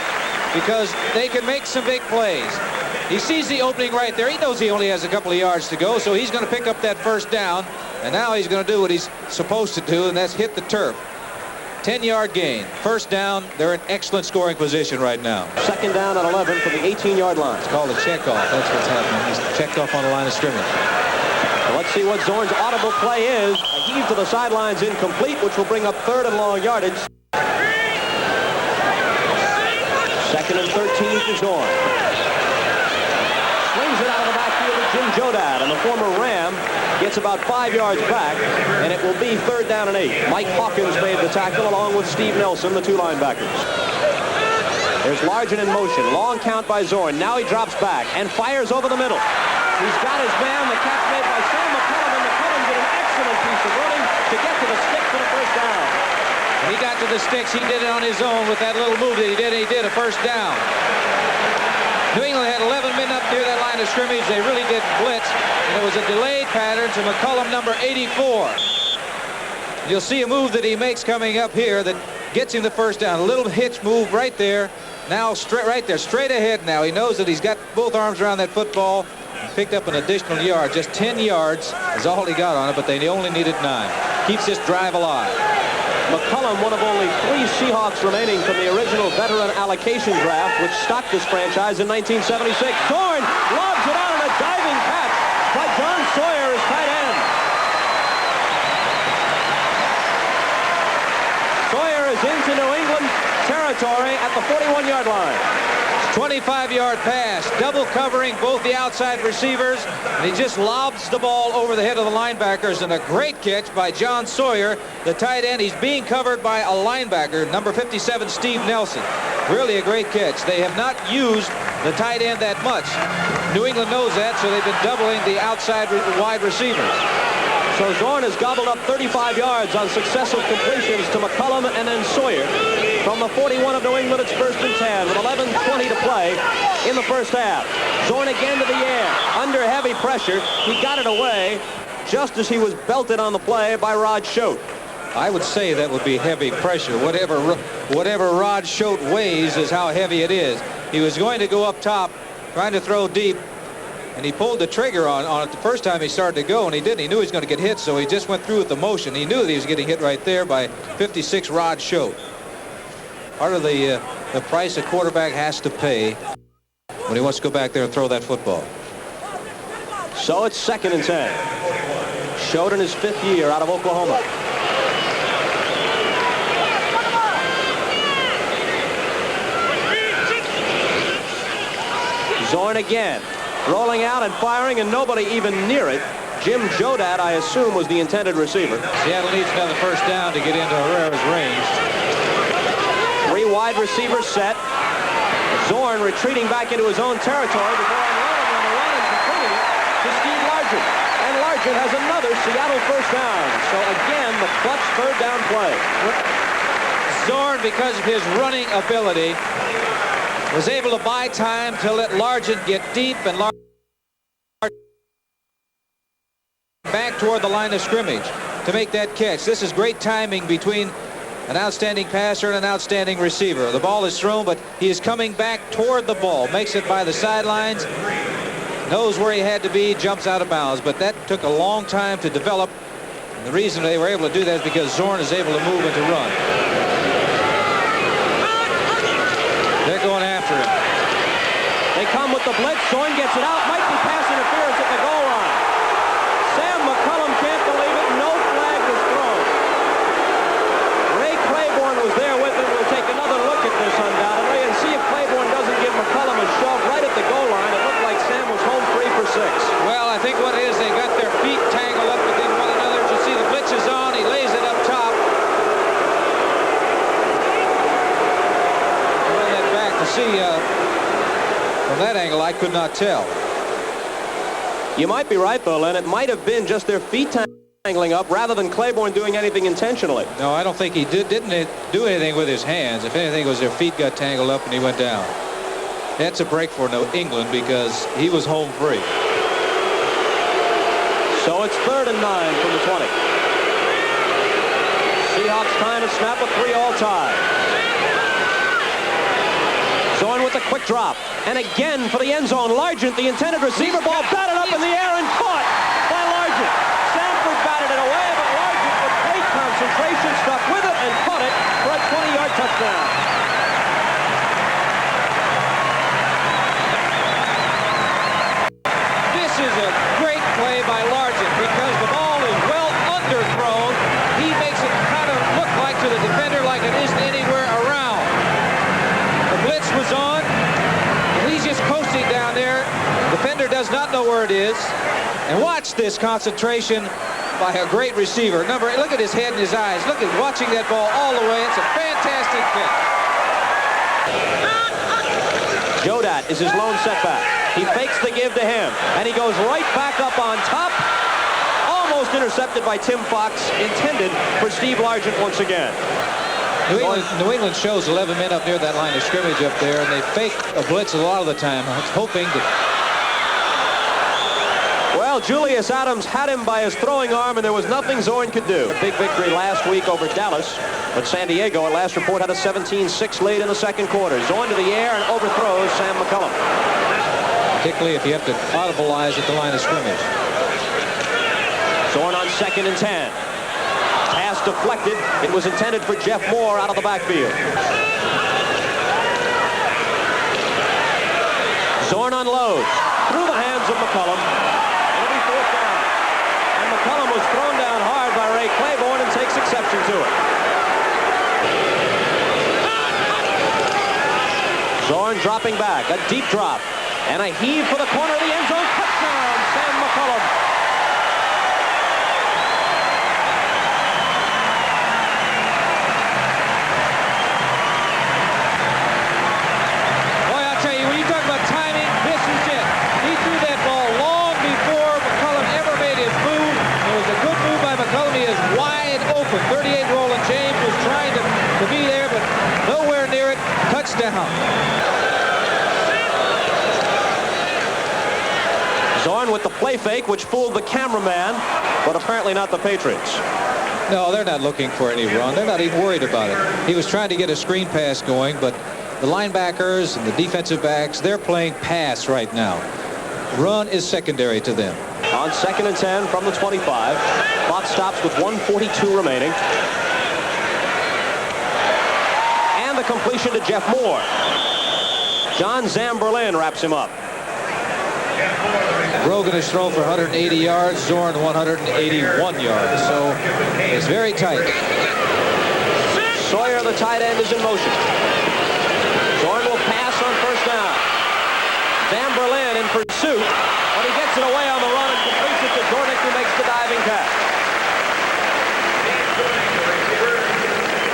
because they can make some big plays. He sees the opening right there. He knows he only has a couple of yards to go, so he's going to pick up that first down. And now he's going to do what he's supposed to do, and that's hit the turf. 10-yard gain. First down. They're in excellent scoring position right now. 2nd down and 11 from the 18-yard line. It's called a checkoff. That's what's happening. He's checked off on the line of scrimmage. So let's Let's see what Zorn's audible play is. A heave to the sidelines incomplete, which will bring up 3rd and long yardage. 2nd and 13 for Zorn. Swings it out of the backfield to Jim Zorn, and the former Ram gets about 5 yards back, and it will be 3rd down and 8. Mike Hawkins made the tackle along with Steve Nelson, the 2 linebackers. There's Largent in motion. Long count by Zorn. Now he drops back and fires over the middle. He's got his man. The catch made by Sam McCullum, and McCullum did an excellent piece of running to get to the stick for the 1st down. When he got to the sticks, he did it on his own with that little move that he did. He did a 1st down. New England had 11 men up near that line of scrimmage. They really did blitz, and it was a delayed pattern to McCullum, number 84. You'll see a move that he makes coming up here that gets him the 1st down. A little hitch move right there. Now straight right there, straight ahead now. He knows that he's got both arms around that football. Picked up an additional yard. Just 10 yards is all he got on it, but they only needed 9. Keeps this drive alive. McCullum, one of only 3 Seahawks remaining from the original veteran allocation draft, which stocked this franchise in 1976. Zorn lobs it on, and a diving catch by John Sawyer, his tight end. Sawyer is into New England territory at the 41-yard line. 25-yard pass, double covering both the outside receivers, and he just lobs the ball over the head of the linebackers, and a great catch by John Sawyer, the tight end. He's being covered by a linebacker, number 57, Steve Nelson. Really a great catch. They have not used the tight end that much. New England knows that, so they've been doubling the outside wide receivers. So Zorn has gobbled up 35 yards on successive completions to McCullum and then Sawyer. From the 41 of New England, it's 1st and 10 with 11:20 to play in the 1st half. Zorn again to the air. Under heavy pressure, he got it away just as he was belted on the play by Rod Schote. I would say that would be heavy pressure. Whatever Rod Schote weighs is how heavy it is. He was going to go up top, trying to throw deep, and he pulled the trigger on it the first time he started to go, and he didn't. He knew he was going to get hit, so he just went through with the motion. He knew that he was getting hit right there by 56 Rod Schote. Part of the price a quarterback has to pay when he wants to go back there and throw that football. So it's 2nd and 10. Schote in his 5th year out of Oklahoma. Zorn again, rolling out and firing, and nobody even near it. Jim Zorn, I assume, was the intended receiver. Seattle needs another 1st down to get into Herrera's range. 3 wide receivers set. Zorn retreating back into his own territory before unloading on the run and completing it to Steve Largent. And Largent has another Seattle 1st down. So again, the clutch 3rd down play. Zorn, because of his running ability, was able to buy time to let Largent get deep and back toward the line of scrimmage to make that catch. This is great timing between an outstanding passer and an outstanding receiver. The ball is thrown, but he is coming back toward the ball, makes it by the sidelines, knows where he had to be, jumps out of bounds. But that took a long time to develop, and the reason they were able to do that is because Zorn is able to move and to run. They're going after him. They come with the blitz. Zorn gets it out. Might be pass interference at the goal line. Sam McCullum can't believe it. No flag was thrown. Ray Claiborne was there with him. We'll take another look at this undoubtedly and see if Claiborne doesn't give McCullum a shove right at the goal line. It looked like Sam was home 3 for 6. Well, I think what it is, they got their feet tangled up within one another. You see the blitz is on. He lays it up top. Run that back to see from that angle. I could not tell. You might be right, though, Len. It might have been just their feet tangling up rather than Claiborne doing anything intentionally. No, I don't think he didn't do anything with his hands. If anything, it was their feet got tangled up and he went down. That's a break for New England because he was home free. So it's 3rd and 9 from the 20. Seahawks trying to snap a 3-all tie. Zorn with a quick drop. And again for the end zone. Largent, the intended receiver, ball batted up in the air and caught by Largent. Sanford batted it away, but Largent with great concentration stuck with it and caught it for a 20-yard touchdown. This is a great play by Largent because is. And watch this concentration by a great receiver. Look at his head and his eyes. Look at watching that ball all the way. It's a fantastic catch. Jodat is his lone setback. He fakes the give to him, and he goes right back up on top. Almost intercepted by Tim Fox, intended for Steve Largent once again. New England shows 11 men up near that line of scrimmage up there, and they fake a blitz a lot of the time, hoping to... Well, Julius Adams had him by his throwing arm, and there was nothing Zorn could do. A big victory last week over Dallas, but San Diego, at last report, had a 17-6 lead in the second quarter. Zorn to the air and overthrows Sam McCullum. Particularly if you have to audibilize at the line of scrimmage. Zorn on 2nd and 10. Pass deflected. It was intended for Jeff Moore out of the backfield. Zorn unloads through the hands of McCullum. It'll be 4th down. And McCullum was thrown down hard by Ray Claiborne and takes exception to it. Zorn dropping back. A deep drop. And a heave for the corner of the end zone. Touchdown, Sam McCullum. Boy, I'll tell you, when you talk about timing, this is it. He threw that ball long before McCullum ever made his move. It was a good move by McCullum. He is wide open. 38 Roland James was trying to be there, but nowhere near it. Touchdown. Zorn with the play fake, which fooled the cameraman, but apparently not the Patriots. No, they're not looking for any run. They're not even worried about it. He was trying to get a screen pass going, but the linebackers and the defensive backs, they're playing pass right now. Run is secondary to them. On 2nd and 10 from the 25. Clock stops with 1:42 remaining. And the completion to Jeff Moore. John Zamberlin wraps him up. Rogan has thrown for 180 yards, Zorn 181 yards, so it's very tight. Sawyer, the tight end, is in motion. Zorn will pass on 1st down. Zamberlin in pursuit, but he gets it away on the run and completes it to Dornick, who makes the diving catch.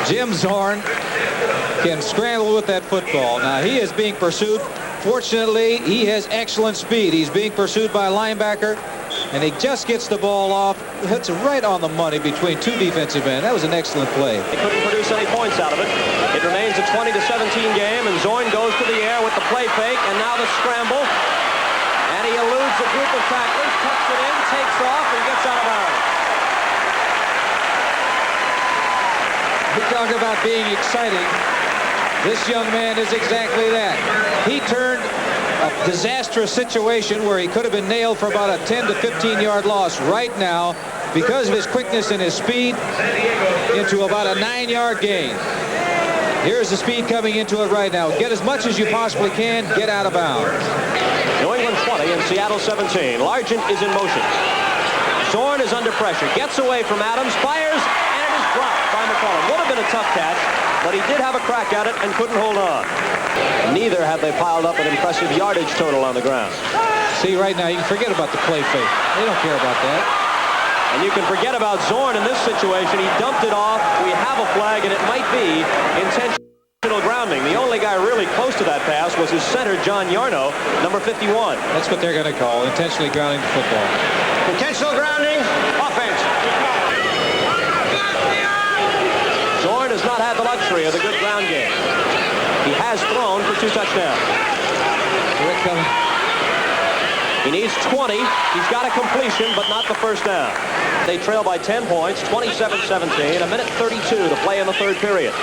Jim Zorn can scramble with that football. Now, he is being pursued. Fortunately, he has excellent speed. He's being pursued by a linebacker, and he just gets the ball off. Hits it right on the money between two defensive ends. That was an excellent play. They couldn't produce any points out of it. It remains a 20-17 game, and Zorn goes to the air with the play fake, and now the scramble. And he eludes a group of tacklers, tucks it in, takes off, and gets out of bounds. We talk about being exciting. This young man is exactly that. He turned a disastrous situation where he could have been nailed for about a 10 to 15 yard loss right now because of his quickness and his speed into about a 9-yard gain. Here's the speed coming into it right now. Get as much as you possibly can. Get out of bounds. New England 20 and Seattle 17. Largent is in motion. Zorn is under pressure. Gets away from Adams. Fires, and it is dropped by McCullum. Would have been a tough catch, but he did have a crack at it and couldn't hold on. Neither have they piled up an impressive yardage total on the ground. See, right now, you can forget about the play fake. They don't care about that. And you can forget about Zorn in this situation. He dumped it off. We have a flag, and it might be intentional grounding. The only guy really close to that pass was his center, John Yarno, number 51. That's what they're going to call intentionally grounding the football. Intentional grounding, offense. Zorn has not had the luxury of the good ground game. He has thrown for 2 touchdowns. Here it comes. He needs 20. He's got a completion, but not the 1st down. They trail by 10 points, 27-17, a minute 32 to play in the 3rd period.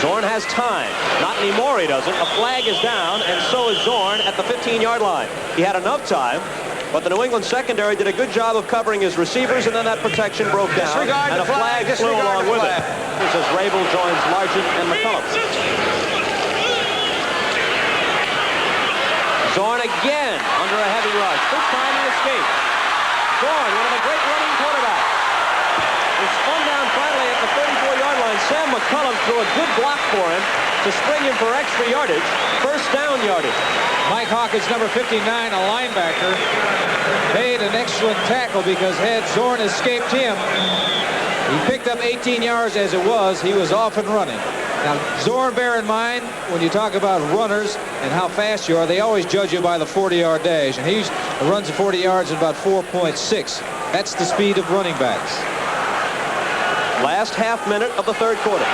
Zorn has time. Not anymore, he doesn't. A flag is down, and so is Zorn at the 15-yard line. He had enough time, but the New England secondary did a good job of covering his receivers, and then that protection broke down, and a flag flew along with it. As Rabel joins Largent and McCullum. Zorn again under a heavy rush. This time he escaped. Zorn, one of the great running quarterbacks, is spun down finally at the 34-yard line. Sam McCullum threw a good block for him. to spring him for extra yardage, first down yardage. Mike Hawkins, number 59, a linebacker, made an excellent tackle because had Zorn escaped him, he picked up 18 yards as it was. He was off and running. Now, Zorn, bear in mind, when you talk about runners and how fast you are, they always judge you by the 40-yard dash, and he runs the 40 yards in about 4.6. That's the speed of running backs. Last half minute of the third quarter.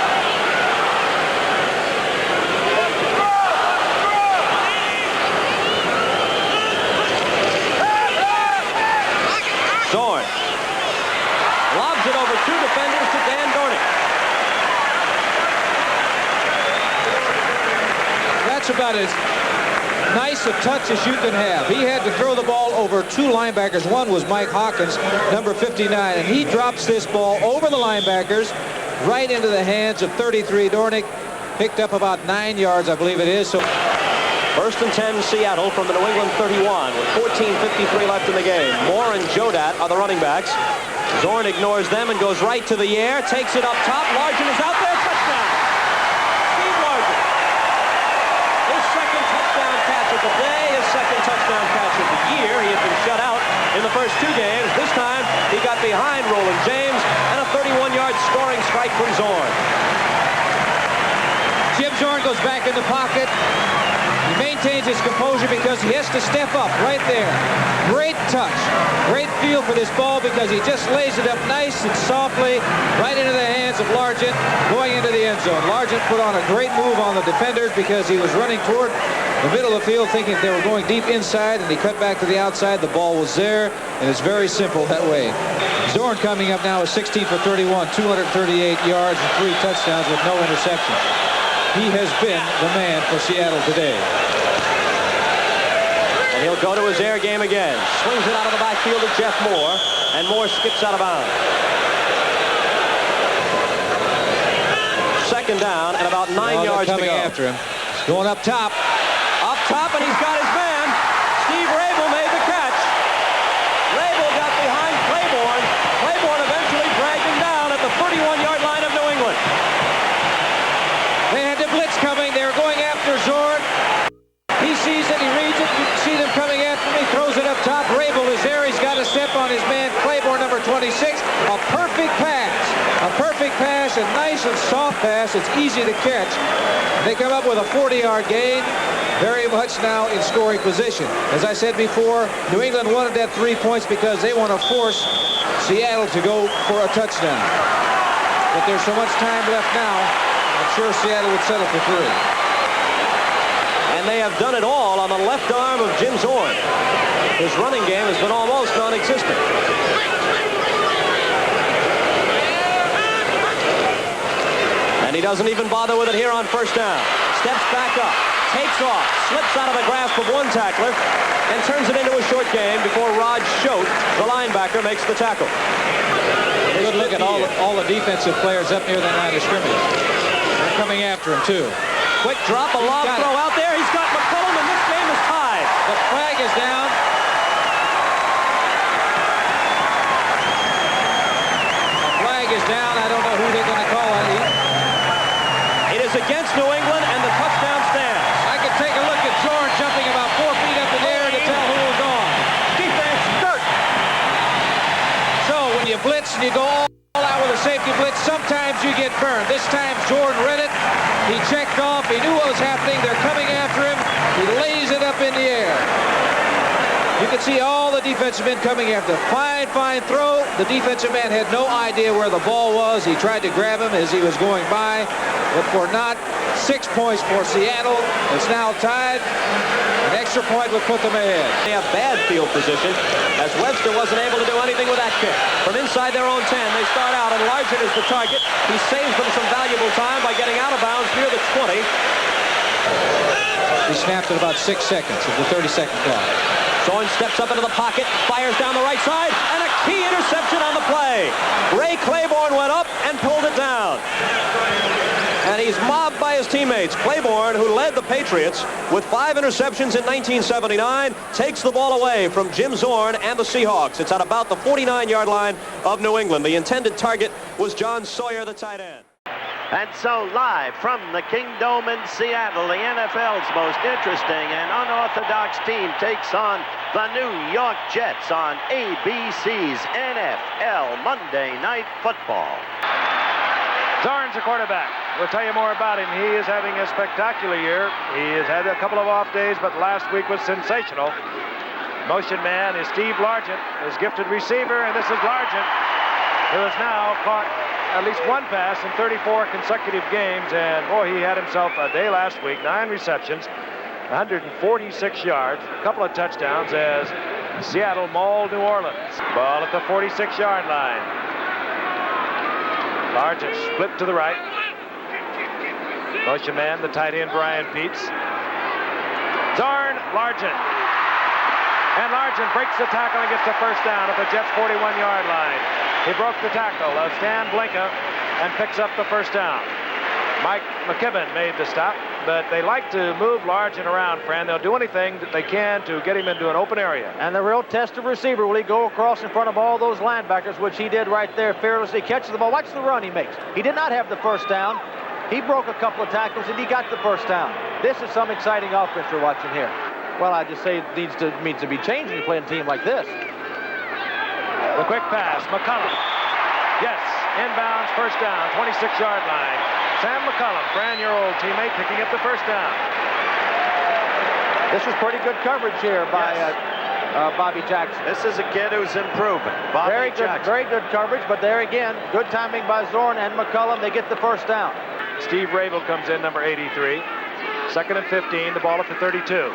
Zorn lobs it over two defenders to Dan Dornick. That's about as nice a touch as you can have. He had to throw the ball over two linebackers. One was Mike Hawkins, number 59, and he drops this ball over the linebackers right into the hands of 33 Dornick. Picked up about 9 yards, I believe it is. So First and 10, Seattle from the New England 31 with 14:53 left in the game. Moore and Jodat are the running backs. Zorn ignores them and goes right to the air, takes it up top. Largent is out there, touchdown. Steve Largent. His second touchdown catch of the day, his second touchdown catch of the year. He had been shut out in the first two games. This time, he got behind Roland James and a 31-yard scoring strike from Zorn. Jim Zorn goes back in the pocket. He maintains his composure because he has to step up right there. Great touch. Great feel for this ball because he just lays it up nice and softly right into the hands of Largent going into the end zone. Largent put on a great move on the defenders because he was running toward the middle of the field thinking they were going deep inside, and he cut back to the outside. The ball was there, and it's very simple that way. Zorn coming up now is 16 for 31, 238 yards and 3 touchdowns with no interceptions. He has been the man for Seattle today. And he'll go to his air game again. Swings it out of the backfield to Jeff Moore, and Moore skips out of bounds. Second down and about 9 yards to go. Coming after him. He's going up top. Up top, and he's got his man. Steve Rabel made the catch. Rabel got behind Claiborne. Claiborne eventually dragged him down at the 31-yard line of New England. They had the blitz coming. They were going after Zorn. He sees it. He reads it. You can see them coming after him. He throws it up top. Rabel is there. He's got a step on his man, Claiborne, number 26. A perfect pass. A perfect pass, a nice and soft pass. It's easy to catch. They come up with a 40-yard gain. Very much now in scoring position. As I said before, New England wanted that 3 points because they want to force Seattle to go for a touchdown. But there's so much time left now. I'm sure Seattle would settle for 3. And they have done it all on the left arm of Jim Zorn. His running game has been almost non-existent. And he doesn't even bother with it here on first down. Steps back up, takes off, slips out of the grasp of one tackler, and turns it into a short game before Rod Schote, the linebacker, makes the tackle. Good look at all the defensive players up near the line of scrimmage. They're coming after him, too. Quick drop, a lob throw out there. He's got McCollum, and this game is tied. The flag is down. The flag is down. I don't know who they're going to call it. It is against New England, and the touchdown stands. I could take a look at Zorn jumping about 4 feet up in the air to tell who was on. Defense, dirt. So when you blitz and you go all out with a safety blitz, sometimes you get burned. This time Zorn read it. He checked off. He knew what was happening. They're coming after him. He lays it up in the air. You can see all the defensive men coming after. Fine, fine throw. The defensive man had no idea where the ball was. He tried to grab him as he was going by, but for not. 6 points for Seattle. It's now tied. An extra point would put them ahead. They have bad field position as Webster wasn't able to do anything with that kick. From inside their own 10, they start out, and Largent is the target. He saves them some valuable time by getting out of bounds near the 20. He snapped at about 6 seconds of the 30-second clock. Zorn steps up into the pocket, fires down the right side, and a key interception on the play. Ray Claiborne went up and pulled it down. And he's mobbed by his teammates. Claiborne, who led the Patriots with 5 interceptions in 1979, takes the ball away from Jim Zorn and the Seahawks. It's at about the 49-yard line of New England. The intended target was John Sawyer, the tight end. And so live from the Kingdome in Seattle, the NFL's most interesting and unorthodox team takes on the New York Jets on ABC's NFL Monday Night Football. Zorn's a quarterback. We'll tell you more about him. He is having a spectacular year. He has had a couple of off days, but last week was sensational. Motion man is Steve Largent, his gifted receiver, and this is Largent, who has now caught at least one pass in 34 consecutive games, and boy, he had himself a day last week. 9 receptions, 146 yards, a couple of touchdowns as Seattle mauled New Orleans. Ball at the 46-yard line. Largent split to the right. Motion man, the tight end, Brian Peets. Zorn, Largent. And Largent breaks the tackle and gets the first down at the Jets' 41-yard line. He broke the tackle of Stan Blinka and picks up the first down. Mike McKibben made the stop, but they like to move Largent around, Fran. They'll do anything that they can to get him into an open area. And the real test of receiver, will he go across in front of all those linebackers, which he did right there, fearlessly catches the ball. Watch the run he makes. He did not have the first down. He broke a couple of tackles, and he got the first down. This is some exciting offense we're watching here. Well, I just say it needs to be changed when you play a team like this. The quick pass, McCollum. Yes, inbounds, first down, 26-yard line. Sam McCollum, Fran, your old teammate, picking up the first down. This was pretty good coverage here by Bobby Jackson. This is a kid who's improving. Very good coverage, but there again, good timing by Zorn and McCollum. They get the first down. Steve Rabel comes in, number 83. 2nd and 15, the ball at the 32.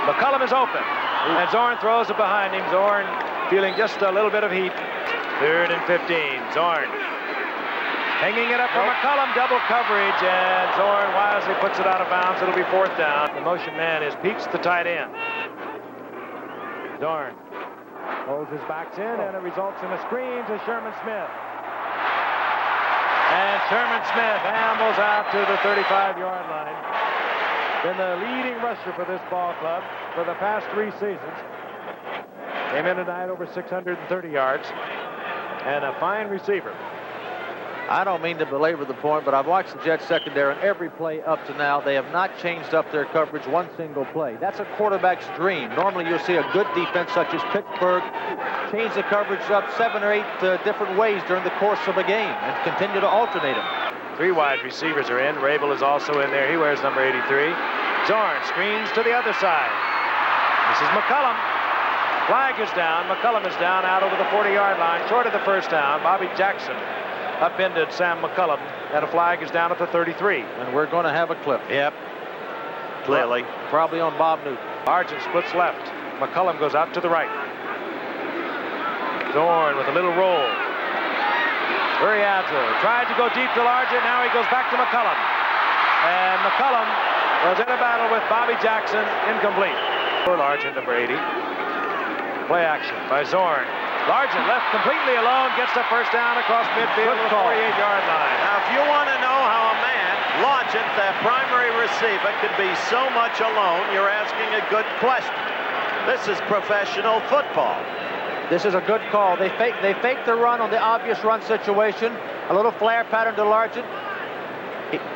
McCollum is open, and Zorn throws it behind him. Zorn feeling just a little bit of heat. 3rd and 15, Zorn hanging it up for McCollum, double coverage, and Zorn wisely puts it out of bounds. It'll be 4th down. The motion man is Peets, the tight end. Zorn holds his backs in, and it results in a screen to Sherman Smith. And Sherman Smith ambles out to the 35-yard line. Been the leading rusher for this ball club for the past 3 seasons. Came in tonight over 630 yards. And a fine receiver. I don't mean to belabor the point, but I've watched the Jets secondary on every play up to now. They have not changed up their coverage one single play. That's a quarterback's dream. Normally you'll see a good defense such as Pittsburgh change the coverage up 7 or 8 different ways during the course of a game and continue to alternate them. 3 wide receivers are in. Rabel is also in there. He wears number 83. Zorn screens to the other side. This is McCollum. Flag is down. McCollum is down out over the 40-yard line, short of the first down. Bobby Jackson upended Sam McCollum, and a flag is down at the 33. And we're going to have a clip. Yep. Clearly. Probably on Bob Newton. Largent splits left. McCollum goes out to the right. Zorn with a little roll. Very agile. Tried to go deep to Largent. Now he goes back to McCollum. And McCollum was in a battle with Bobby Jackson. Incomplete. For Largent, number 80. Play action by Zorn. Largent left completely alone, gets the first down across midfield to the 48-yard line. Now, if you want to know how a man, Largent, their primary receiver, could be so much alone, you're asking a good question. This is professional football. This is a good call. They fake the run on the obvious run situation. A little flare pattern to Largent.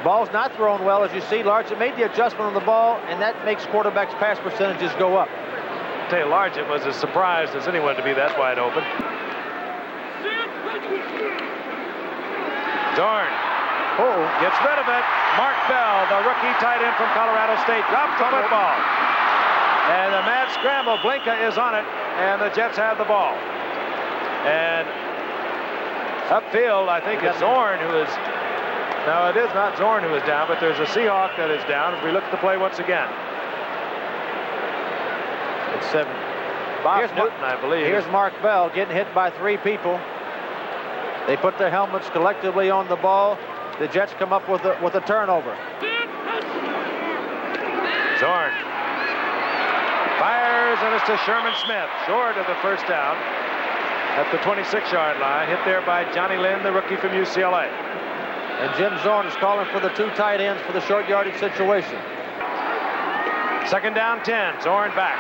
Ball's not thrown well, as you see. Largent made the adjustment on the ball, and that makes quarterbacks' pass percentages go up. I'll tell you, Largent was as surprised as anyone to be that wide open. Zorn gets rid of it. Mark Bell, the rookie tight end from Colorado State, drops the football. And the mad scramble, Blinka is on it, and the Jets have the ball. And upfield, I think it's Zorn who is... No, it is not Zorn who is down, but there's a Seahawk that is down. If we look at the play once again. It's 7. Bob Newton, I believe. Here's Mark Bell getting hit by 3 people. They put their helmets collectively on the ball. The Jets come up with a turnover. Zorn fires, and it's to Sherman Smith, short of the first down at the 26-yard line. Hit there by Johnny Lynn, the rookie from UCLA. And Jim Zorn is calling for the 2 tight ends for the short yardage situation. 2nd down, 10. Zorn back.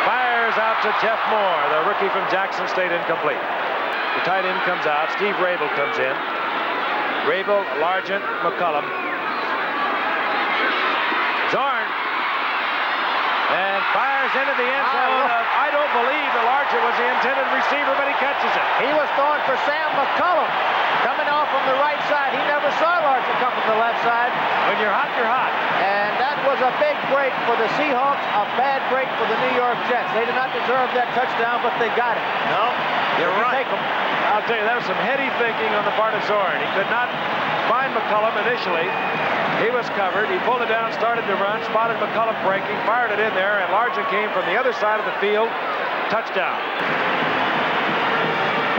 Fires out to Jeff Moore, the rookie from Jackson State, incomplete. The tight end comes out. Steve Rabel comes in. Rabel, Largent, McCullum. Zorn. And fires into the end zone. I don't believe the Largent was the intended receiver, but he catches it. He was throwing for Sam McCullum. Coming off from the right side. He never saw Largent come from the left side. When you're hot, you're hot. And that was a big break for the Seahawks, a bad break for the New York Jets. They did not deserve that touchdown, but they got it. No, you're right. Take them. I'll tell you, that was some heady thinking on the part of Zorn. He could not find McCullum initially. He was covered. He pulled it down, started to run, spotted McCullum breaking, fired it in there, and Largent came from the other side of the field. Touchdown.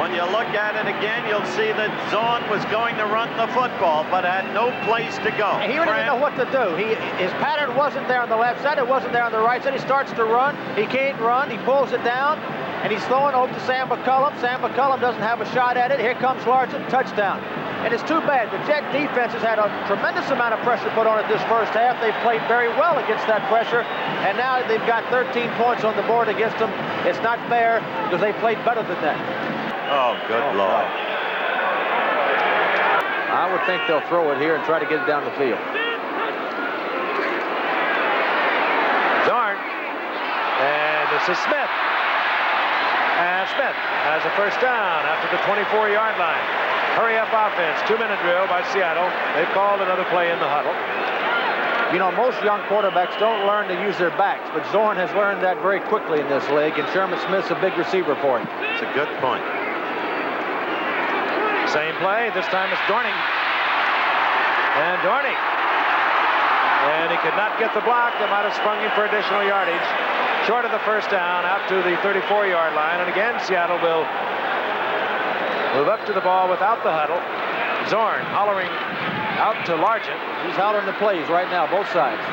When you look at it again, you'll see that Zorn was going to run the football, but had no place to go. He really didn't know what to do. His pattern wasn't there on the left side. It wasn't there on the right side. He starts to run. He can't run. He pulls it down, and he's throwing over to Sam McCullum. Sam McCullum doesn't have a shot at it. Here comes Largent, touchdown. And it's too bad. The Jet defense has had a tremendous amount of pressure put on it this first half. They've played very well against that pressure, and now they've got 13 points on the board against them. It's not fair because they played better than that. Oh, good Lord. I would think they'll throw it here and try to get it down the field. Zorn. And this is Smith. And Smith has a first down after the 24-yard line. Hurry-up offense, 2-minute drill by Seattle. They've called another play in the huddle. You know, most young quarterbacks don't learn to use their backs, but Zorn has learned that very quickly in this league, and Sherman Smith's a big receiver for him. It's a good point. Same play. This time it's Dorning. And Dorning. And he could not get the block. That might have sprung him for additional yardage. Short of the first down, out to the 34-yard line. And again, Seattle will move up to the ball without the huddle. Zorn hollering out to Largent. He's hollering the plays right now, both sides.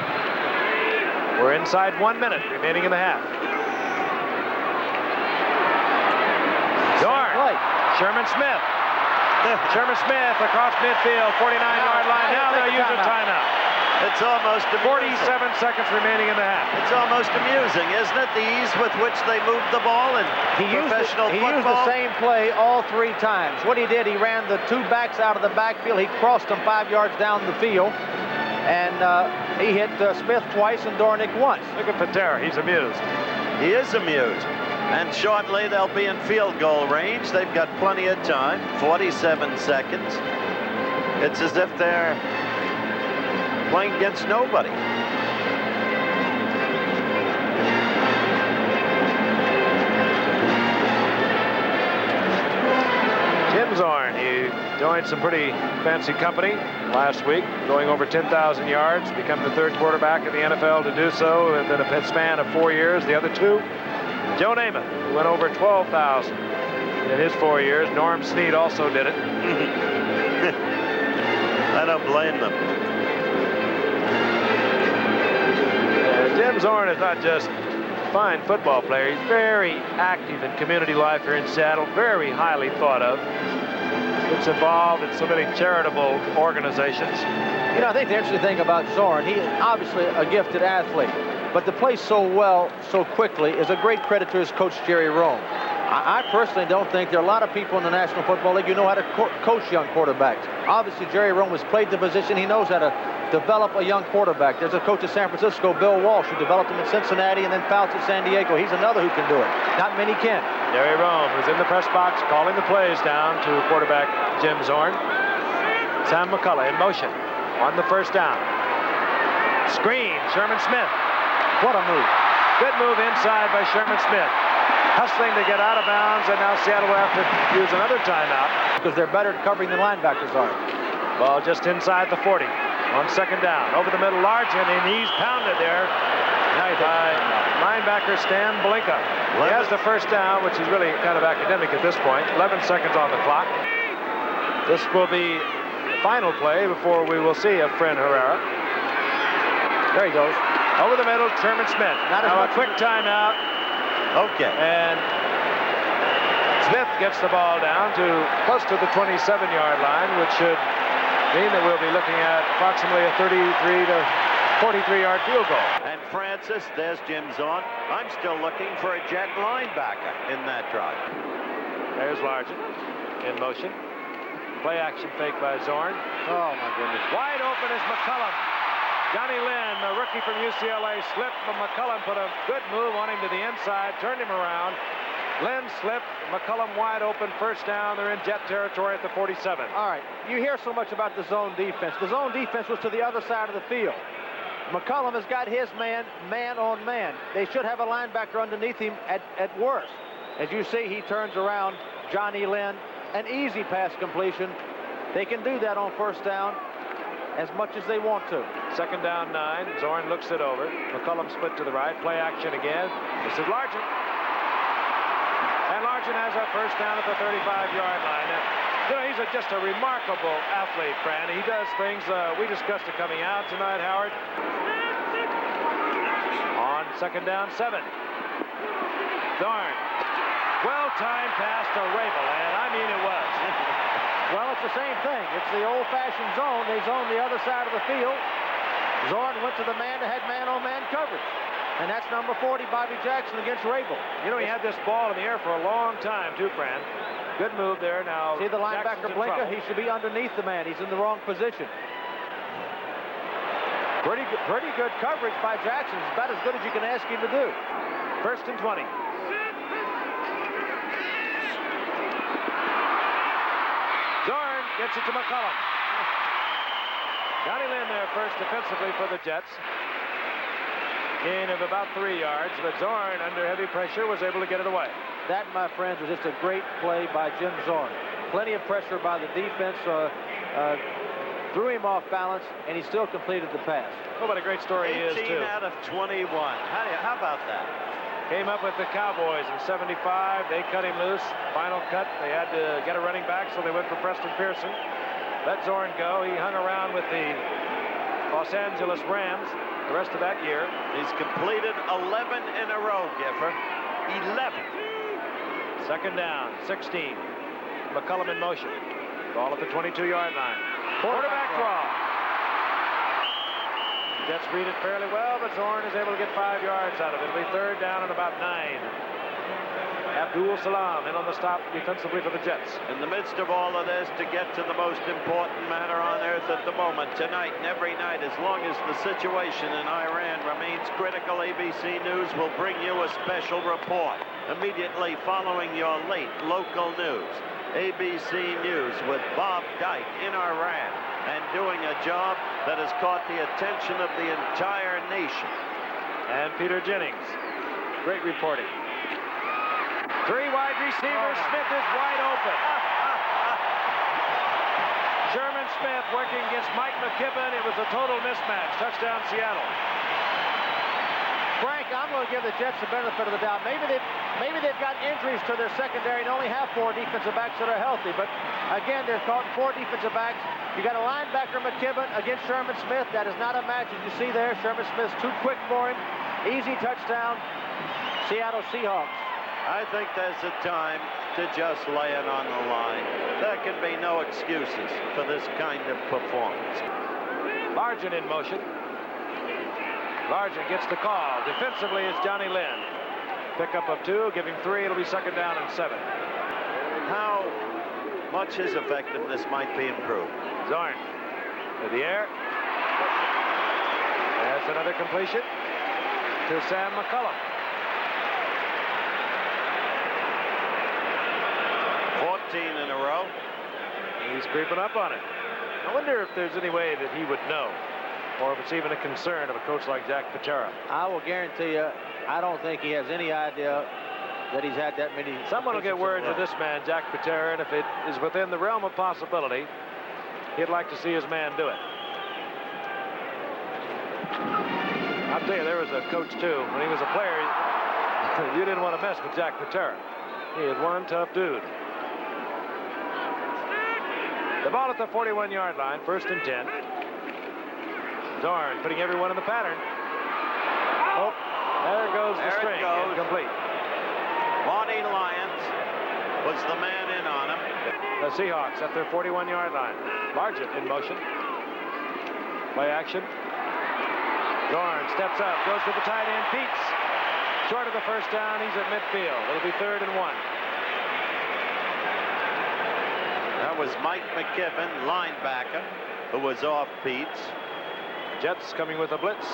We're inside 1 minute remaining in the half. Zorn. Sherman Smith. Sherman Smith across midfield, 49-yard line. Now they'll use a timeout. It's almost 47 seconds remaining in the half. It's almost amusing, isn't it? The ease with which they moved the ball in professional football. He used the same play all 3 times. What he did, he ran the 2 backs out of the backfield. He crossed them 5 yards down the field. And he hit Smith twice and Dornick once. Look at Patera. He's amused. He is amused. And shortly they'll be in field goal range. They've got plenty of time, 47 seconds. It's as if they're playing against nobody. Jim Zorn, he joined some pretty fancy company last week, going over 10,000 yards, become the 3rd quarterback in the NFL to do so within a span of 4 years. The other 2, Joe Namath, who went over 12,000 in his 4 years. Norm Snead also did it. I don't blame them. Jim Zorn is not just a fine football player. He's very active in community life here in Seattle, very highly thought of. Gets involved in so many charitable organizations. You know, I think the interesting thing about Zorn, he obviously a gifted athlete, but to play so well, so quickly, is a great credit to his coach, Jerry Rome. I personally don't think there are a lot of people in the National Football League who know how to coach young quarterbacks. Obviously, Jerry Rome has played the position. He knows how to develop a young quarterback. There's a coach at San Francisco, Bill Walsh, who developed him in Cincinnati and then Fouts at San Diego. He's another who can do it. Not many can. Jerry Rome was in the press box calling the plays down to quarterback Jim Zorn. Sam McCullough in motion on the first down. Screen, Sherman Smith. What a move. Good move inside by Sherman Smith. Hustling to get out of bounds, and now Seattle will have to use another timeout. Because they're better at covering than linebackers are. Ball just inside the 40. On second down. Over the middle, Largent, and he's pounded there by linebacker Stan Blinka. He has the first down, which is really kind of academic at this point. 11 seconds on the clock. This will be the final play before we will see Efren Herrera. There he goes. Over the middle, Sherman Smith. Now a quick timeout. Okay. And Smith gets the ball down to close to the 27-yard line, which should mean that we'll be looking at approximately a 33 to 43-yard field goal. And Francis, there's Jim Zorn. I'm still looking for a Jet linebacker in that drive. There's Largent in motion. Play action fake by Zorn. Oh, my goodness. Wide open is McCullum. Johnny Lynn, a rookie from UCLA, slipped, but McCullum put a good move on him to the inside, turned him around. Lynn slipped, McCullum wide open, first down. They're in Jet territory at the 47. All right, you hear so much about the zone defense. The zone defense was to the other side of the field. McCullum has got his man on man. They should have a linebacker underneath him at worst. As you see, he turns around Johnny Lynn. An easy pass completion. They can do that on first down as much as they want to. Second down 9. Zorn looks it over. McCullum split to the right. Play action again. This is Largent. And Largent has a first down at the 35-yard line. Now, you know, he's just a remarkable athlete, Fran. He does things. We discussed it coming out tonight, Howard. On second down 7. Zorn. Well-timed pass to Rabel, and I mean it was. Well, it's the same thing. It's the old-fashioned zone. They zone the other side of the field. Zorn went to the man that had man-on-man coverage. And that's number 40, Bobby Jackson, against Rabel. You know, he had this ball in the air for a long time, too, Fran. Good move there. Now, see the linebacker blinker? He should be underneath the man. He's in the wrong position. Pretty good coverage by Jackson. It's about as good as you can ask him to do. First and 20. Zorn gets it to McCullum. Johnny Lynn there first defensively for the Jets. Gain of about 3 yards, but Zorn, under heavy pressure, was able to get it away. That, my friends, was just a great play by Jim Zorn. Plenty of pressure by the defense. Threw him off balance, and he still completed the pass. Oh, what a great story he is, too. 18 out of 21. How about that? Came up with the Cowboys in 75. They cut him loose. Final cut. They had to get a running back, so they went for Preston Pearson. Let Zorn go. He hung around with the Los Angeles Rams the rest of that year. He's completed 11 in a row, Giffer. 11. Second down, 16. McCullum in motion. Ball at the 22-yard line. Quarterback draw. Jets read it fairly well, but Zorn is able to get 5 yards out of it. It'll be third down and about 9. Abdul Salam in on the stop defensively for the Jets. In the midst of all of this, to get to the most important matter on earth at the moment, tonight and every night, as long as the situation in Iran remains critical, ABC News will bring you a special report immediately following your late local news. ABC News with Bob Dyke in Iran and doing a job that has caught the attention of the entire nation. And Peter Jennings, great reporting. 3 wide receivers. Smith is wide open. Sherman Smith working against Mike McKibben. It was a total mismatch. Touchdown, Seattle. Frank, I'm going to give the Jets the benefit of the doubt. Maybe they've got injuries to their secondary and only have 4 defensive backs that are healthy. But again, they're caught 4 defensive backs. You got a linebacker, McKibben, against Sherman Smith. That is not a match, as you see there. Sherman Smith's too quick for him. Easy touchdown, Seattle Seahawks. I think there's a time to just lay it on the line. There can be no excuses for this kind of performance. Largent in motion. Largent gets the call. Defensively, it's Johnny Lynn. Pickup of 2, give him 3. It'll be second down and 7. How much his effectiveness might be improved. Zorn to the air. That's another completion to Sam McCullum. 14 in a row. He's creeping up on it. I wonder if there's any way that he would know, or if it's even a concern of a coach like Jack Patera. I will guarantee you, I don't think he has any idea that he's had that many. Someone will get word to this man, Jack Patera, and if it is within the realm of possibility, he'd like to see his man do it. I'll tell you, there was a coach, too. When he was a player, you didn't want to mess with Jack Patera. He is one tough dude. The ball at the 41-yard line, first and 10. Zorn putting everyone in the pattern. Oh, there goes the string. Incomplete. Monty Lyons was the man in on him. The Seahawks at their 41-yard line. Largent in motion. Play action. Zorn steps up, goes to the tight end, Peets. Short of the first down, he's at midfield. It'll be third and 1. That was Mike McKibbin, linebacker, who was off Peets. Jets coming with a blitz.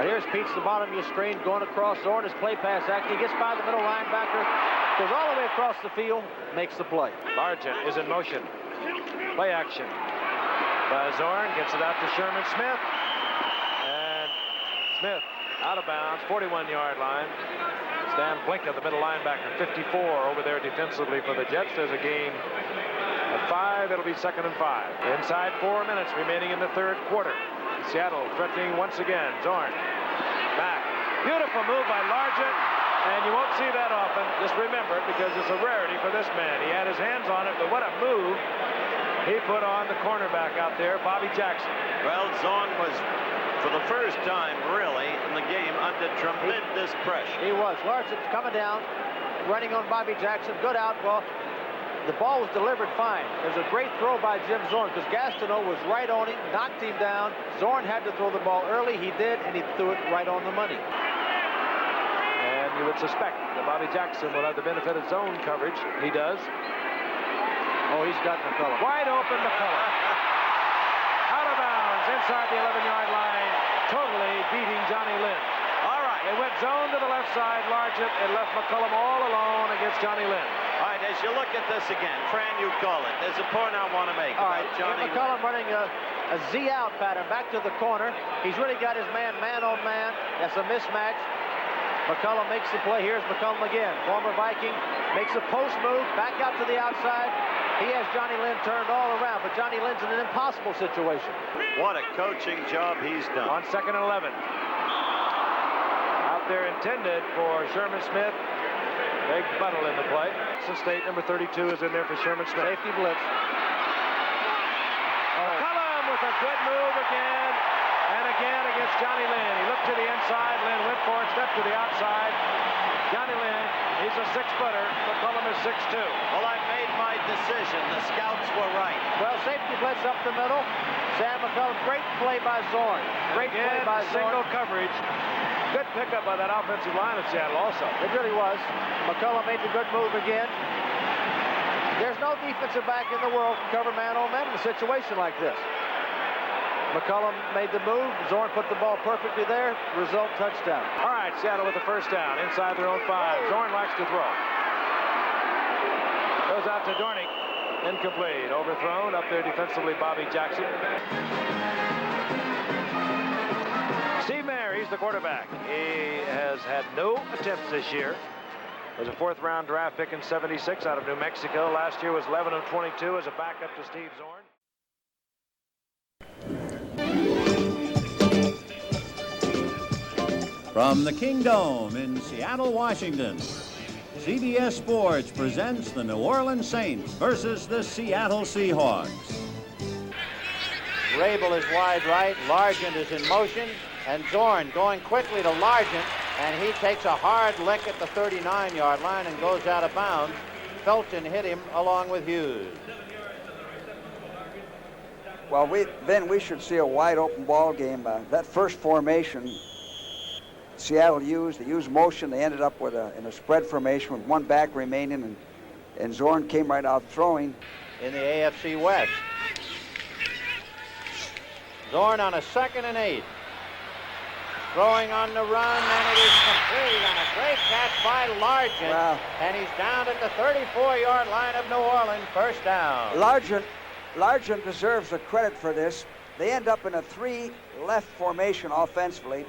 Here's Peets, the bottom of your screen, going across. Zorn is play pass action. He gets by the middle linebacker, goes all the way across the field, makes the play. Largent is in motion. Play action. Zorn gets it out to Sherman Smith. And Smith out of bounds, 41-yard line. Stan Blinka, the middle linebacker, 54 over there defensively for the Jets. There's a gain of 5. It'll be 2nd and 5. Inside 4 minutes remaining in the third quarter. Seattle threatening once again. Zorn back. Beautiful move by Largent. And you won't see that often. Just remember it because it's a rarity for this man. He had his hands on it, but what a move he put on the cornerback out there, Bobby Jackson. Well, Zorn was, for the first time, really, in the game under tremendous pressure. He was. Largent coming down, running on Bobby Jackson. Good out. Well, the ball was delivered fine. There's a great throw by Jim Zorn because Gastineau was right on him, knocked him down. Zorn had to throw the ball early. He did, and he threw it right on the money. And you would suspect that Bobby Jackson will have the benefit of zone coverage. He does. Oh, he's got McCullum. Wide open McCullum. Out of bounds inside the 11-yard line, totally beating Johnny Lynn. All right. They went zone to the left side, Largent, and left McCullum all alone against Johnny Lynn. All right, as you look at this again, Fran, you call it. There's a point I want to make about Johnny McCullum running a Z out pattern back to the corner. He's really got his man on man. That's a mismatch. McCullum makes the play. Here's McCullum again. Former Viking makes a post move back out to the outside. He has Johnny Lynn turned all around, but Johnny Lynn's in an impossible situation. What a coaching job he's done. On 2nd and 11. Out there intended for Sherman Smith. Big Buttle in the play. State number 32 is in there for Sherman Smith. Safety blitz. McCullum with a good move again. And again against Johnny Lynn. He looked to the inside. Lynn went for it, stepped to the outside. Johnny Lynn, he's a 6-footer. McCullum is 6'2". Well, I made my decision. The scouts were right. Well, safety blitz up the middle. Sam McCullum, great play by Zorn. Great play by Zorn. Single coverage. Good pickup by that offensive line of Seattle also. It really was. McCullum made the good move again. There's no defensive back in the world can cover man-on-man in a situation like this. McCullum made the move. Zorn put the ball perfectly there. Result, touchdown. All right, Seattle with the first down inside their own 5. Zorn likes to throw. Goes out to Dornick. Incomplete. Overthrown. Up there defensively, Bobby Jackson. Steve Mayer, he's the quarterback. He has had no attempts this year. Was a 4th-round draft pick in '76 out of New Mexico. Last year was 11 of 22 as a backup to Steve Zorn. From the Kingdome in Seattle, Washington, CBS Sports presents the New Orleans Saints versus the Seattle Seahawks. Rabel is wide right. Largent is in motion. And Zorn going quickly to Largent. And he takes a hard lick at the 39-yard line and goes out of bounds. Felton hit him along with Hughes. Well, we should see a wide open ball game. That first formation Seattle used, they used motion. They ended up with in a spread formation with one back remaining, and Zorn came right out throwing. In the AFC West. Zorn on a 2nd and 8. Throwing on the run, and it is complete on a great catch by Largent. Wow. And he's down at the 34-yard line of New Orleans, first down. Largent deserves the credit for this. They end up in a 3 left formation offensively.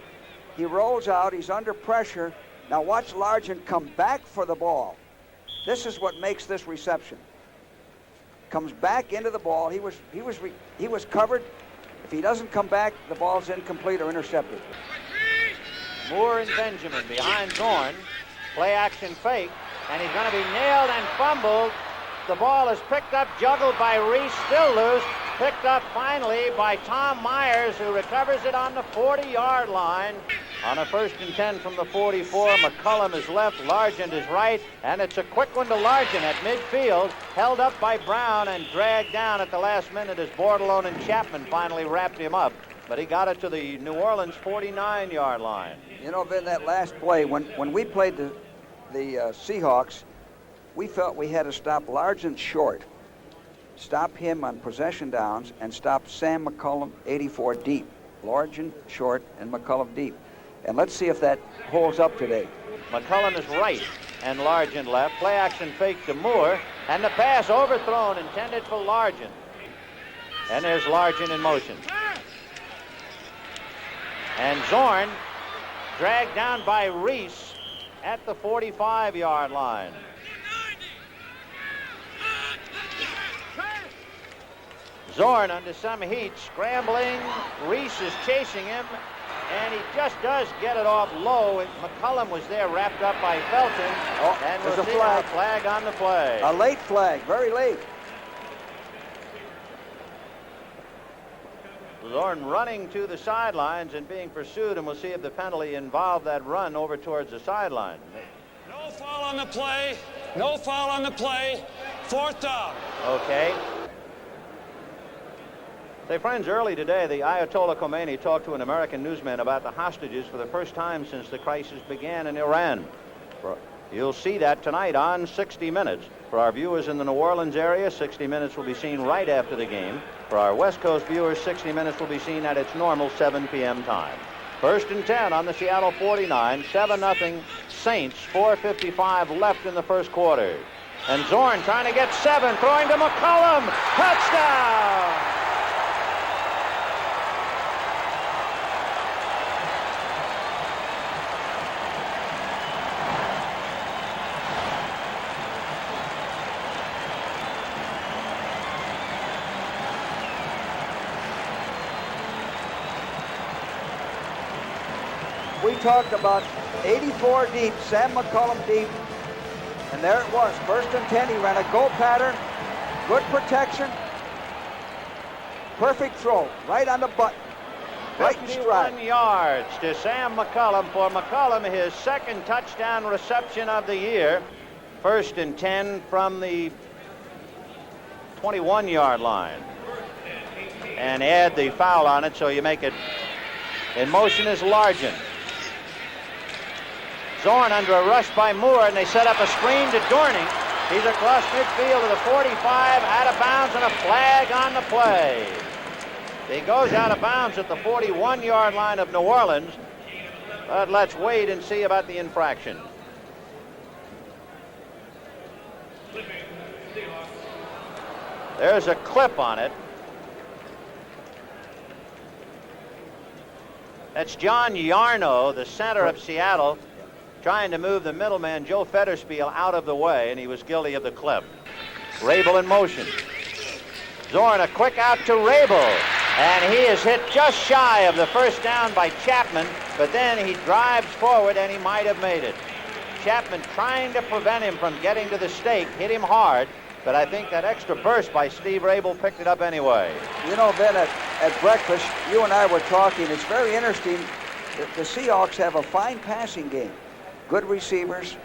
He rolls out, he's under pressure. Now watch Largent come back for the ball. This is what makes this reception. Comes back into the ball. He was covered. If he doesn't come back, the ball's incomplete or intercepted. Moore and Benjamin behind Zorn. Play action fake, and he's going to be nailed and fumbled. The ball is picked up, juggled by Reese, still loose. Picked up finally by Tom Myers, who recovers it on the 40-yard line. On a 1st and 10 from the 44, McCullum is left, Largent is right, and it's a quick one to Largent at midfield, held up by Brown and dragged down at the last minute as Bordelon and Chapman finally wrapped him up. But he got it to the New Orleans 49-yard line. You know, Ben, that last play, when we played the Seahawks, we felt we had to stop Largent short. stop him on possession downs and stop Sam McCullum 84 deep. Largent short and McCullum deep. And let's see if that holds up today. McCullum is right and Largent left. Play action fake to Moore, and the pass overthrown, intended for Largent. And there's Largent in motion. And Zorn dragged down by Reese at the 45-yard line. Zorn under some heat, scrambling. Reese is chasing him, and he just does get it off low. McCullum was there, wrapped up by Felton, and we'll see a flag on the play. A late flag, very late. Zorn running to the sidelines and being pursued, and we'll see if the penalty involved that run over towards the sideline. No foul on the play. No foul on the play. 4th down. Okay. Say, friends, early today, the Ayatollah Khomeini talked to an American newsman about the hostages for the first time since the crisis began in Iran. You'll see that tonight on 60 Minutes. For our viewers in the New Orleans area, 60 Minutes will be seen right after the game. For our West Coast viewers, 60 Minutes will be seen at its normal 7 p.m. time. 1st and 10 on the Seattle 49, 7-0 Saints, 4:55 left in the first quarter. And Zorn trying to get 7, throwing to McCullum. Touchdown! We talked about 84 deep, Sam McCullum deep, and there it was. 1st and 10, he ran a go pattern, good protection, perfect throw, right on the button, right in stride. 51 yards to Sam McCullum. For McCullum, his 2nd touchdown reception of the year. 1st and 10 from the 21-yard line. And add the foul on it, so you make it. In motion is Largent. Zorn under a rush by Moore, and they set up a screen to Dorning. He's across midfield to the 45, out of bounds, and a flag on the play. He goes out of bounds at the 41-yard line of New Orleans, but let's wait and see about the infraction. There's a clip on it. That's John Yarno, the center of Seattle, trying to move the middleman, Joe Federspiel, out of the way, and he was guilty of the clip. Rabel in motion. Zorn, a quick out to Rabel, and he is hit just shy of the 1st down by Chapman, but then he drives forward, and he might have made it. Chapman trying to prevent him from getting to the stake, hit him hard, but I think that extra burst by Steve Rabel picked it up anyway. You know, Ben, at breakfast, you and I were talking. It's very interesting that the Seahawks have a fine passing game, good receivers,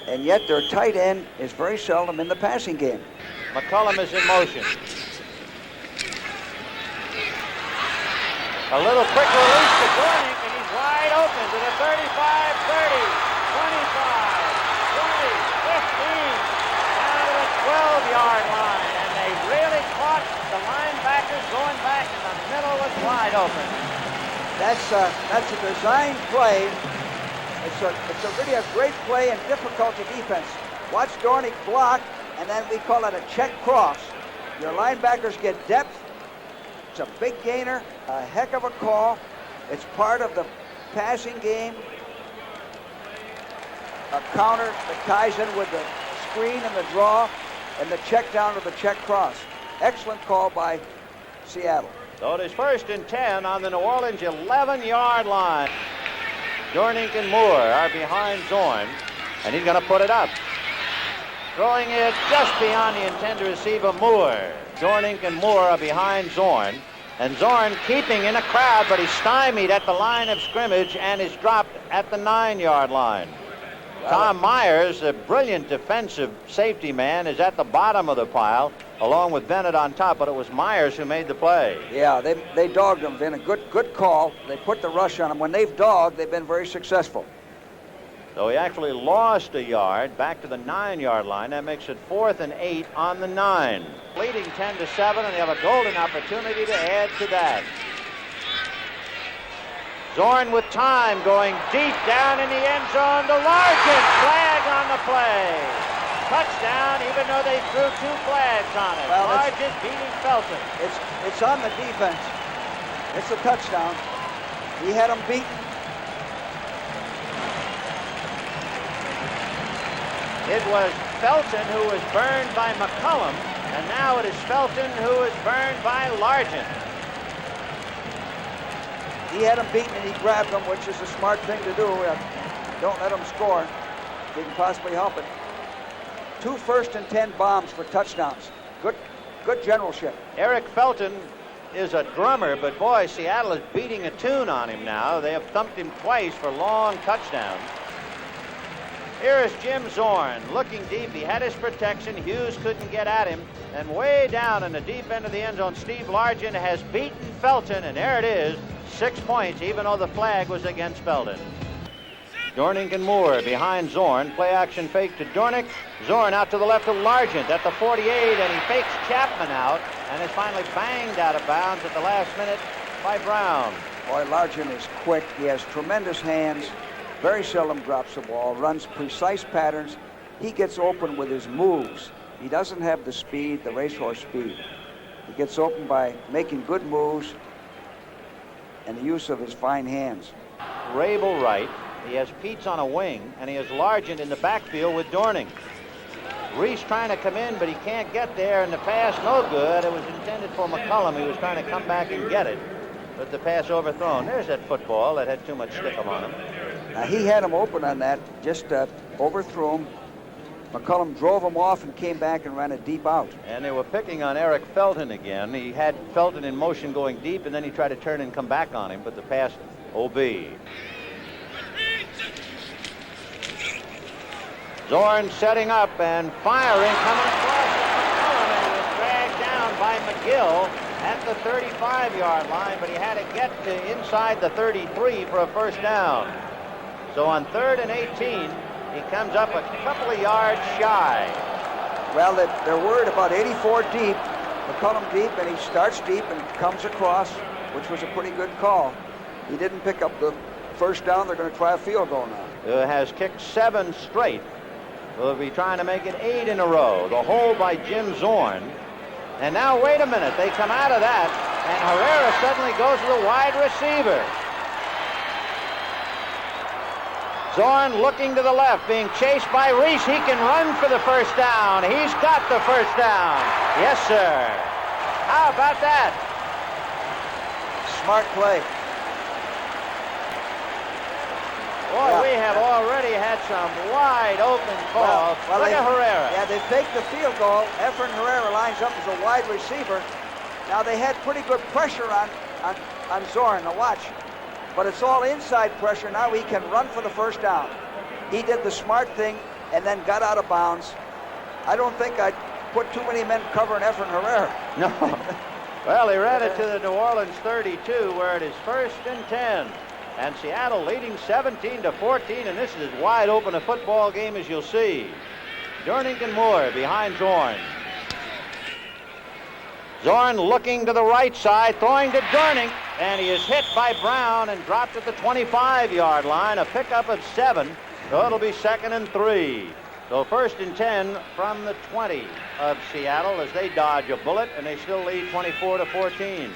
and yet their tight end is very seldom in the passing game. McCullum is in motion. A little quick release to Dorning, and he's wide open to the 35, 30, 25, 20, 15, down to the 12-yard line, and they really caught the linebackers going back, and the middle was wide open. That's a design play. It's really a great play in difficulty defense. Watch Dornick block, and then we call it a check cross. Your linebackers get depth. It's a big gainer, a heck of a call. It's part of the passing game. A counter that ties in with the screen and the draw, and the check down to the check cross. Excellent call by Seattle. So it is 1st and 10 on the New Orleans 11-yard line. Dorning and Moore are behind Zorn, and he's going to put it up. Throwing it just beyond the intended receiver, Moore. Dorning and Moore are behind Zorn, and Zorn keeping in a crowd, but he's stymied at the line of scrimmage and is dropped at the 9-yard line. Tom Myers, a brilliant defensive safety man, is at the bottom of the pile, along with Bennett on top, but it was Myers who made the play. Yeah, they dogged him. Been a good call. They put the rush on him. When they've dogged, they've been very successful. So he actually lost a yard back to the 9-yard line. That makes it 4th and 8 on the 9. Leading 10-7, and they have a golden opportunity to add to that. Zorn with time, going deep down in the end zone to Largent. Flag on the play. Touchdown, even though they threw 2 flags on it. Well, Largent beating Felton. It's on the defense. It's a touchdown. He had him beaten. It was Felton who was burned by McCullum, and now it is Felton who is burned by Largent. He had him beaten and he grabbed him, which is a smart thing to do. Don't let him score. If he can possibly help it. 2 1st and 10 bombs for touchdowns. Good generalship. Eric Felton is a drummer, but boy, Seattle is beating a tune on him now. They have thumped him twice for long touchdowns. Here is Jim Zorn looking deep. He had his protection. Hughes couldn't get at him. And way down in the deep end of the end zone, Steve Largent has beaten Felton, and there it is, 6 points, even though the flag was against Felton. Dorning and Moore behind Zorn. Play action fake to Dornick. Zorn out to the left of Largent at the 48, and he fakes Chapman out, and is finally banged out of bounds at the last minute by Brown. Boy, Largent is quick. He has tremendous hands. Very seldom drops the ball. Runs precise patterns. He gets open with his moves. He doesn't have the speed, the racehorse speed. He gets open by making good moves and the use of his fine hands. Rabel right. He has Peets on a wing, and he has Largent in the backfield with Dorning. Reese trying to come in, but he can't get there, and the pass no good. It was intended for McCullum. He was trying to come back and get it, but the pass overthrown. There's that football that had too much stick on him. Now, he had him open on that, just overthrew him. McCullum drove him off and came back and ran it deep out. And they were picking on Eric Felton again. He had Felton in motion going deep, and then he tried to turn and come back on him, but the pass OB. Zorn setting up and firing, coming across McCullum, and he was dragged down by McGill at the 35-yard line, but he had to get to inside the 33 for a first down. So on 3rd and 18, he comes up a couple of yards shy. Well, they're worried about 84 deep, McCullum deep, and he starts deep and comes across, which was a pretty good call. He didn't pick up the first down. They're going to try a field goal now. Has kicked 7 straight. They'll be trying to make it 8 in a row. The hold by Jim Zorn. And now, wait a minute. They come out of that, and Herrera suddenly goes to the wide receiver. Zorn looking to the left, being chased by Reese. He can run for the first down. He's got the first down. Yes, sir. How about that? Smart play. Boy, yeah. We have already had some wide open calls. Well, look at Herrera. Yeah, they faked the field goal. Efren Herrera lines up as a wide receiver. Now, they had pretty good pressure on Zorn. Now, watch. But it's all inside pressure. Now he can run for the first down. He did the smart thing and then got out of bounds. I don't think I'd put too many men covering Efren Herrera. No. Well, he ran it to the New Orleans 32, where it is 1st and 10. And Seattle leading 17-14, and this is as wide open a football game as you'll see. Dorning and Moore behind Zorn. Zorn looking to the right side, throwing to Dorning, and he is hit by Brown and dropped at the 25-yard line, a pickup of 7, so it'll be 2nd and 3. So 1st and 10 from the 20 of Seattle as they dodge a bullet, and they still lead 24-14.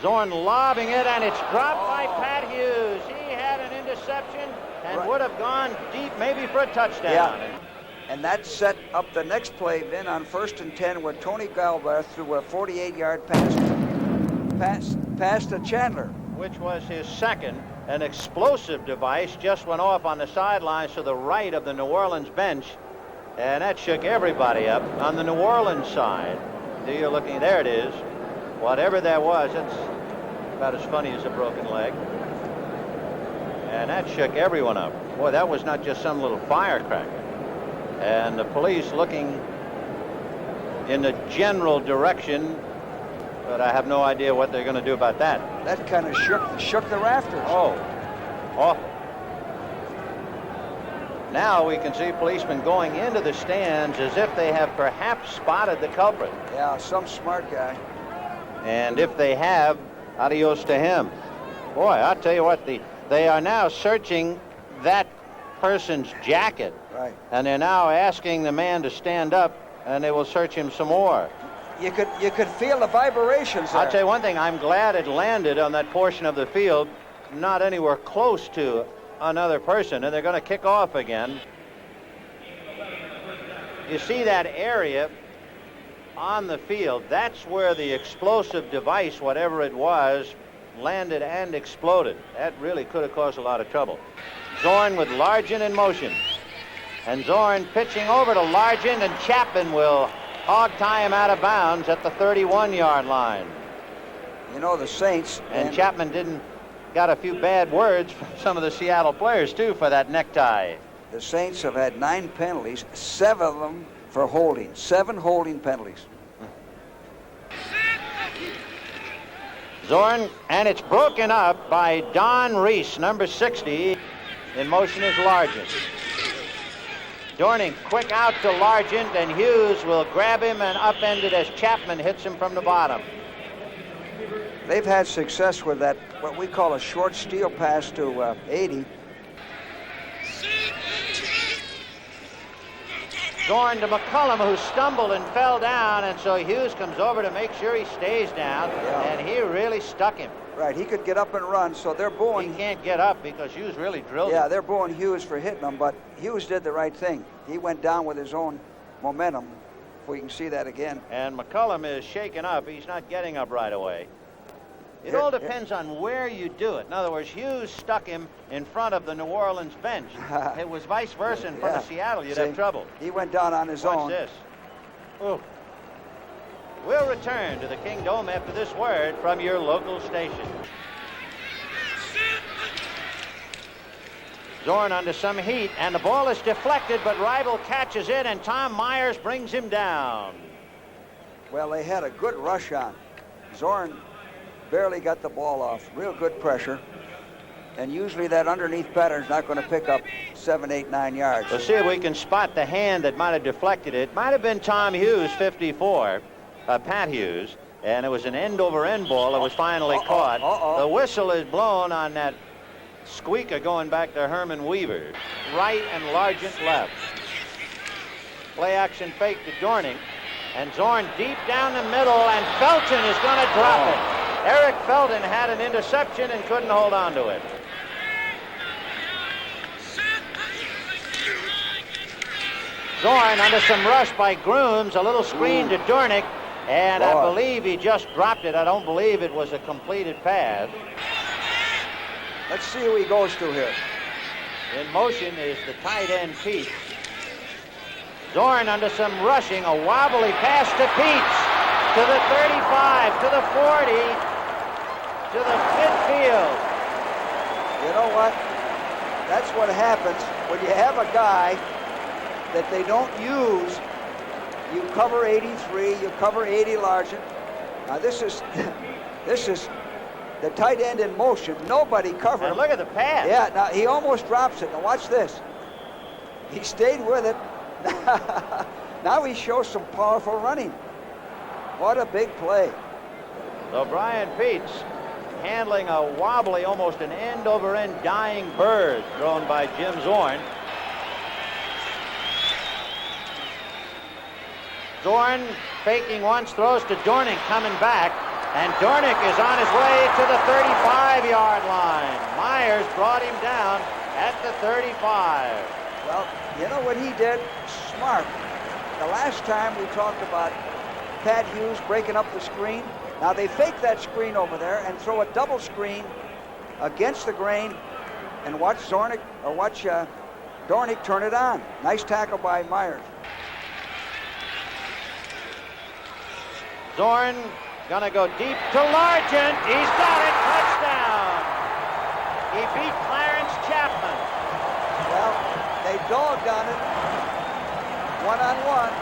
Zorn lobbing it, and it's dropped by Pat Hughes. He had an interception and would have gone deep, maybe for a touchdown. Yeah. And that set up the next play then on 1st and 10 where Tony Galbraith threw a 48-yard pass to Chandler. Which was his second. An explosive device just went off on the sidelines to the right of the New Orleans bench, and that shook everybody up on the New Orleans side. You're looking, there it is. Whatever that was, it's about as funny as a broken leg. And that shook everyone up. Boy, that was not just some little firecracker. And the police looking in the general direction, but I have no idea what they're going to do about that. That kind of shook the rafters. Oh, awful. Now we can see policemen going into the stands as if they have perhaps spotted the culprit. Yeah, some smart guy. And if they have, adios to him. Boy, I'll tell you what, they are now searching that person's jacket. Right. And they're now asking the man to stand up, and they will search him some more. You could feel the vibrations there. I'll tell you one thing, I'm glad it landed on that portion of the field, not anywhere close to another person, and they're going to kick off again. You see that area on the field, that's where the explosive device, whatever it was, landed and exploded. That really could have caused a lot of trouble. Zorn with Largent in motion. And Zorn pitching over to Largent, and Chapman will hog tie him out of bounds at the 31-yard line. You know, the Saints... And Chapman got a few bad words from some of the Seattle players, too, for that necktie. The Saints have had 9 penalties, 7 of them for holding. 7 holding penalties. Zorn, and it's broken up by Don Reese, number 60. In motion is Largent. Dorning quick out to Largent, and Hughes will grab him and upend it as Chapman hits him from the bottom. They've had success with that, what we call a short steal pass to 80. Zorn to McCullum, who stumbled and fell down, and so Hughes comes over to make sure he stays down, and he really stuck him. Right, he could get up and run, so they're booing. He can't get up because Hughes really drilled him. Yeah, they're booing Hughes for hitting him, but Hughes did the right thing. He went down with his own momentum, if we can see that again. And McCullum is shaken up. He's not getting up right away. It all depends on where you do it. In other words, Hughes stuck him in front of the New Orleans bench. It was vice versa in front of Seattle. You'd have trouble. He went down on his own. Watch this. Ooh. We'll return to the Kingdome after this word from your local station. Zorn under some heat, and the ball is deflected, but Rival catches it, and Tom Myers brings him down. Well, they had a good rush on. Zorn barely got the ball off. Real good pressure. And usually that underneath pattern's not going to pick up 7, 8, 9 yards. Let's see if we can spot the hand that might have deflected it. Might have been Tom Hughes, 54, Pat Hughes, and it was an end-over-end ball that was finally caught. The whistle is blown on that squeaker going back to Herman Weaver. Right and Largent left. Play action fake to Dorning, and Zorn deep down the middle, and Felton is going to drop it. Eric Felton had an interception and couldn't hold on to it. Zorn under some rush by Grooms, a little screen to Dornick, and I believe he just dropped it. I don't believe it was a completed pass. Let's see who he goes to here. In motion is the tight end, Pete. Zorn under some rushing, a wobbly pass to Peets, to the 35, to the 40, to the midfield. You know what? That's what happens when you have a guy that they don't use. You cover 83, you cover 80 Largent. Now this is the tight end in motion. Nobody covered him. And look at the pass. Yeah, now he almost drops it. Now watch this. He stayed with it. Now he shows some powerful running. What a big play. So Brian Peets handling a wobbly, almost an end-over-end dying bird thrown by Jim Zorn. Zorn faking once, throws to Dornick, coming back, and Dornick is on his way to the 35-yard line. Myers brought him down at the 35. Well, you know what he did? Smart. The last time we talked about Pat Hughes breaking up the screen. Now they fake that screen over there and throw a double screen against the grain, and watch Dornick turn it on. Nice tackle by Myers. Zorn gonna go deep to Largent. He's got it. Touchdown. He beat Clarence Chapman. Well, they dogged on it. One-on-one.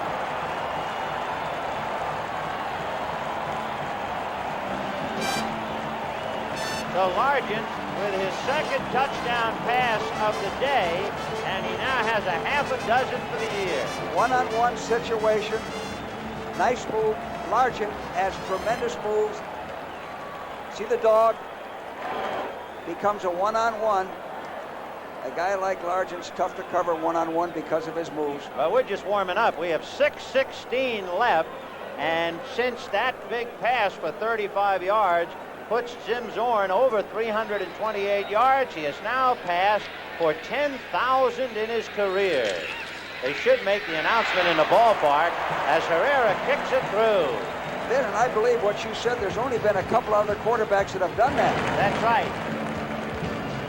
to Largent with his second touchdown pass of the day, and he now has a half a dozen for the year. One-on-one situation. Nice move. Largent has tremendous moves. See the dog? Becomes a one-on-one. A guy like Largent's tough to cover one-on-one because of his moves. Well, we're just warming up. We have 6:16 left, and since that big pass for 35 yards puts Jim Zorn over 328 yards, he has now passed for 10,000 in his career. They should make the announcement in the ballpark as Herrera kicks it through. Ben, and I believe what you said, there's only been a couple other quarterbacks that have done that. That's right.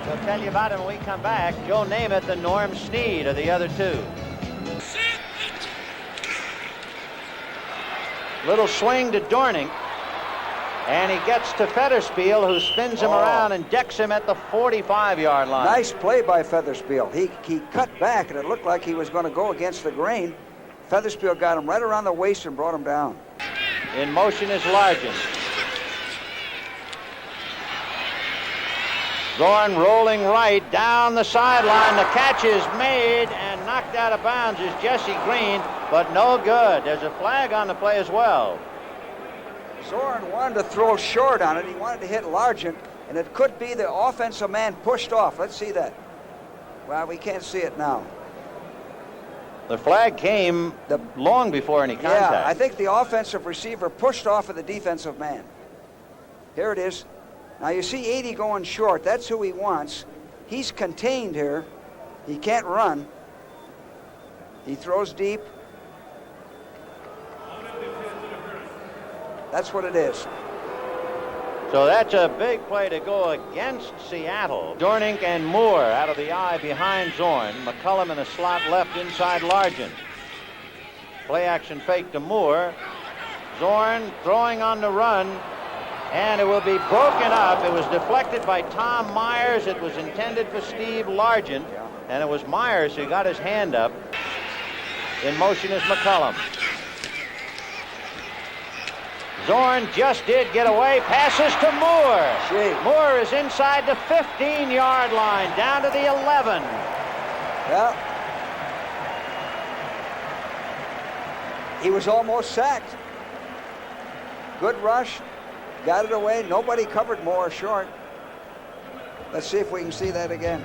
We'll tell you about it when we come back. Joe Namath and Norm Snead are the other two. Little swing to Dorning. And he gets to Featherspiel, who spins him around and decks him at the 45-yard line. Nice play by Featherspiel. He cut back, and it looked like he was going to go against the grain. Featherspiel got him right around the waist and brought him down. In motion is Largent. Zorn rolling right down the sideline. The catch is made and knocked out of bounds is Jesse Green, but no good. There's a flag on the play as well. Zorn wanted to throw short on it. He wanted to hit Largent, and it could be the offensive man pushed off. Let's see that. Well, we can't see it now. The flag came long before any contact. Yeah, I think the offensive receiver pushed off of the defensive man. Here it is. Now you see 80 going short. That's who he wants. He's contained here. He can't run. He throws deep. That's what it is. So that's a big play to go against Seattle. Dorning and Moore out of the eye behind Zorn. McCullum in the slot left inside Largent. Play action fake to Moore. Zorn throwing on the run, and it will be broken up. It was deflected by Tom Myers. It was intended for Steve Largent, and it was Myers who got his hand up. In motion is McCullum. Zorn just did get away, passes to Moore. Moore is inside the 15-yard line, down to the 11. Well, he was almost sacked. Good rush, got it away. Nobody covered Moore short. Let's see if we can see that again.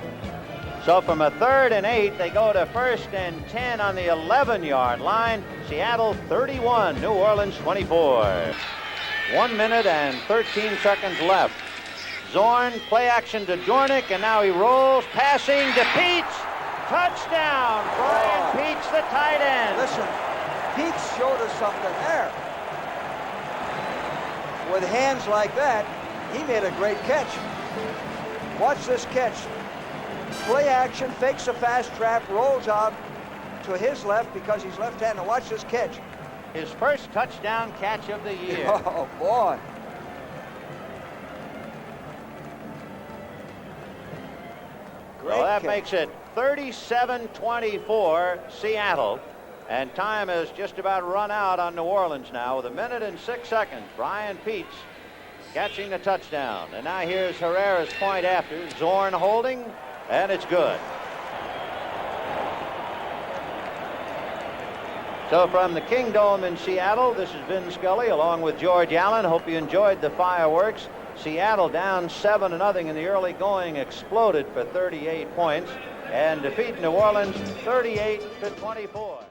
So from a 3rd and 8, they go to 1st and 10 on the 11-yard line. Seattle 31, New Orleans 24. 1 minute and 13 seconds left. Zorn, play action to Dornick, and now he rolls, passing to Peets. Touchdown, Brian Peets, the tight end. Listen, Peets showed us something there. With hands like that, he made a great catch. Watch this catch. Play action, fakes a fast trap, rolls out to his left because he's left-handed. Watch this catch. His first touchdown catch of the year. Oh, boy. Great So that catch. makes it 37-24 Seattle. And time has just about run out on New Orleans now with 1 minute and 6 seconds. Brian Peets catching the touchdown. And now here's Herrera's point after. Zorn holding, and it's good. So from the Kingdome in Seattle, this is Vin Scully along with George Allen. Hope you enjoyed the fireworks. Seattle down 7-0 in the early going, exploded for 38 points and defeat New Orleans 38-24.